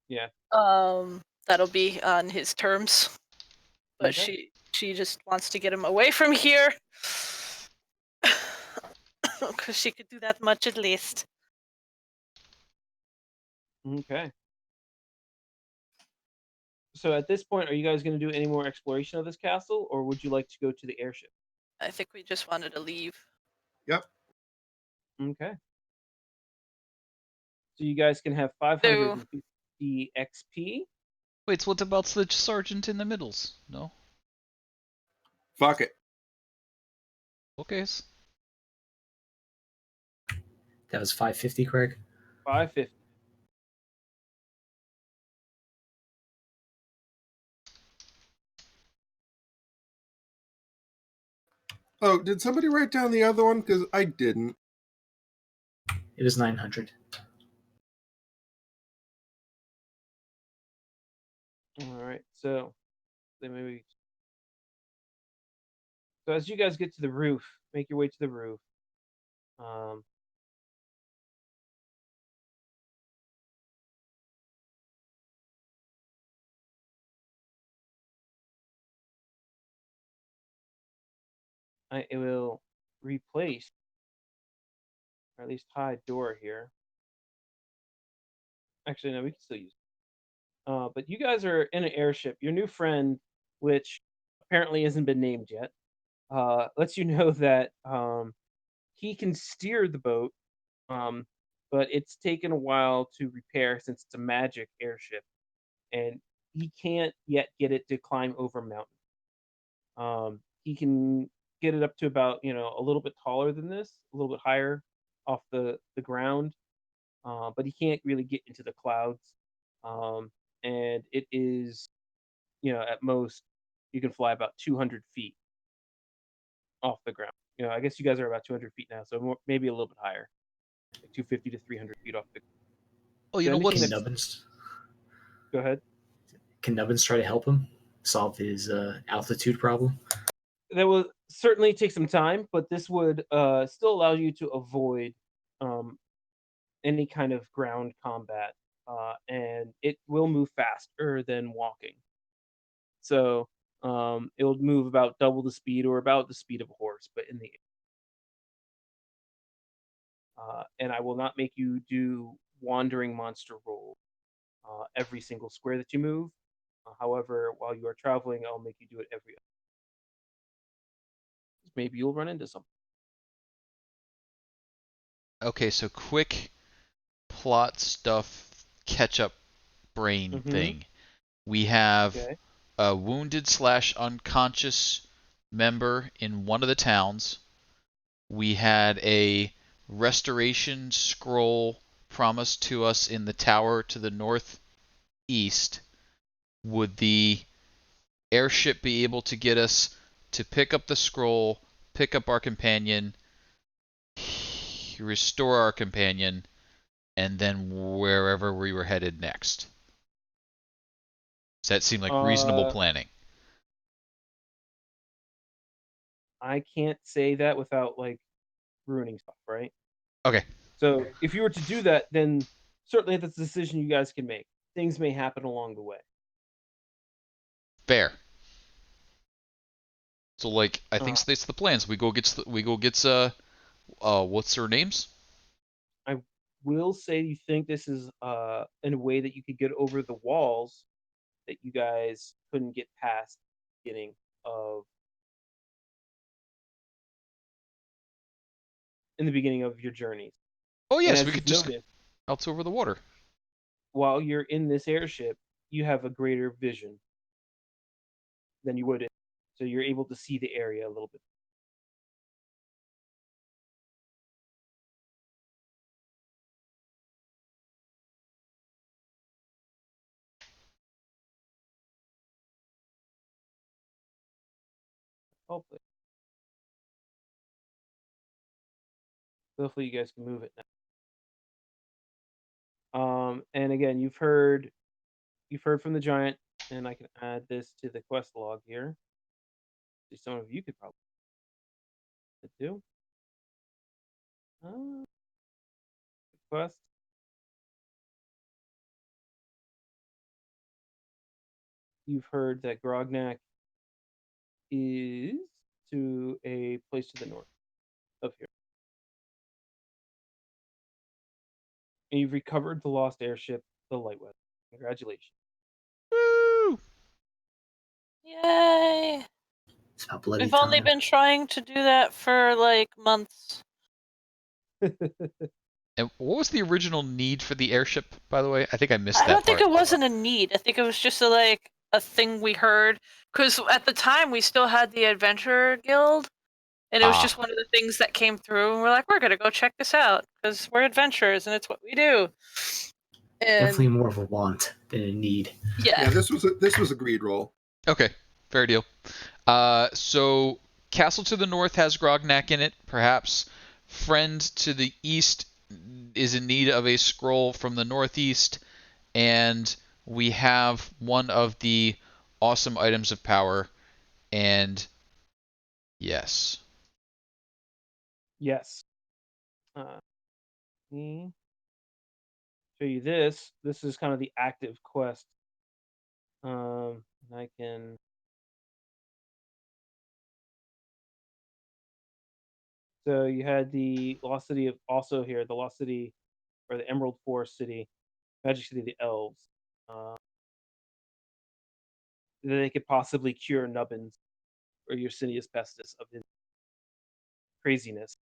S4: Yeah.
S5: That'll be on his terms. But
S4: Okay.
S5: she just wants to get him away from here, because she could do that much at least.
S4: Okay. So at this point, are you guys going to do any more exploration of this castle, or would you like to go to the airship?
S5: I think we just wanted to leave.
S2: Yep.
S4: Okay. So you guys can have 550 XP.
S1: Wait, what about the sergeant in the middles? No?
S2: Fuck it.
S1: Okay.
S3: That was 550, Craig.
S4: 550.
S2: Oh, did somebody write down the other one? Because I didn't.
S3: It was 900.
S4: All right. So then maybe. So as you guys get to the roof, make your way to the roof. It will replace, or at least hide door here. Actually, no, we can still use it. But you guys are in an airship. Your new friend, which apparently hasn't been named yet, lets you know that he can steer the boat, but it's taken a while to repair since it's a magic airship, and he can't yet get it to climb over mountains. He can get it up to about a little bit taller than this, a little bit higher off the ground, but he can't really get into the clouds. And it is, at most you can fly about 200 feet off the ground. I guess you guys are about 200 feet now, so maybe a little bit higher. like 250 to 300 feet off the.
S1: Oh, you
S4: The
S1: know
S4: only thing
S3: Can
S1: what's
S4: that's-
S3: Nubbins
S4: Go ahead.
S3: can Nubbins try to help him solve his altitude problem?
S4: That will certainly take some time, but this would still allow you to avoid any kind of ground combat, and it will move faster than walking. So it'll move about double the speed or about the speed of a horse, but in the air. And I will not make you do wandering monster roll every single square that you move. However, while you are traveling, I'll make you do it every. Maybe you'll run into something.
S1: okay? So quick plot stuff, catch up brain thing. We have
S4: Okay.
S1: a wounded / unconscious member in one of the towns. We had a restoration scroll promised to us in the tower to the northeast. Would the airship be able to get us to pick up the scroll, pick up our companion, restore our companion, and then wherever we were headed next? Does that seem like reasonable planning?
S4: I can't say that without like ruining stuff, right?
S1: Okay.
S4: So if you were to do that, then certainly that's a decision you guys can make. Things may happen along the way.
S1: Fair. So like I think that's the plans. We go get what's their names?
S4: I will say you think this is in a way that you could get over the walls that you guys couldn't get past the beginning of in the beginning of your journeys.
S1: Oh
S4: And
S1: yes,
S4: as
S1: we
S4: you've
S1: could just
S4: noticed,
S1: out over the water.
S4: while you're in this airship, you have a greater vision than you would. So you're able to see the area a little bit. Hopefully. Hopefully you guys can move it now. And again, you've heard from the giant, and I can add this to the quest log here. Some of you could probably do. Quest. You've heard that Grognak is to a place to the north of here. And you've recovered the lost airship, the Lightweb. Congratulations.
S1: Woo!
S5: Yay!
S3: It's about bloody
S5: We've only
S3: time.
S5: been trying to do that for like months.
S1: And what was the original need for the airship, by the way? I think I missed
S5: I
S1: that
S5: don't think
S1: part.
S5: it wasn't a need. I think it was just a thing we heard. Because at the time we still had the Adventurer Guild, and it was just one of the things that came through, and we're like, we're gonna go check this out because we're adventurers and it's what we do. And
S3: Definitely more of a want than a need.
S2: Yeah,
S5: yeah,
S2: this was a greed roll.
S1: Okay, fair deal. So castle to the north has Grognak in it, perhaps. Friend to the east is in need of a scroll from the northeast, and we have one of the awesome items of power. And yes,
S4: Yes. Let me show you this. This is kind of the active quest. I can. So you had the Lost City of also here, the Lost City or the Emerald Forest City, Magic City of the Elves. That they could possibly cure Nubbins or Yersinia pestis of his craziness.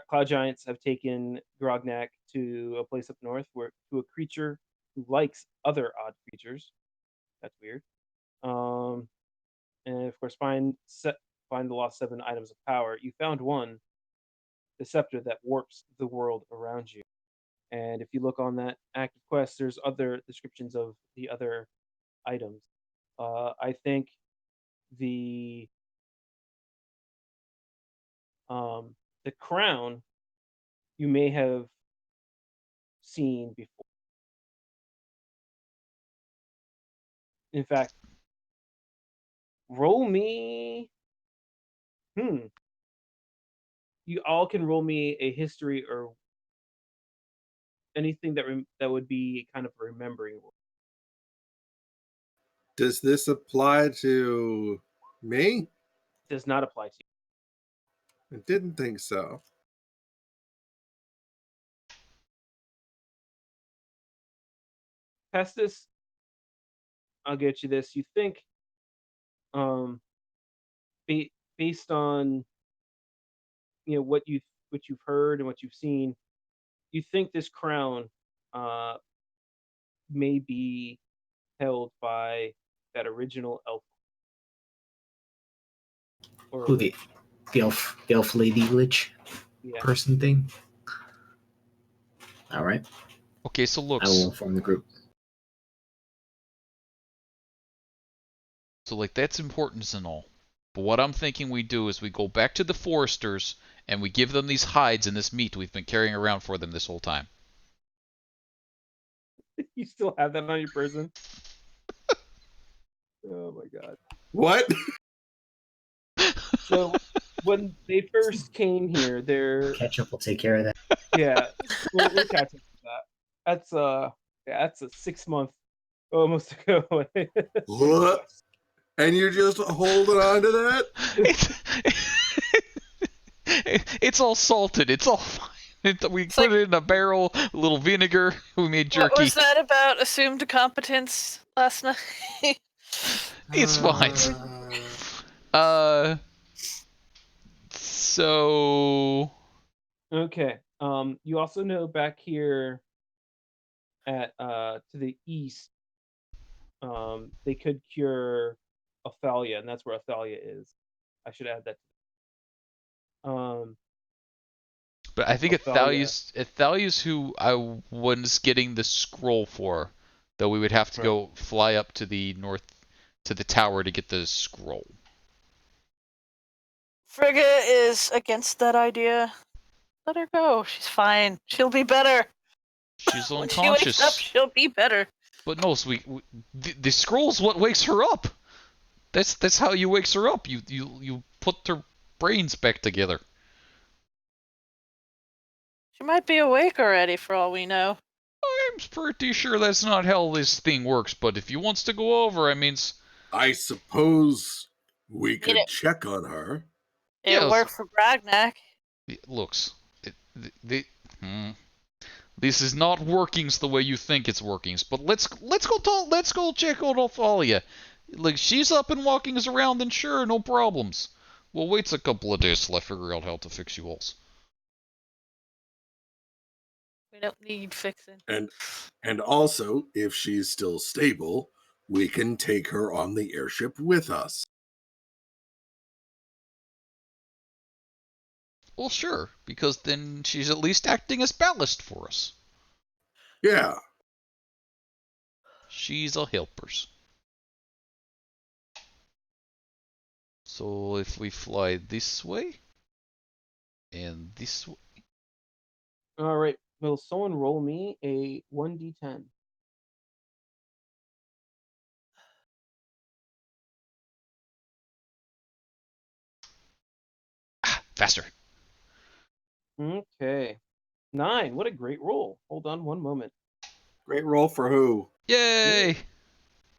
S4: Cloud Giants have taken Grognak to a place up north where to a creature who likes other odd creatures. That's weird. And of course, find the lost 7 items of power. You found one, the scepter that warps the world around you. And if you look on that active quest, there's other descriptions of the other items. I think the crown you may have seen before. In fact, roll me. You all can roll me a history or anything that would be kind of a remembering roll.
S2: Does this apply to me?
S4: Does not apply to you.
S2: I didn't think so.
S4: Pestis, I'll get you this. You think, based on what you've heard and what you've seen, you think this crown may be held by that original elf. Or
S3: Who the elf lady lich person thing? All right.
S1: Okay, so look.
S3: I will inform the group.
S1: So, like, that's importance and all. But what I'm thinking we do is we go back to the foresters and we give them these hides and this meat we've been carrying around for them this whole time.
S4: You still have that on your person? Oh my god.
S2: What?
S4: So when they first came here,
S3: Ketchup will take care of that.
S4: Yeah, we'll catch up with that. That's a 6 month almost ago.
S2: What? And you're just holding on to that?
S1: It's all salted. It's all fine. We put it in a barrel, a little vinegar. We made jerky.
S5: What was that about assumed competence last night?
S1: It's fine. So.
S4: Okay. You also know back here at to the east, they could cure Athalia, and that's where Athalia is. I should add that.
S1: But I think Athalia's who I was getting the scroll for, though we would have to go fly up to the north to the tower to get the scroll.
S5: Frigga is against that idea. Let her go. She's fine. She'll be better.
S1: She's
S5: When
S1: unconscious.
S5: she wakes up, she'll be better.
S1: But no, so the scroll's what wakes her up. That's how you wakes her up. You put her brains back together.
S5: She might be awake already, for all we know.
S1: I'm pretty sure that's not how this thing works. But if you wants to go over,
S2: I suppose we could check on her.
S5: It worked for Bragnac.
S1: Looks, this is not workings the way you think it's workings. But let's go check out Athalia. Like, she's up and walking us around, then sure, no problems. We'll wait a couple of days till I figure out how to fix you alls.
S5: We don't need fixing.
S2: And also, if she's still stable, we can take her on the airship with us.
S1: Well, sure, because then she's at least acting as ballast for us.
S2: Yeah.
S1: She's a helpers. So if we fly this way and this way.
S4: All right. Will someone roll me a 1d10?
S1: Faster.
S4: Okay. 9. What a great roll. Hold on one moment.
S2: Great roll for who?
S1: Yay!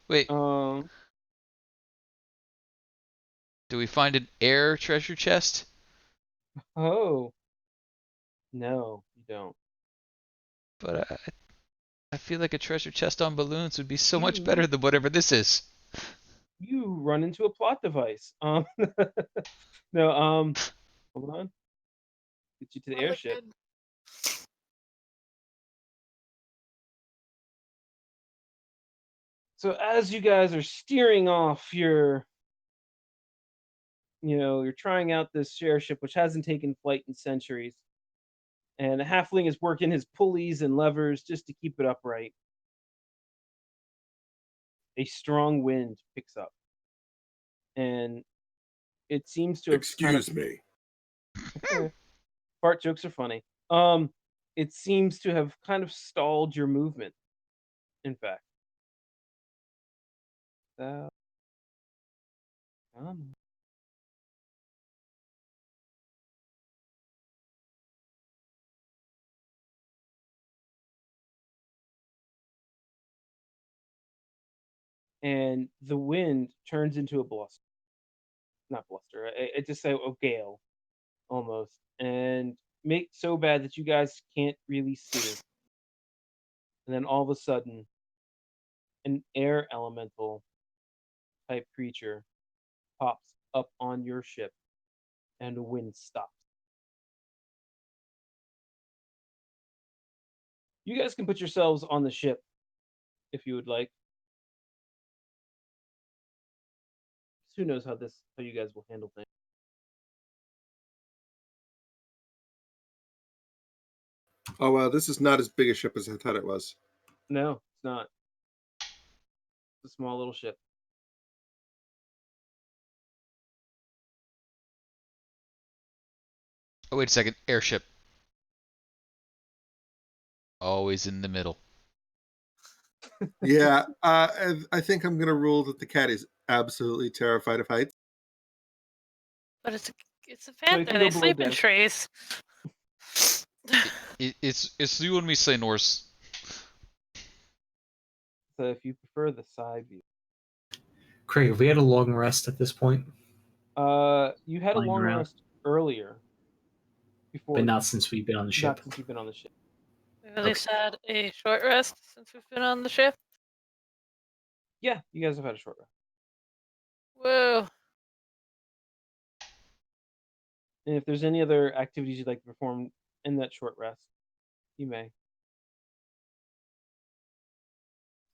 S1: Wait. Do we find an air treasure chest?
S4: Oh. No, you don't.
S1: But I feel like a treasure chest on balloons would be so much better than whatever this is.
S4: You run into a plot device. No, hold on. Get you to the airship. So as you guys are steering off, you're trying out this airship, which hasn't taken flight in centuries. And the halfling is working his pulleys and levers just to keep it upright. A strong wind picks up. And it seems to have
S2: Excuse me.
S4: Okay. Fart jokes are funny. It seems to have kind of stalled your movement. In fact, so, um, and the wind turns into a bluster. Not bluster. I just say a gale almost, and make so bad that you guys can't really see. And then all of a sudden, an air elemental type creature pops up on your ship, and the wind stops. You guys can put yourselves on the ship if you would like. Who knows how you guys will handle things.
S2: Oh, this is not as big a ship as I thought it was.
S4: No, it's not. It's a small little ship.
S1: Oh, wait a second. Airship. Always in the middle.
S2: Yeah, I think I'm going to rule that the cat is absolutely terrified of heights.
S5: But it's a
S4: So you
S5: panther.
S4: can
S5: They
S4: go below
S5: sleep in
S4: deck.
S5: trees.
S1: It's you and me say Norse.
S4: So if you prefer the side view.
S3: Craig, have we had a long rest at this point?
S4: You had a
S3: Flying
S4: long
S3: around.
S4: rest earlier. Before,
S3: But not since we've been on the ship.
S4: not since you've been on the ship.
S5: We at least had a short rest since we've been on the ship.
S4: Yeah, you guys have had a short rest.
S5: Whoa.
S4: And if there's any other activities you'd like to perform in that short rest, you may.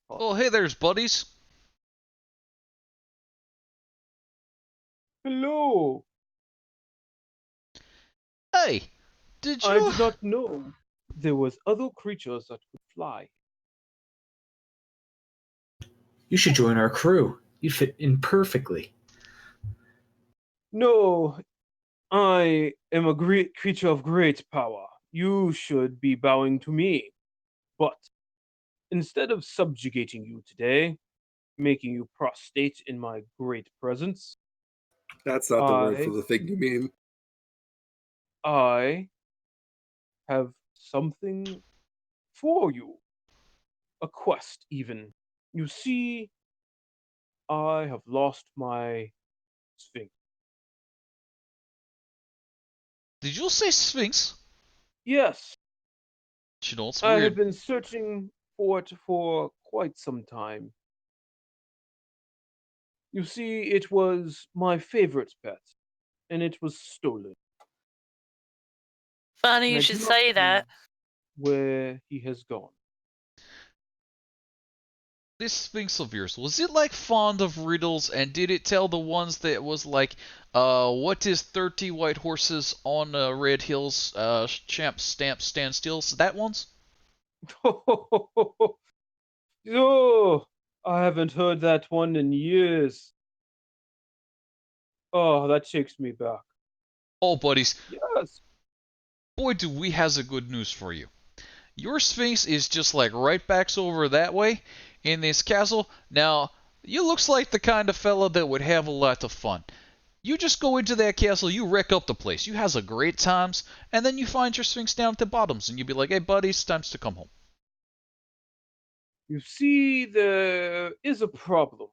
S1: Oh, hey, there's buddies.
S4: Hello.
S1: Hey, did
S4: I
S1: you?
S4: did not know there was other creatures that could fly.
S3: You should join our crew. You'd fit in perfectly.
S4: No, I am a great creature of great power. You should be bowing to me. But instead of subjugating you today, making you prostrate in my great presence,
S2: That's not the word for the thing you mean.
S4: I have something for you. A quest, even. You see, I have lost my sphinx.
S1: Did you say Sphinx?
S4: Yes,
S1: You know, it's
S4: I have
S1: weird.
S4: been searching for it for quite some time. You see, it was my favorite pet, and it was stolen.
S5: Funny
S4: And
S5: you
S4: I
S5: should
S4: do not
S5: say
S4: know
S5: that.
S4: where he has gone.
S1: This Sphinx of yours, was it like fond of riddles, and did it tell the ones that was like, what is 30 white horses on red hills, champ stamp stand stills? That ones?
S4: Oh, I haven't heard that one in years. Oh, that takes me back.
S1: Oh, buddies,
S4: Yes.
S1: boy, do we has a good news for you. Your Sphinx is just like right backs over that way in this castle. Now, you looks like the kind of fella that would have a lot of fun. You just go into that castle, you wreck up the place, you has a great times, and then you find your Sphinx down at the bottoms, and you be like, hey buddies, time's to come home.
S4: You see, there is a problem.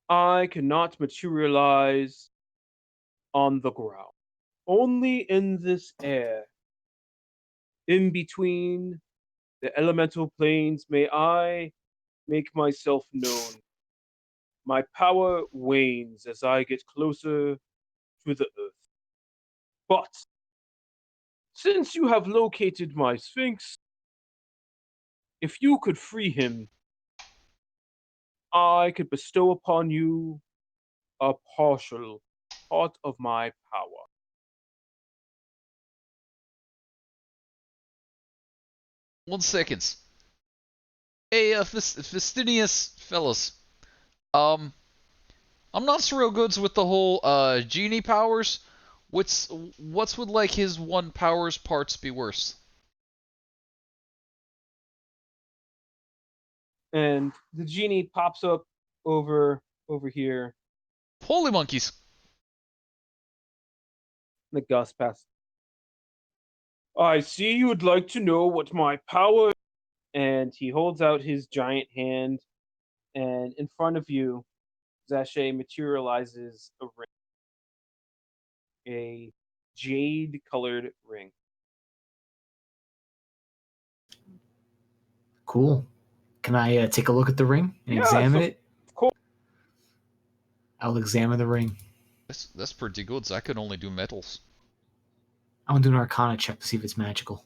S4: I cannot materialize on the ground. Only in this air. In between the elemental planes may I make myself known. My power wanes as I get closer to the earth. But since you have located my Sphinx, if you could free him, I could bestow upon you a partial part of my power.
S1: 1 second. Hey, Festinius fellas. Um, I'm not so real goods with the whole genie powers. What's would like his one power's parts be worse?
S4: And the genie pops up over here.
S1: Holy monkeys!
S4: The gust passes. I see you would like to know what my power. And he holds out his giant hand, and in front of you, Zashay materializes a jade-colored ring.
S3: Cool. Can I take a look at the ring and examine it?
S4: Of course.
S3: I'll examine the ring.
S1: That's pretty good. I could only do metals.
S3: I want to do an Arcana check to see if it's magical.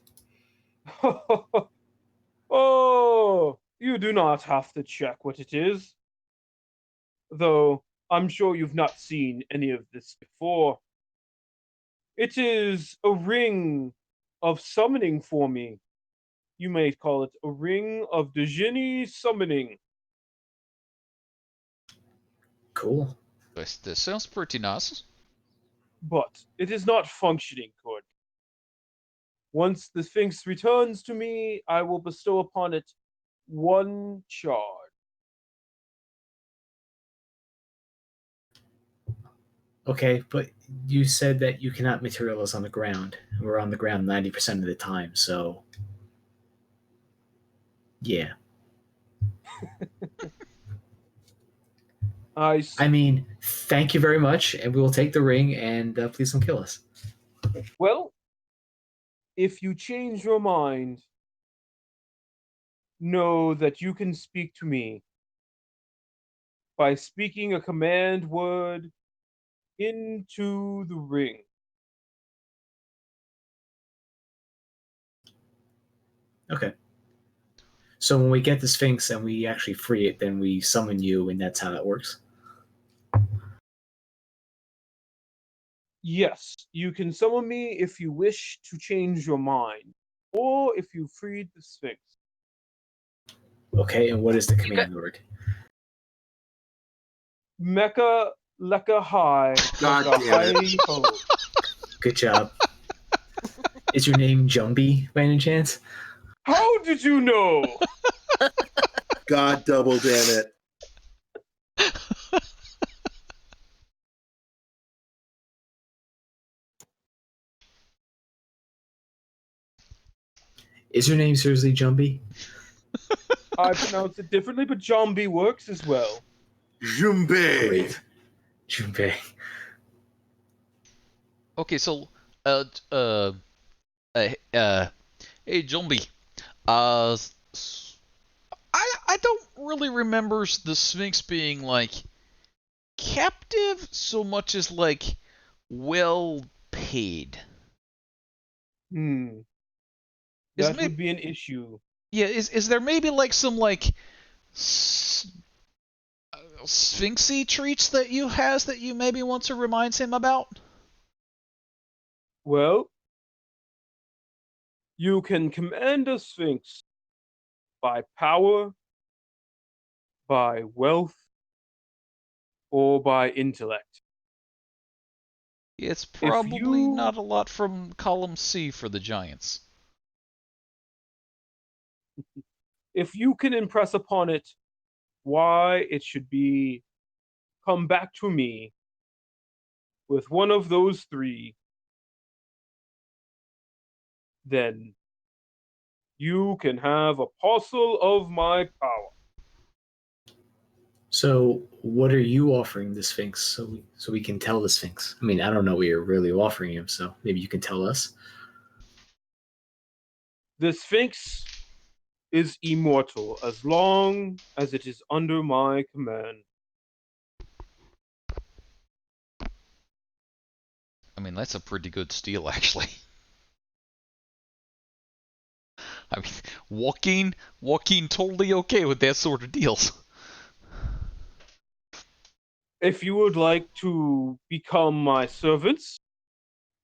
S4: Oh, you do not have to check what it is. Though I'm sure you've not seen any of this before. It is a ring of summoning for me. You may call it a ring of the genie summoning.
S3: Cool.
S1: This sounds pretty nice.
S4: But it is not functioning correctly. Once the Sphinx returns to me, I will bestow upon it one charge.
S3: Okay, but you said that you cannot materialize on the ground. We're on the ground 90% of the time, so yeah. I mean, thank you very much, and we will take the ring, and please don't kill us.
S4: Well, if you change your mind, know that you can speak to me by speaking a command word into the ring.
S3: Okay. So when we get the Sphinx and we actually free it, then we summon you, and that's how that works?
S4: Yes, you can summon me if you wish to change your mind, or if you freed the Sphinx.
S3: Okay, and what is the command word?
S4: Mecha Leka High.
S2: God damn it.
S3: Good job. Is your name Jumbie by any chance?
S4: How did you know?
S2: God double damn it.
S3: Is your name seriously Jumbie?
S4: I pronounce it differently, but Jambi works as well.
S2: Jumbe.
S3: Great. Jumbie.
S1: Okay, so hey Zombie. I don't really remember the Sphinx being like captive so much as like well paid.
S4: That would be an issue.
S1: Yeah, is there maybe like some like Sphinxy treats that you maybe want to remind him about?
S4: Well, you can command a Sphinx by power, by wealth, or by intellect.
S1: It's probably not a lot from column C for the Giants.
S4: If you can impress upon it why it should be come back to me with one of those three, then you can have a parcel of my power.
S3: So, what are you offering the Sphinx so we can tell the Sphinx? I mean, I don't know what you're really offering him, so maybe you can tell us.
S4: The Sphinx is immortal as long as it is under my command.
S1: I mean, that's a pretty good steal, actually. I mean, Joaquin totally okay with that sort of deals.
S4: If you would like to become my servants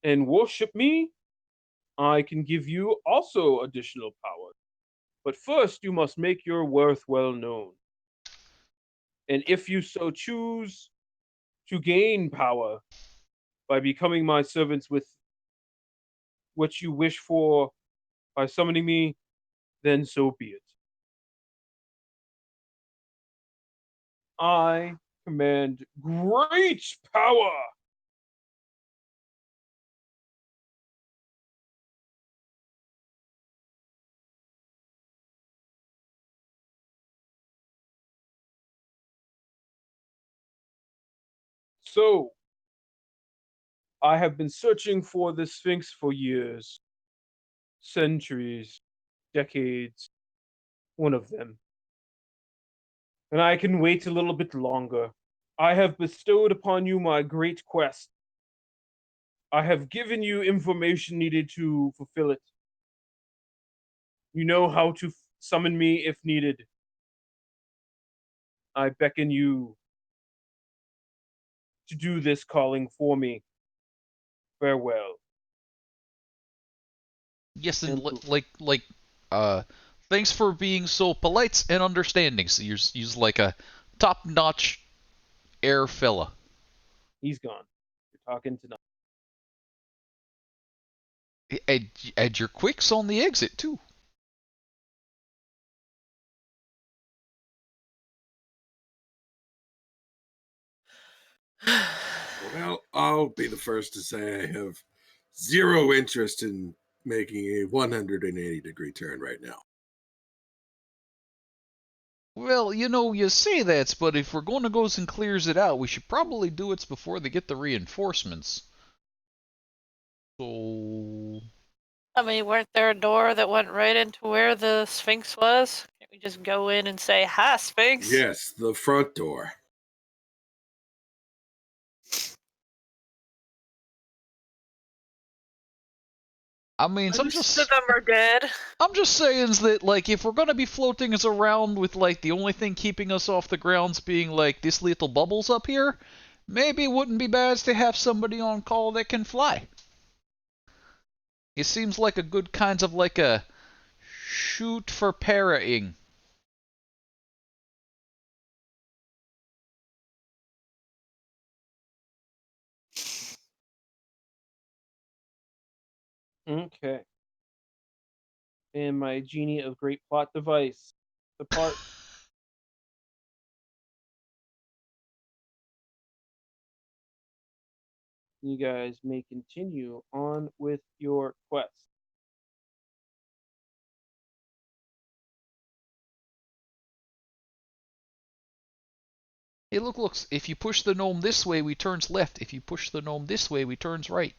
S4: and worship me, I can give you also additional power. But first, you must make your worth well known. And if you so choose to gain power, by becoming my servants with what you wish for by summoning me, then so be it. I command great power. So, I have been searching for the Sphinx for years, centuries, decades, one of them. And I can wait a little bit longer. I have bestowed upon you my great quest. I have given you information needed to fulfill it. You know how to summon me if needed. I beckon you to do this calling for me. Farewell.
S1: Yes, and
S4: And poof.
S1: uh, thanks for being so polite and understanding. So you're like a top-notch air fella.
S4: He's gone. You're talking to nothing.
S1: And your quicks on the exit too.
S2: Well, I'll be the first to say I have zero interest in making a 180-degree turn right now.
S1: Well, you say that, but if we're going to go and clears it out, we should probably do it before they get the reinforcements. So...
S5: I mean, weren't there a door that went right into where the Sphinx was? Can't we just go in and say, "Hi, Sphinx"?
S2: Yes, the front door.
S1: I mean,
S5: Most of them are dead.
S1: I'm just saying that, like, if we're gonna be floating us around with, like, the only thing keeping us off the grounds being, like, these little bubbles up here, maybe it wouldn't be bad to have somebody on call that can fly. It seems like a good kind of, like, a shoot for parrying.
S4: Okay. And my genie of great plot device. Depart. You guys may continue on with your quest.
S1: Hey, look, if you push the gnome this way, we turns left. If you push the gnome this way, we turns right.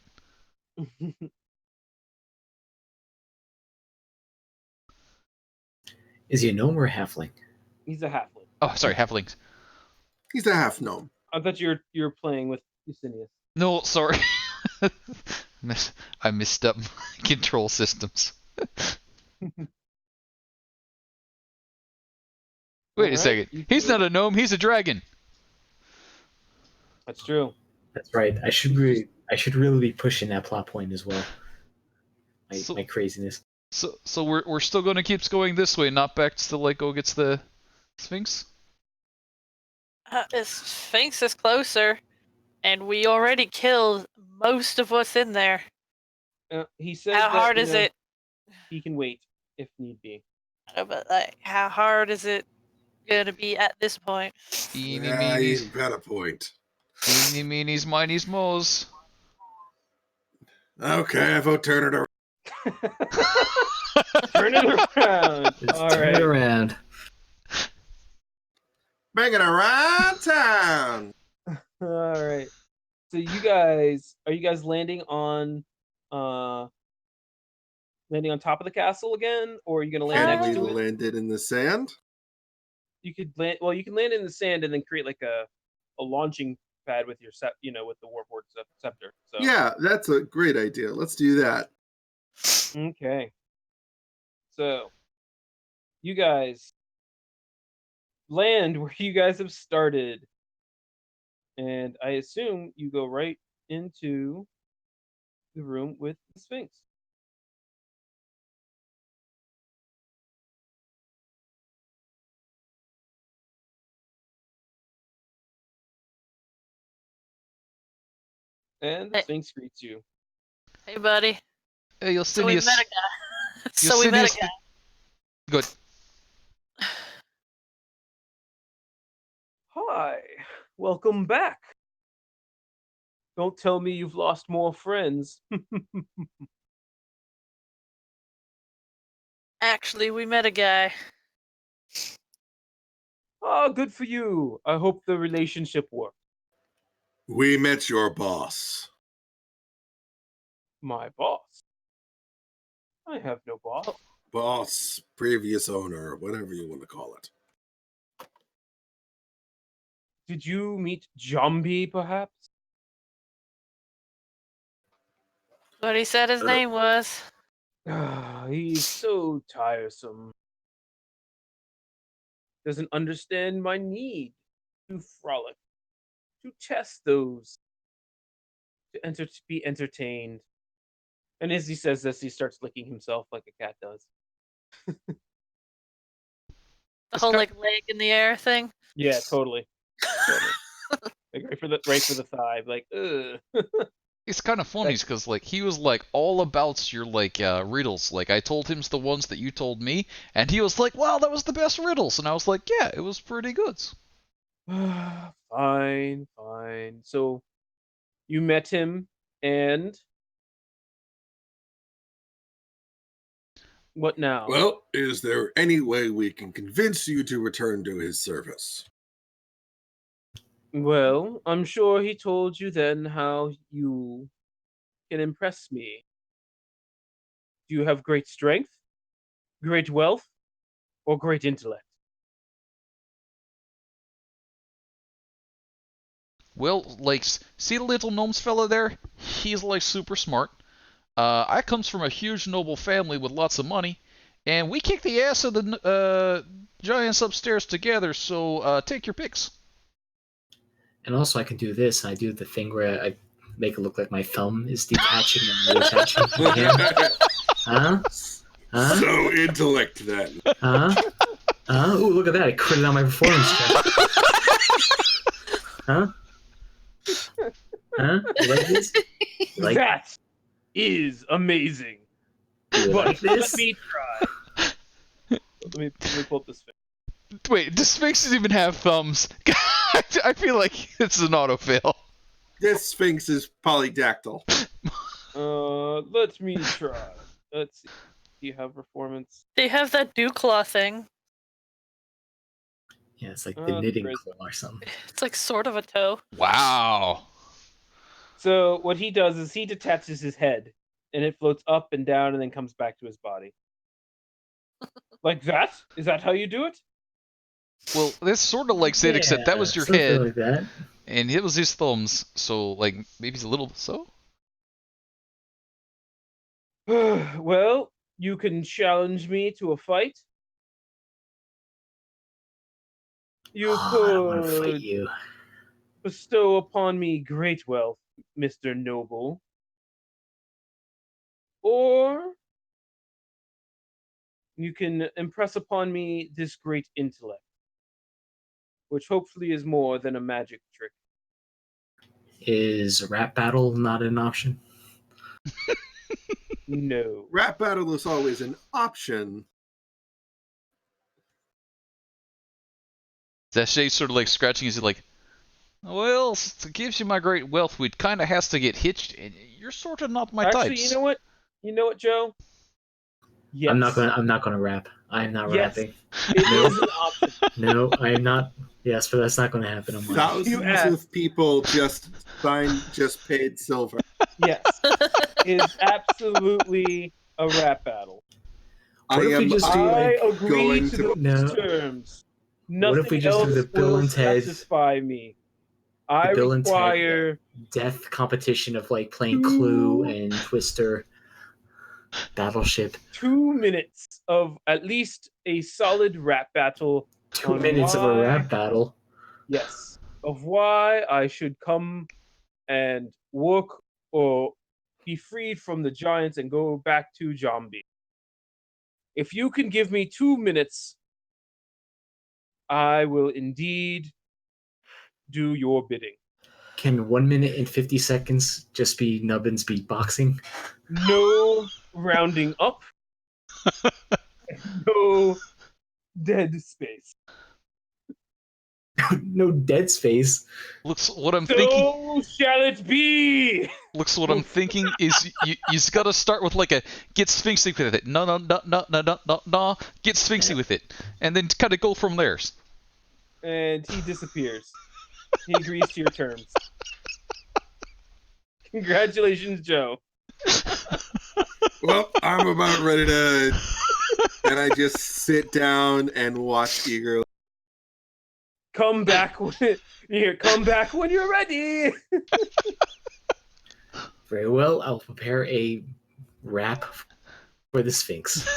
S3: Is he a gnome or a halfling?
S4: He's a halfling.
S1: Oh, sorry, halflings.
S2: He's a half gnome.
S4: I thought you're playing with Uilnea.
S1: No, sorry. I messed up my control systems. Wait a second. He's not a gnome, he's a dragon.
S4: That's true.
S3: That's right. I should really be pushing that plot point as well. My craziness.
S1: So we're still gonna keep going this way, not back to like go gets the Sphinx?
S5: The Sphinx is closer, and we already killed most of what's in there.
S4: He said
S5: How hard is it?
S4: He can wait if need be.
S5: But like, how hard is it gonna be at this point?
S1: Eeny
S2: Yeah,
S1: meenies.
S2: you've got a point.
S1: Eeny meenies minies moes.
S2: Okay, I vote turn it around.
S4: Turn it around.
S3: Turn it around.
S2: Bring it around town.
S4: All right. So are you guys landing on top of the castle again, or are you gonna land
S2: Can
S4: next
S2: we
S4: to it?
S2: land it in the sand?
S4: You could land. Well, you can land in the sand and then create like a launching pad with your with the warboard scepter. So
S2: Yeah, that's a great idea. Let's do that.
S4: okay. So you guys land where you guys have started, and I assume you go right into the room with the Sphinx. And the
S5: Hey.
S4: Sphinx greets you.
S5: Hey, buddy.
S1: Hey,
S5: So we met
S1: Yosinius.
S5: a guy. So we met a guy.
S1: Good.
S4: Hi, welcome back. Don't tell me you've lost more friends.
S5: Actually, we met a guy.
S4: Oh, good for you. I hope the relationship works.
S2: We met your boss.
S4: My boss. I have no boss.
S2: Boss, previous owner, whatever you want to call it.
S4: Did you meet Jambi, perhaps?
S5: What he said his name was.
S4: He's so tiresome. Doesn't understand my need to frolic, to test those, to be entertained. And as he says this, he starts licking himself like a cat does.
S5: The whole like leg in the air thing.
S4: Yeah, totally. Like right for the thigh. Like, ugh.
S1: It's kind of funny because like he was like all about your like riddles. Like I told him the ones that you told me, and he was like, "Wow, that was the best riddles," and I was like, "Yeah, it was pretty good."
S4: Fine. So you met him, and what now?
S2: Well, is there any way we can convince you to return to his service?
S4: Well, I'm sure he told you then how you can impress me. Do you have great strength, great wealth, or great intellect?
S1: Well, like, see the little gnomes fella there? He's like super smart. I comes from a huge noble family with lots of money, and we kick the ass of the giants upstairs together. So take your picks.
S3: And also, I can do this. I do the thing where I make it look like my thumb is detaching and reattaching to my hand. Huh? Huh?
S2: So intellect then.
S3: Huh? Ooh, look at that. I critted on my performance check. Huh? Huh? You like this? You like,
S4: That is amazing.
S3: you
S4: But
S3: like this?
S4: let me try. let me pull up this.
S1: Wait, does Sphinx even have thumbs? I feel like it's an auto fail.
S2: This Sphinx is polydactyl.
S4: Let me try. Let's see. Do you have performance?
S5: They have that dew claw thing.
S3: Yeah, it's like the knitting
S4: charisma.
S3: claw or something.
S5: It's like sort of a toe.
S1: Wow.
S4: So what he does is he detaches his head, and it floats up and down, and then comes back to his body. Like that? Is that how you do it?
S1: Well, this sort of like it, except that was your
S3: something
S1: head,
S3: like that.
S1: and it was his thumbs. So like maybe it's a little so.
S4: Well, you can challenge me to a fight. You
S3: I don't want to fight
S4: could
S3: you.
S4: bestow upon me great wealth, Mr. Noble. Or you can impress upon me this great intellect, which hopefully is more than a magic trick.
S3: Is a rap battle not an option?
S4: No.
S2: Rap battle is always an option.
S1: Zashay sort of like scratching his head like, well, to gives you my great wealth, we'd kind of has to get hitched, and you're sort of not my
S4: Actually,
S1: types.
S4: you know what? You know what, Joe? Yes.
S3: I'm not gonna rap. I am not
S4: Yes.
S3: rapping.
S4: It
S3: No.
S4: is an option.
S3: No, I am not. Yes, but that's not going to happen.
S4: You
S2: Thousands
S4: asked.
S2: of people just paid silver.
S4: Yes. It is absolutely a rap battle.
S3: What if we just do
S4: I
S3: like
S4: agree
S2: going
S4: to
S2: to-
S4: those
S3: No.
S4: terms.
S3: What if
S4: Nothing
S3: we just do
S4: else
S3: the Bill
S4: will
S3: and Ted-
S4: satisfy me. I
S3: Bill and Ted,
S4: require
S3: death competition of like playing Clue and Twister, Battleship?
S4: 2 minutes of at least a solid rap battle.
S3: 2
S4: On
S3: minutes of a
S4: why-
S3: rap battle.
S4: Yes. Of why I should come and work or be freed from the giants and go back to Jambi. If you can give me 2 minutes, I will indeed do your bidding.
S3: Can 1 minute and 50 seconds just be Nubbin's beatboxing?
S4: No rounding up. No dead space.
S3: No dead space.
S1: Looks what I'm thinking.
S4: So shall it be.
S1: Looks what I'm thinking is you just gotta start with like a get sphinxy with it. No. Get sphinxy with it, and then kind of go from there.
S4: And he disappears. He agrees to your terms. Congratulations, Joe.
S2: Well, I'm about ready to, and I just sit down and watch eagerly.
S4: Come back when you're ready.
S3: Very well. I'll prepare a rap for the Sphinx.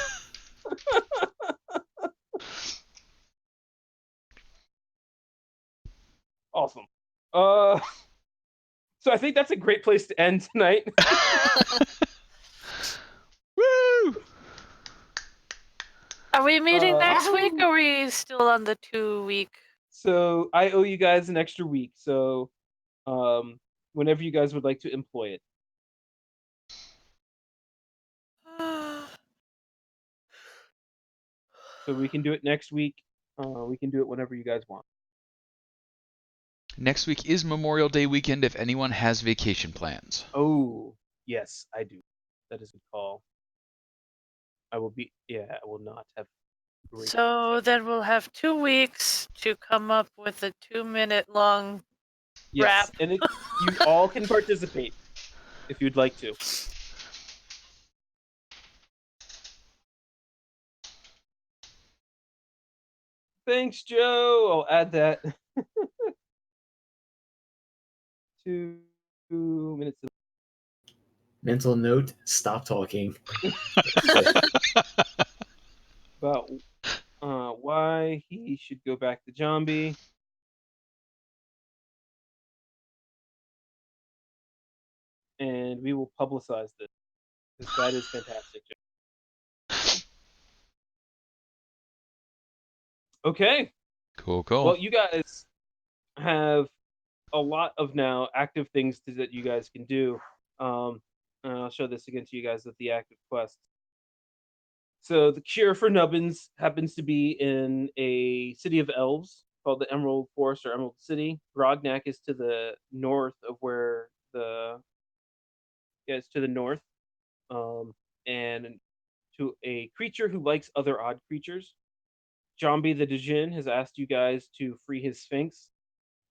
S4: Awesome. So I think that's a great place to end tonight.
S1: Woo!
S5: Are we meeting next week, or are we still on the 2-week?
S4: So I owe you guys an extra week. So, whenever you guys would like to employ it. So we can do it next week. We can do it whenever you guys want.
S1: Next week is Memorial Day weekend if anyone has vacation plans.
S4: Oh, yes, I do. That is a good call. I will not have.
S5: So then we'll have 2 weeks to come up with a 2-minute long
S4: Yes,
S5: rap.
S4: and you all can participate if you'd like to. Thanks, Joe. I'll add that. 2 minutes.
S3: Mental note, stop talking.
S4: About why he should go back to Zombie. And we will publicize this, because that is fantastic. Okay.
S1: Cool.
S4: Well, you guys have a lot of now active things that you guys can do. And I'll show this again to you guys with the active quests. So the cure for nubbins happens to be in a city of elves called the Emerald Forest or Emerald City. Grognak is to the north of where it's to the north. And to a creature who likes other odd creatures. Jambi the Djinn has asked you guys to free his Sphinx,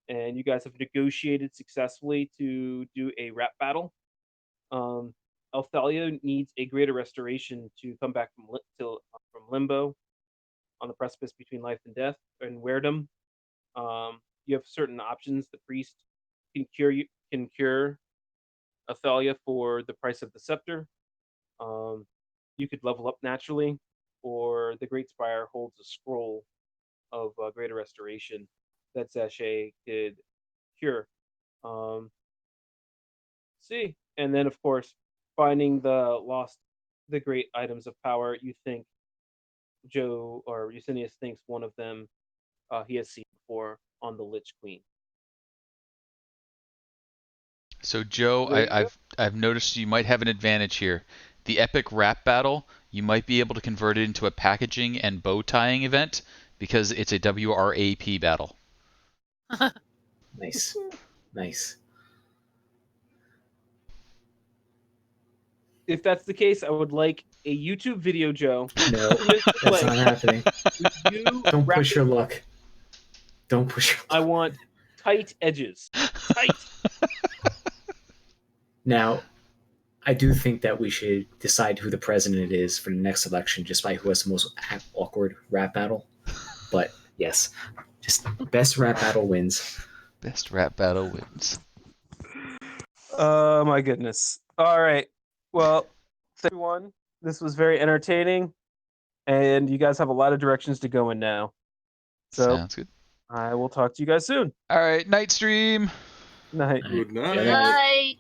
S4: and you guys have negotiated successfully to do a rap battle. Elthalia needs a greater restoration to come back from limbo on the precipice between life and death and weirdom. You have certain options. The priest can cure Elthalia for the price of the scepter. You could level up naturally, or the Great Spire holds a scroll of greater restoration that Sachet could cure. See, and then of course, finding the great items of power. You think Joe or Eusenius thinks one of them he has seen before on the Lich Queen.
S1: So Joe, I've noticed you might have an advantage here. The epic rap battle, you might be able to convert it into a packaging and bow tying event because it's a WRAP battle.
S3: Nice.
S4: If that's the case, I would like a YouTube video, Joe.
S3: No, that's not happening. Don't push your luck.
S4: I want tight edges. Tight.
S3: Now, I do think that we should decide who the president is for the next election just by who has the most awkward rap battle. But yes, just best rap battle wins.
S1: Best rap battle wins.
S4: Oh my goodness. All right. Well, everyone, this was very entertaining, and you guys have a lot of directions to go in now. So
S1: sounds good.
S4: I will talk to you guys soon.
S1: All right, night stream.
S4: Night.
S2: Good night.
S5: Night.